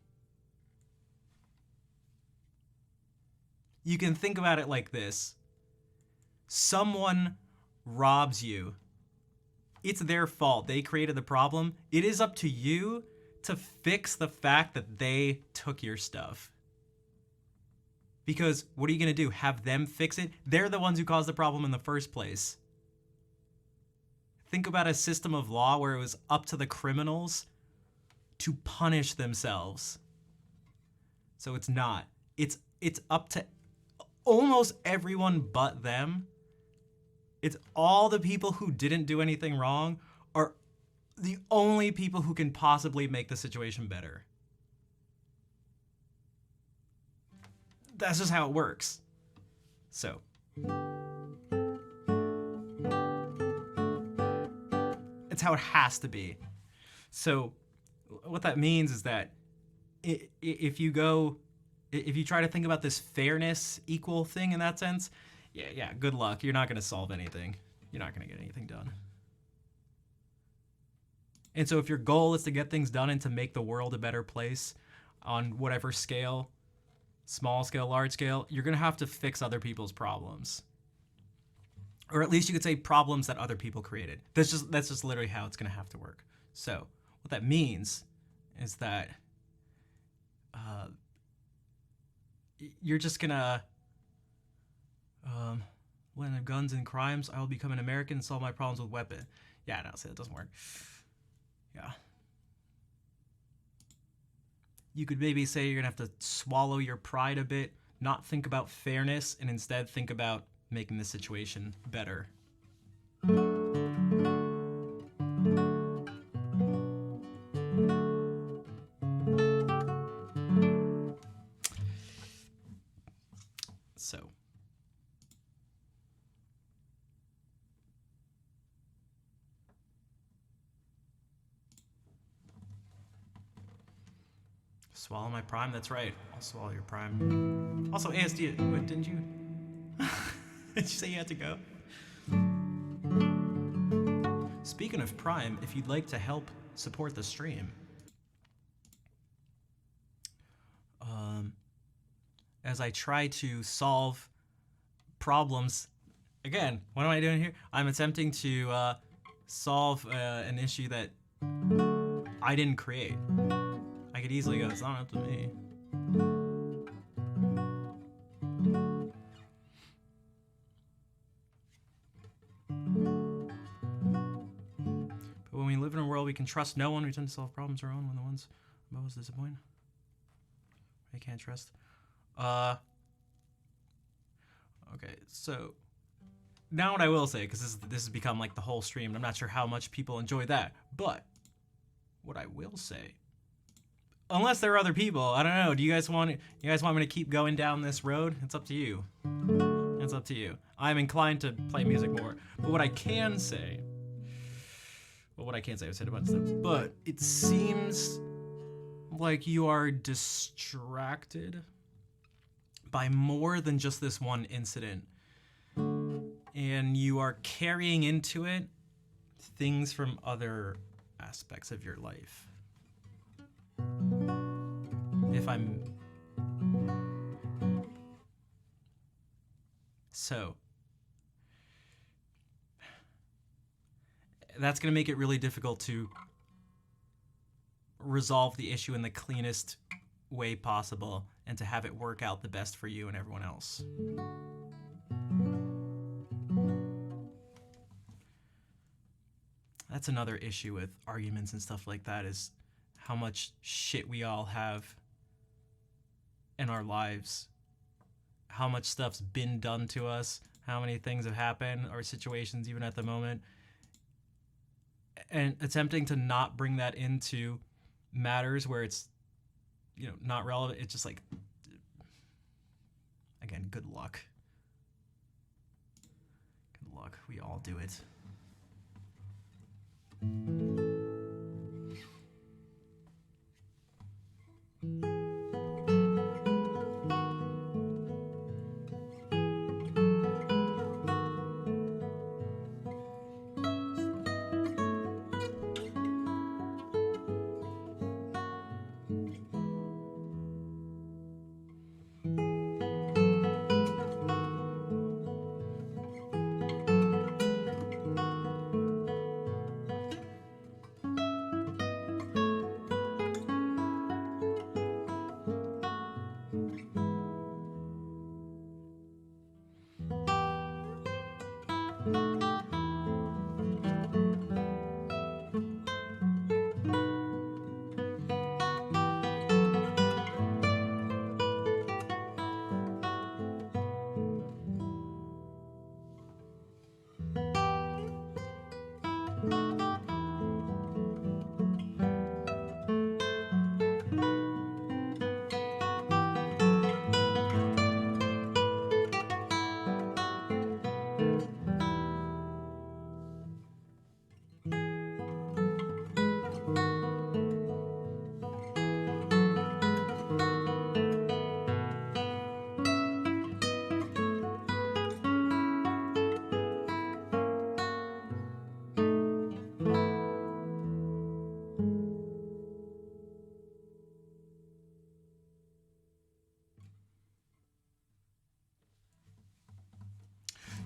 You can think about it like this. Someone robs you. It's their fault. They created the problem. It is up to you to fix the fact that they took your stuff. Because what are you going to do? Have them fix it? They're the ones who caused the problem in the first place. Think about a system of law where it was up to the criminals to punish themselves. So it's not. It's up to almost everyone but them. It's all the people who didn't do anything wrong are the only people who can possibly make the situation better. That's just how it works. So. It's how it has to be. So what that means is that if you try to think about this fairness, equal thing in that sense, yeah, good luck. You're not going to solve anything. You're not going to get anything done. And so if your goal is to get things done and to make the world a better place on whatever scale, small scale, large scale, you're going to have to fix other people's problems. Or at least you could say problems that other people created. That's just literally how it's going to have to work. So what that means is that you're just going to, when guns and crimes, I will become an American and solve my problems with weapon. Yeah, no, see, that doesn't work. Yeah. You could maybe say you're gonna have to swallow your pride a bit, not think about fairness, and instead think about making the situation better. So. Swallow my prime? That's right. I'll swallow your prime. Also, ASD, what, didn't you? Did you say you had to go? Speaking of prime, if you'd like to help support the stream, as I try to solve problems, again, what am I doing here? I'm attempting to solve an issue that I didn't create. I could easily go, it's not up to me. But when we live in a world we can trust no one, we tend to solve problems our own when the ones above us disappoint. I can't trust. Okay, so now what I will say, because this has become like the whole stream, and I'm not sure how much people enjoy that, but what I will say, unless there are other people, I don't know. Do you guys want me to keep going down this road? It's up to you. It's up to you. I'm inclined to play music more, but what I can say, I've said a bunch of stuff, but it seems like you are distracted by more than just this one incident, and you are carrying into it things from other aspects of your life. So that's going to make it really difficult to resolve the issue in the cleanest way possible and to have it work out the best for you and everyone else. That's another issue with arguments and stuff like that, is how much shit we all have in our lives, how much stuff's been done to us, how many things have happened, or situations even at the moment, and attempting to not bring that into matters where it's, you know, not relevant. It's just like, again, good luck. Good luck. We all do it.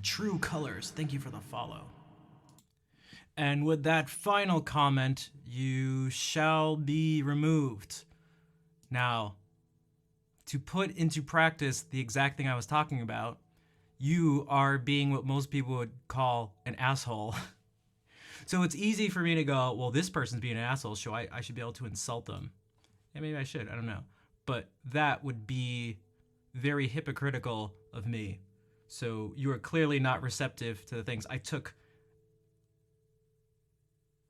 True Colors, thank you for the follow. And with that final comment, you shall be removed. Now, to put into practice the exact thing I was talking about, you are being what most people would call an asshole. So it's easy for me to go, well, this person's being an asshole, so I should be able to insult them. Yeah, maybe I should. I don't know. But that would be very hypocritical of me. So you are clearly not receptive to the things. I took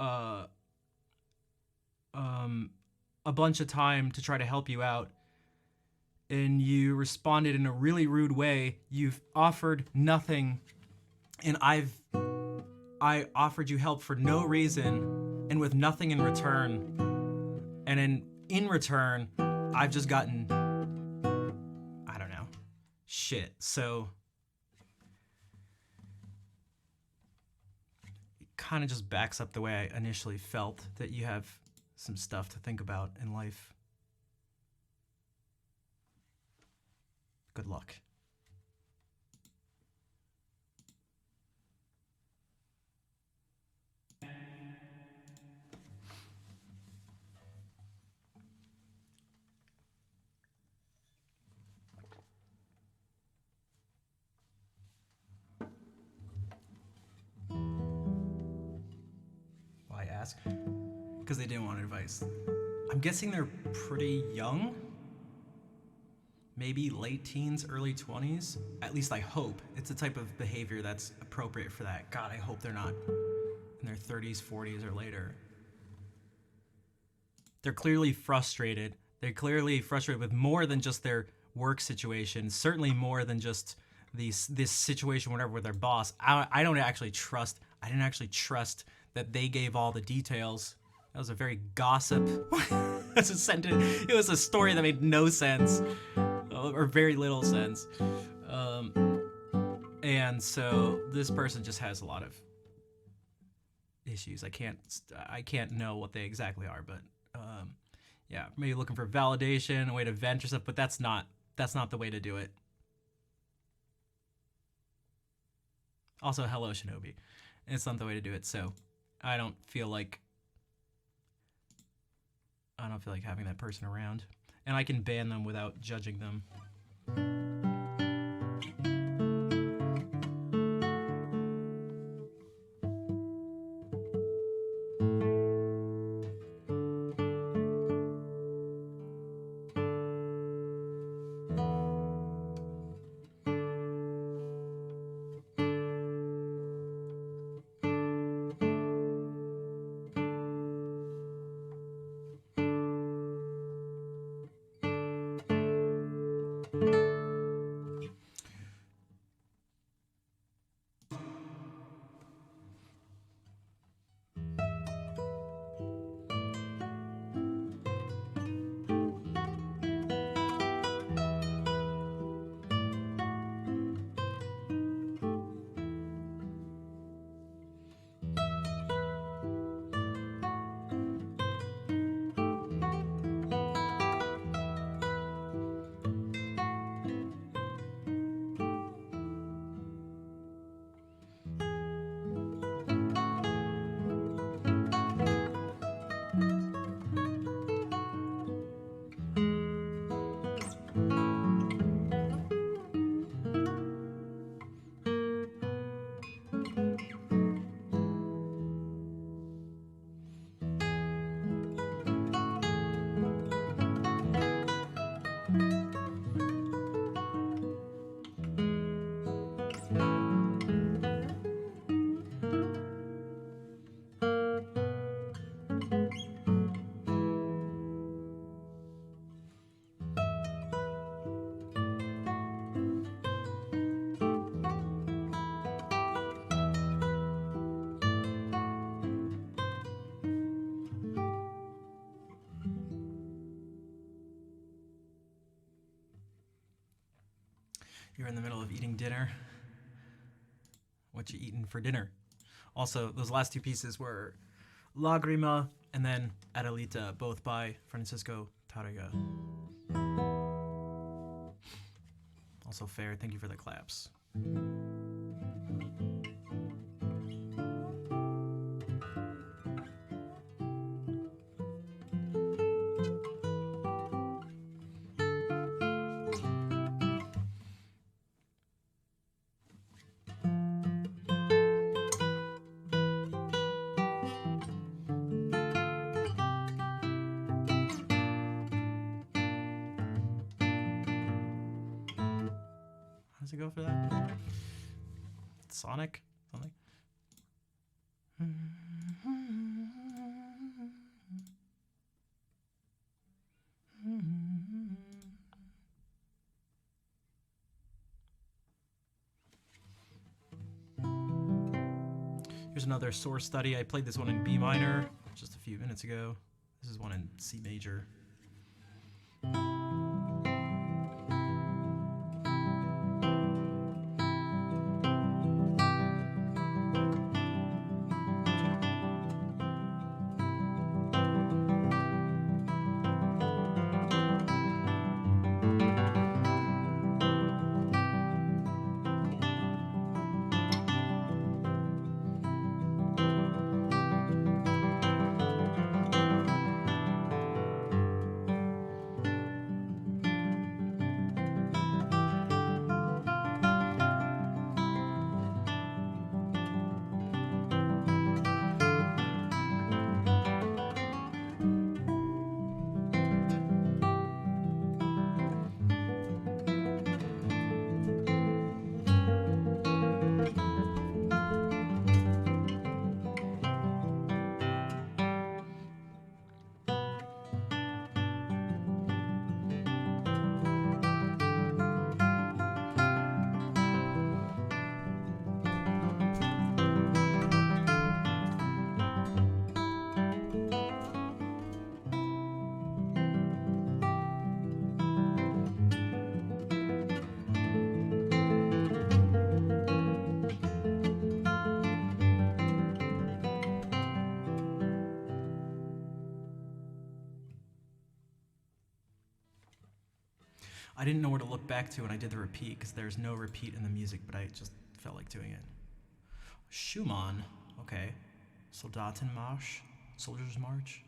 a bunch of time to try to help you out, and you responded in a really rude way. You've offered nothing, and I offered you help for no reason and with nothing in return. And in return, I've just gotten, I don't know, shit. So it kind of just backs up the way I initially felt, that you have some stuff to think about in life. Good luck. Why ask? Because they didn't want advice. I'm guessing they're pretty young. Maybe late teens, early 20s. At least I hope. It's the type of behavior that's appropriate for that. God, I hope they're not in their 30s, 40s, or later. They're clearly frustrated. They're clearly frustrated with more than just their work situation. Certainly more than just this situation, whatever, with their boss. I didn't actually trust that they gave all the details. That was a very gossip. That's a sentence. It was a story that made no sense, or very little sense. And so this person just has a lot of issues. I can't know what they exactly are, but yeah, maybe looking for validation, a way to vent or stuff. But that's not the way to do it. Also, hello, Shinobi. It's not the way to do it. So I don't feel like having that person around, and I can ban them without judging them. You're in the middle of eating dinner. What you eating for dinner? Also, those last two pieces were Lagrima and then Adelita, both by Francisco Tarrega. Also fair. Thank you for the claps. does it go for that? Sonic? Something? Here's another source study. I played this one in B minor just a few minutes ago. This is one in C major. I didn't know where to look back to when I did the repeat because there's no repeat in the music, but I just felt like doing it. Schumann, okay. Soldatenmarsch, Soldier's March.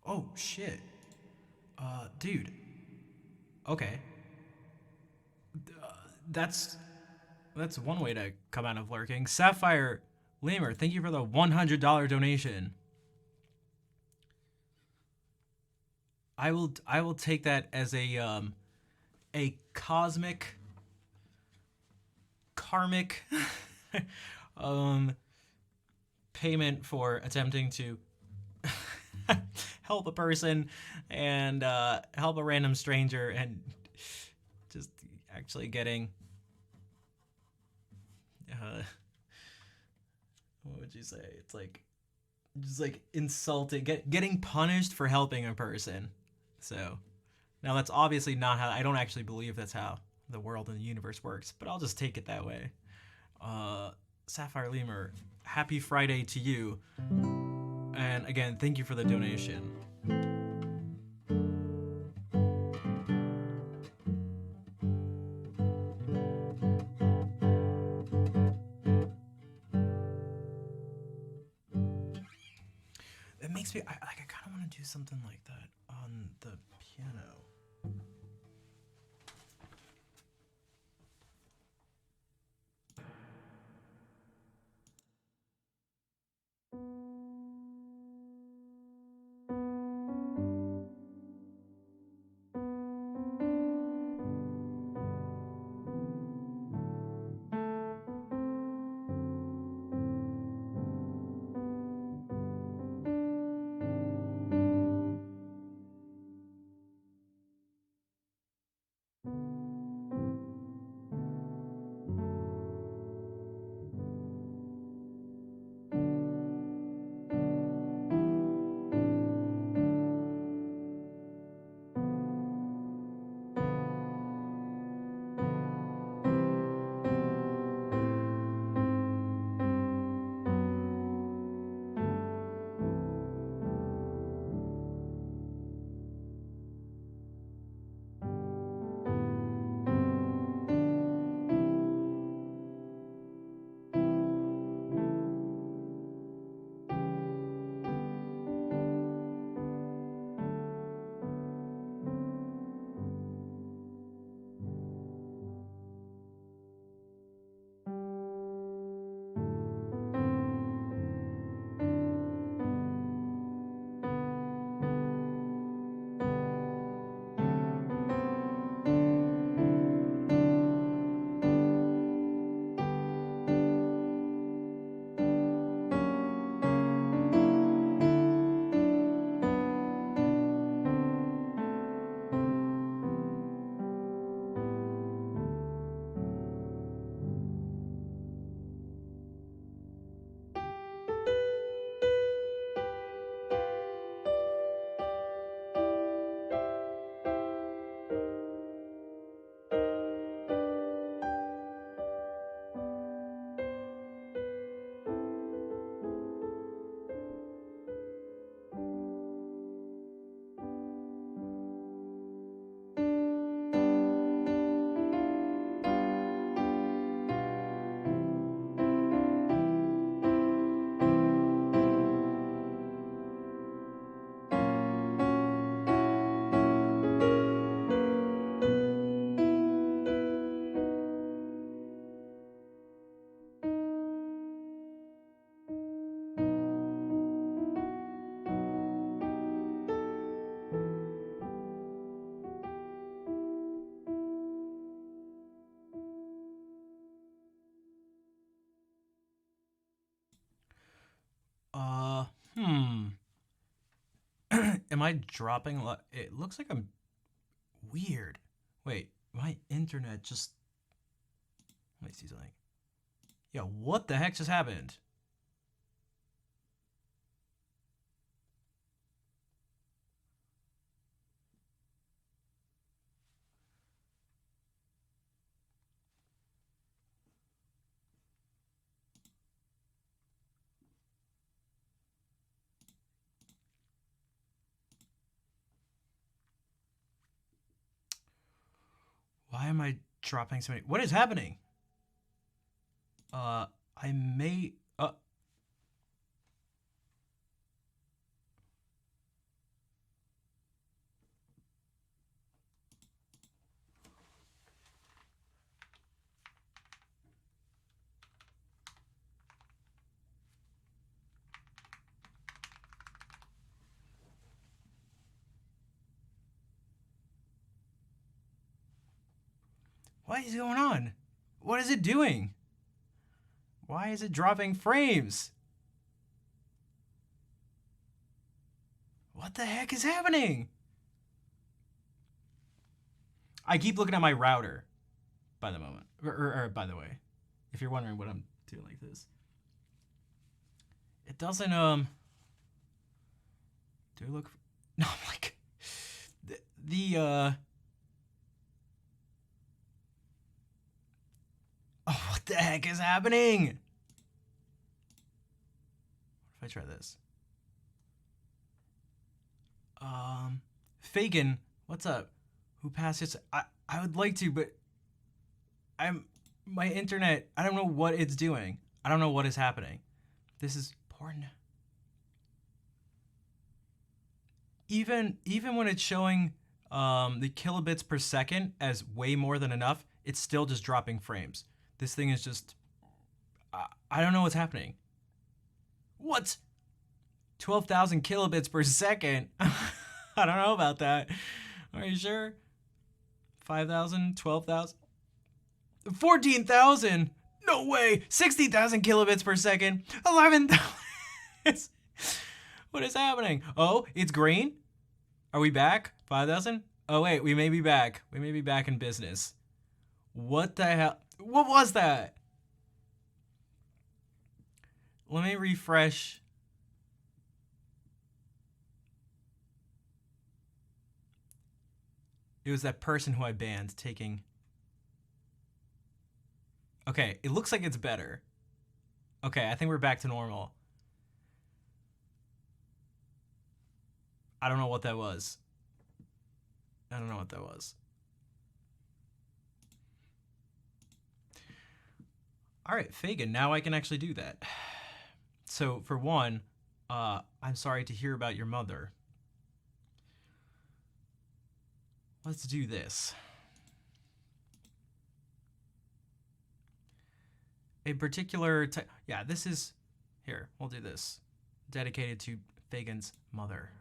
Oh, shit. Dude. Okay. That's one way to come out of lurking. Sapphire Lemur, thank you for the $100 donation. I will take that as a cosmic karmic payment for attempting to help a person and help a random stranger and just actually getting what would you say? It's like just like insulting, getting punished for helping a person. So now that's obviously not how, I don't actually believe that's how the world and the universe works, but I'll just take it that way. Sapphire Lemur, happy Friday to you. And again, thank you for the donation. It makes me, I kind of want to do something like that on the piano. am I dropping a lot? It looks like I'm weird. Wait, my internet just... Let me see something. Yeah, what the heck just happened? Why am I dropping so many? What is happening? I may... What is going on? What is it doing? Why is it dropping frames? What the heck is happening? I keep looking at my router, by the moment. Or by the way, if you're wondering what I'm doing like this. It doesn't, do I look... No, I'm like... Oh, what the heck is happening? What if I try this? Fagin, what's up? Who passed it? I would like to, but my internet, I don't know what it's doing. I don't know what is happening. This is porn. Even when it's showing the kilobits per second as way more than enough, it's still just dropping frames. This thing is just... I don't know what's happening. What? 12,000 kilobits per second? I don't know about that. Are you sure? 5,000? 12,000? 14,000? No way! 60,000 kilobits per second? 11,000? What is happening? Oh, it's green? Are we back? 5,000? Oh wait, we may be back. We may be back in business. What the hell? What was that? Let me refresh. It was that person who I banned taking... Okay, it looks like it's better. Okay, I think we're back to normal. I don't know what that was. I don't know what that was. All right, Fagin, now I can actually do that. So, for one, I'm sorry to hear about your mother. Let's do this. A particular... Yeah, this is... Here, we'll do this. Dedicated to Fagin's mother.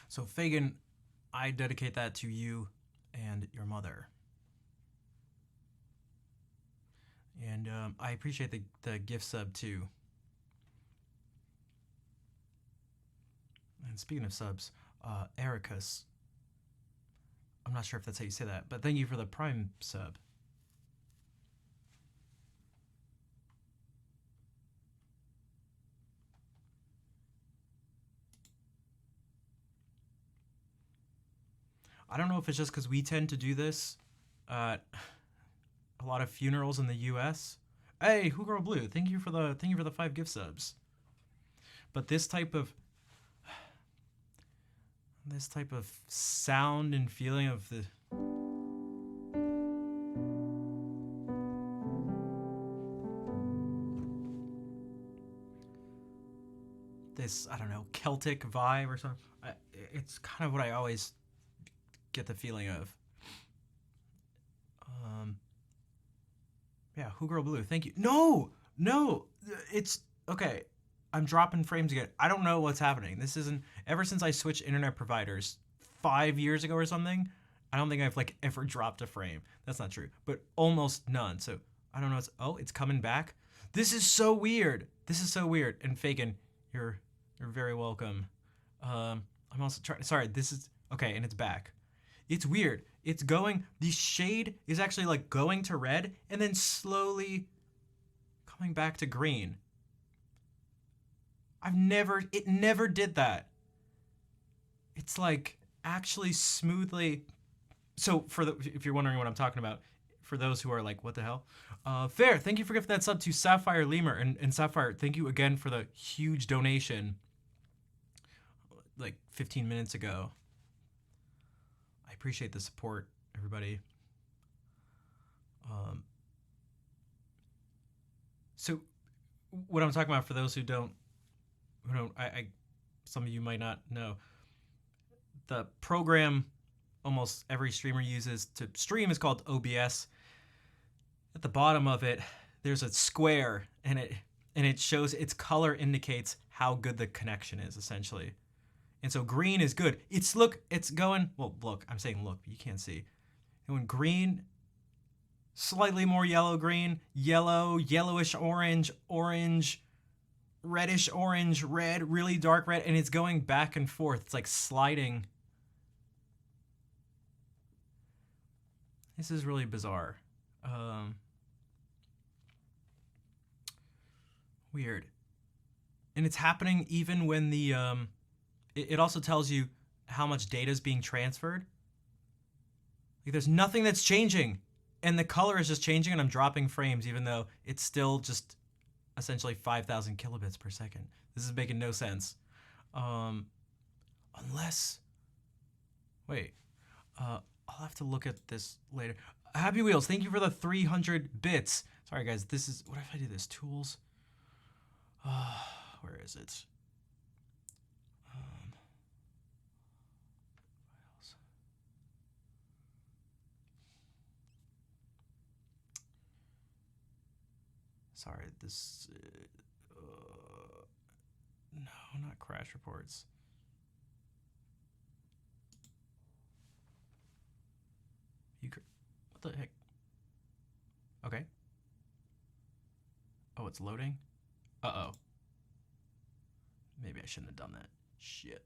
So Fagin, I dedicate that to you and your mother. And I appreciate the gift sub too. And speaking of subs, Ericus. I'm not sure if that's how you say that, but thank you for the Prime sub. I don't know if it's just because we tend to do this at a lot of funerals in the U.S. Hey, Who Girl Blue, thank you for the 5 gift subs. But this type of sound and feeling of the this, I don't know, Celtic vibe or something. It's kind of what I always get the feeling of. Yeah, Who Girl Blue, thank you. No, it's okay. I'm dropping frames again. I don't know what's happening. This isn't ever since I switched internet providers 5 years ago or something. I don't think I've like ever dropped a frame. That's not true, but almost none. So I don't know. It's coming back. This is so weird. And Fagin, you're very welcome. I'm also trying. Sorry, this is okay, and it's back. It's weird. It's going. The shade is actually like going to red and then slowly coming back to green. It never did that. It's like actually smoothly. So if you're wondering what I'm talking about, for those who are like, what the hell? Fair, thank you for gifting that sub to Sapphire Lemur. And Sapphire, thank you again for the huge donation like 15 minutes ago. I appreciate the support, everybody. So what I'm talking about, for those who don't, some of you might not know, the program almost every streamer uses to stream is called OBS. At the bottom of it, there's a square, and it shows its color indicates how good the connection is, essentially. And so green is good. It's going, well, look, I'm saying look, but you can't see. And when green, slightly more yellow-green, yellow, yellowish orange, orange, reddish orange, red, really dark red, and it's going back and forth. It's like sliding. This is really bizarre. Weird. And it's happening even when the it also tells you how much data is being transferred. Like there's nothing that's changing, and the color is just changing, and I'm dropping frames even though it's still just essentially 5,000 kilobits per second. This is making no sense. Unless, wait, I'll have to look at this later. Happy Wheels, thank you for the 300 bits. Sorry guys, this is, what if I do this? Tools? Where is it? Sorry, this, no, not crash reports. What the heck? Okay. Oh, it's loading? Uh-oh. Maybe I shouldn't have done that. Shit.